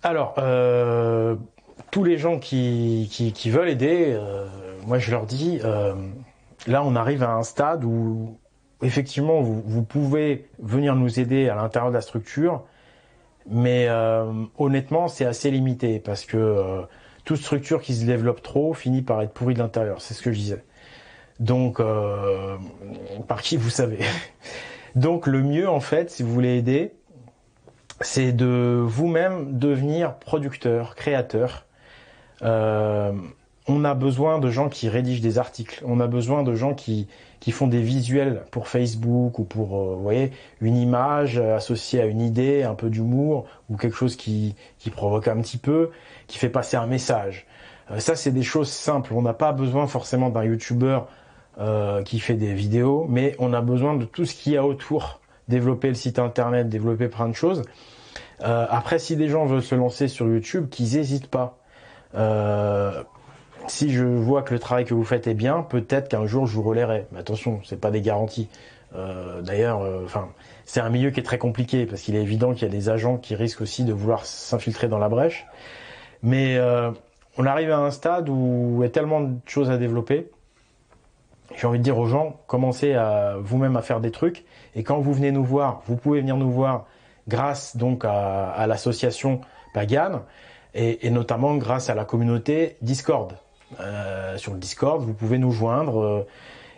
Alors, tous les gens qui veulent aider, moi je leur dis, là on arrive à un stade où effectivement vous pouvez venir nous aider à l'intérieur de la structure, mais honnêtement c'est assez limité, parce que toute structure qui se développe trop finit par être pourrie de l'intérieur, c'est ce que je disais. Donc, par qui vous savez. Donc le mieux en fait, si vous voulez aider, c'est de vous-même devenir producteur, créateur. On a besoin de gens qui rédigent des articles, on a besoin de gens qui font des visuels pour Facebook ou pour vous voyez, une image associée à une idée, un peu d'humour, ou quelque chose qui provoque un petit peu, qui fait passer un message. Ça c'est des choses simples, on n'a pas besoin forcément d'un youtubeur qui fait des vidéos, mais on a besoin de tout ce qu'il y a autour, développer le site internet, développer plein de choses. Après, si des gens veulent se lancer sur YouTube, qu'ils n'hésitent pas. Si je vois que le travail que vous faites est bien, peut-être qu'un jour je vous relayerai. Mais attention, c'est pas des garanties. D'ailleurs, c'est un milieu qui est très compliqué, parce qu'il est évident qu'il y a des agents qui risquent aussi de vouloir s'infiltrer dans la brèche. Mais on arrive à un stade où il y a tellement de choses à développer. J'ai envie de dire aux gens, commencez à vous-même à faire des trucs, et quand vous venez nous voir, vous pouvez venir nous voir grâce donc à l'association Pagan, et notamment grâce à la communauté Discord. Sur le Discord, vous pouvez nous joindre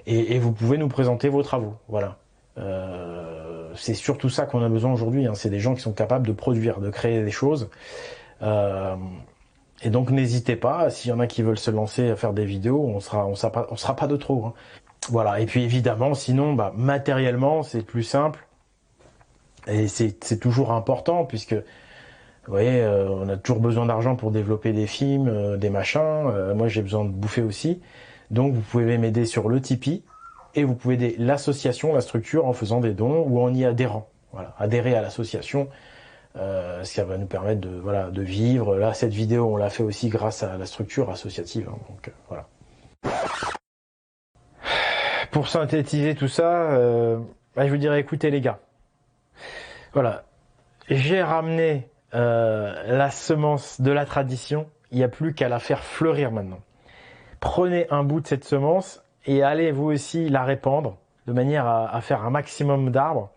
et vous pouvez nous présenter vos travaux. Voilà. C'est surtout ça qu'on a besoin aujourd'hui, hein. C'est des gens qui sont capables de produire, de créer des choses. Et donc n'hésitez pas, s'il y en a qui veulent se lancer à faire des vidéos, on sera pas de trop, hein. Voilà. Et puis évidemment, sinon, matériellement, c'est plus simple. Et c'est toujours important, puisque, vous voyez, on a toujours besoin d'argent pour développer des films, des machins. Moi, j'ai besoin de bouffer aussi. Donc, vous pouvez m'aider sur le Tipeee, et vous pouvez aider l'association, la structure, en faisant des dons ou en y adhérant. Voilà. Adhérer à l'association. Ça va nous permettre de vivre. Là, cette vidéo, on l'a fait aussi grâce à la structure associative, hein, donc voilà. Pour synthétiser tout ça, je vous dirais, écoutez les gars, voilà, j'ai ramené la semence de la tradition, il n'y a plus qu'à la faire fleurir maintenant. Prenez un bout de cette semence et allez vous aussi la répandre, de manière à faire un maximum d'arbres.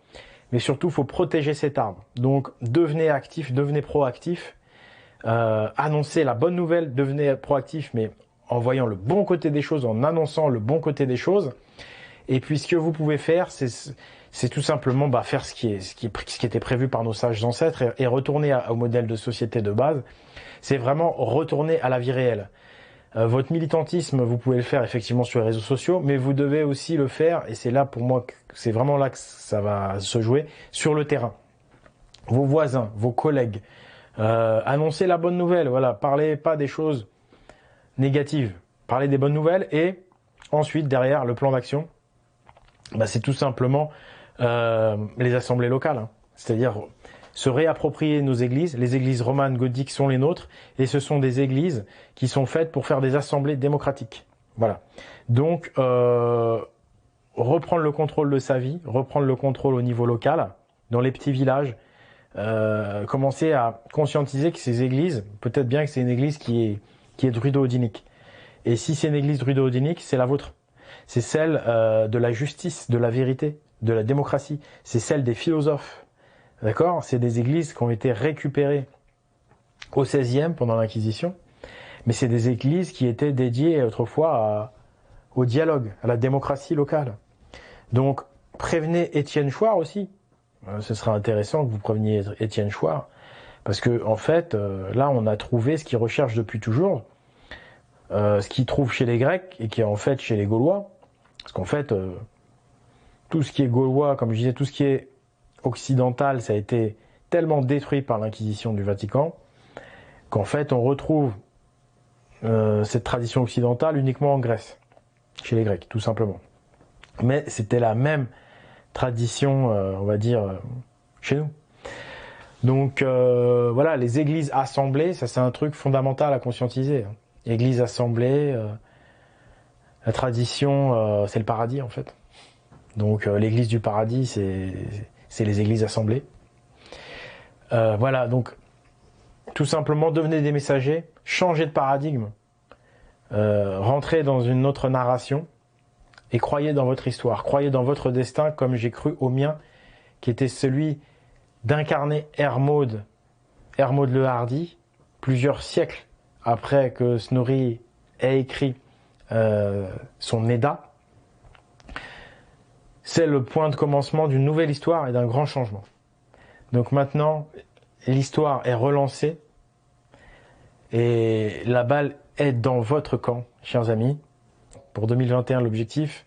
Mais surtout, il faut protéger cet arbre. Donc, devenez actif, devenez proactif. Annoncez la bonne nouvelle, devenez proactif, mais en voyant le bon côté des choses, en annonçant le bon côté des choses. Et puis, ce que vous pouvez faire, c'est tout simplement faire ce qui était prévu par nos sages ancêtres et retourner au modèle de société de base. C'est vraiment retourner à la vie réelle. Votre militantisme, vous pouvez le faire effectivement sur les réseaux sociaux, mais vous devez aussi le faire, et c'est là pour moi, c'est vraiment là que ça va se jouer, sur le terrain. Vos voisins, vos collègues, annoncez la bonne nouvelle, voilà, parlez pas des choses négatives, parlez des bonnes nouvelles, et ensuite, derrière, le plan d'action, c'est tout simplement les assemblées locales, hein. C'est-à-dire se réapproprier nos églises. Les églises romanes gothiques sont les nôtres, et ce sont des églises qui sont faites pour faire des assemblées démocratiques. Voilà. Donc, reprendre le contrôle de sa vie, reprendre le contrôle au niveau local, dans les petits villages, commencer à conscientiser que ces églises, peut-être bien que c'est une église qui est druido-odinique. Et si c'est une église druido-odinique, c'est la vôtre. C'est celle de la justice, de la vérité, de la démocratie. C'est celle des philosophes. D'accord ? C'est des églises qui ont été récupérées au XVIe pendant l'Inquisition, mais c'est des églises qui étaient dédiées autrefois au dialogue, à la démocratie locale. Donc, prévenez Étienne Chouard aussi. Ce serait intéressant que vous préveniez Étienne Chouard, parce que en fait, là, on a trouvé ce qu'il recherche depuis toujours, ce qu'il trouve chez les Grecs et qui est en fait chez les Gaulois. Parce qu'en fait, tout ce qui est gaulois, comme je disais, tout ce qui est occidental, ça a été tellement détruit par l'Inquisition du Vatican qu'en fait on retrouve cette tradition occidentale uniquement en Grèce, chez les Grecs, tout simplement. Mais c'était la même tradition, on va dire, chez nous. Donc voilà, les églises assemblées, ça c'est un truc fondamental à conscientiser. Église assemblée, la tradition, c'est le paradis en fait. Donc l'église du paradis, c'est les églises assemblées. Voilà, donc tout simplement devenez des messagers, changez de paradigme, rentrez dans une autre narration et croyez dans votre histoire, croyez dans votre destin comme j'ai cru au mien, qui était celui d'incarner Hermod le Hardi, plusieurs siècles après que Snorri ait écrit son Edda. C'est le point de commencement d'une nouvelle histoire et d'un grand changement. Donc maintenant, l'histoire est relancée et la balle est dans votre camp, chers amis. Pour 2021, l'objectif,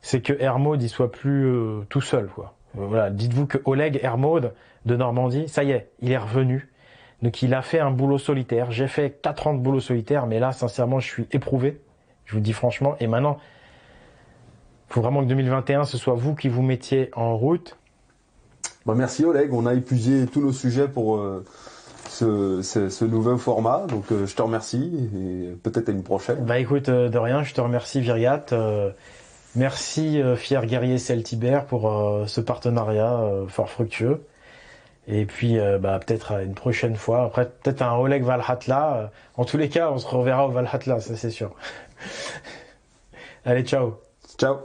c'est que Hermod il soit plus tout seul, quoi. Voilà, dites-vous que Oleg Hermod de Normandie, ça y est, il est revenu. Donc il a fait un boulot solitaire. J'ai fait 4 ans de boulot solitaire, mais là, sincèrement, je suis éprouvé. Je vous le dis franchement. Et maintenant, il faut vraiment que 2021, ce soit vous qui vous mettiez en route. Bah merci Oleg, on a épuisé tous nos sujets pour ce nouveau format. Donc je te remercie et peut-être à une prochaine. Bah écoute, de rien, je te remercie Viriat. Merci Fier Guerrier Celtibert pour ce partenariat fort fructueux. Et puis bah, peut-être à une prochaine fois. Après peut-être un Oleg Valhalla. En tous les cas, on se reverra au Valhalla, ça c'est sûr. Allez, ciao. Ciao.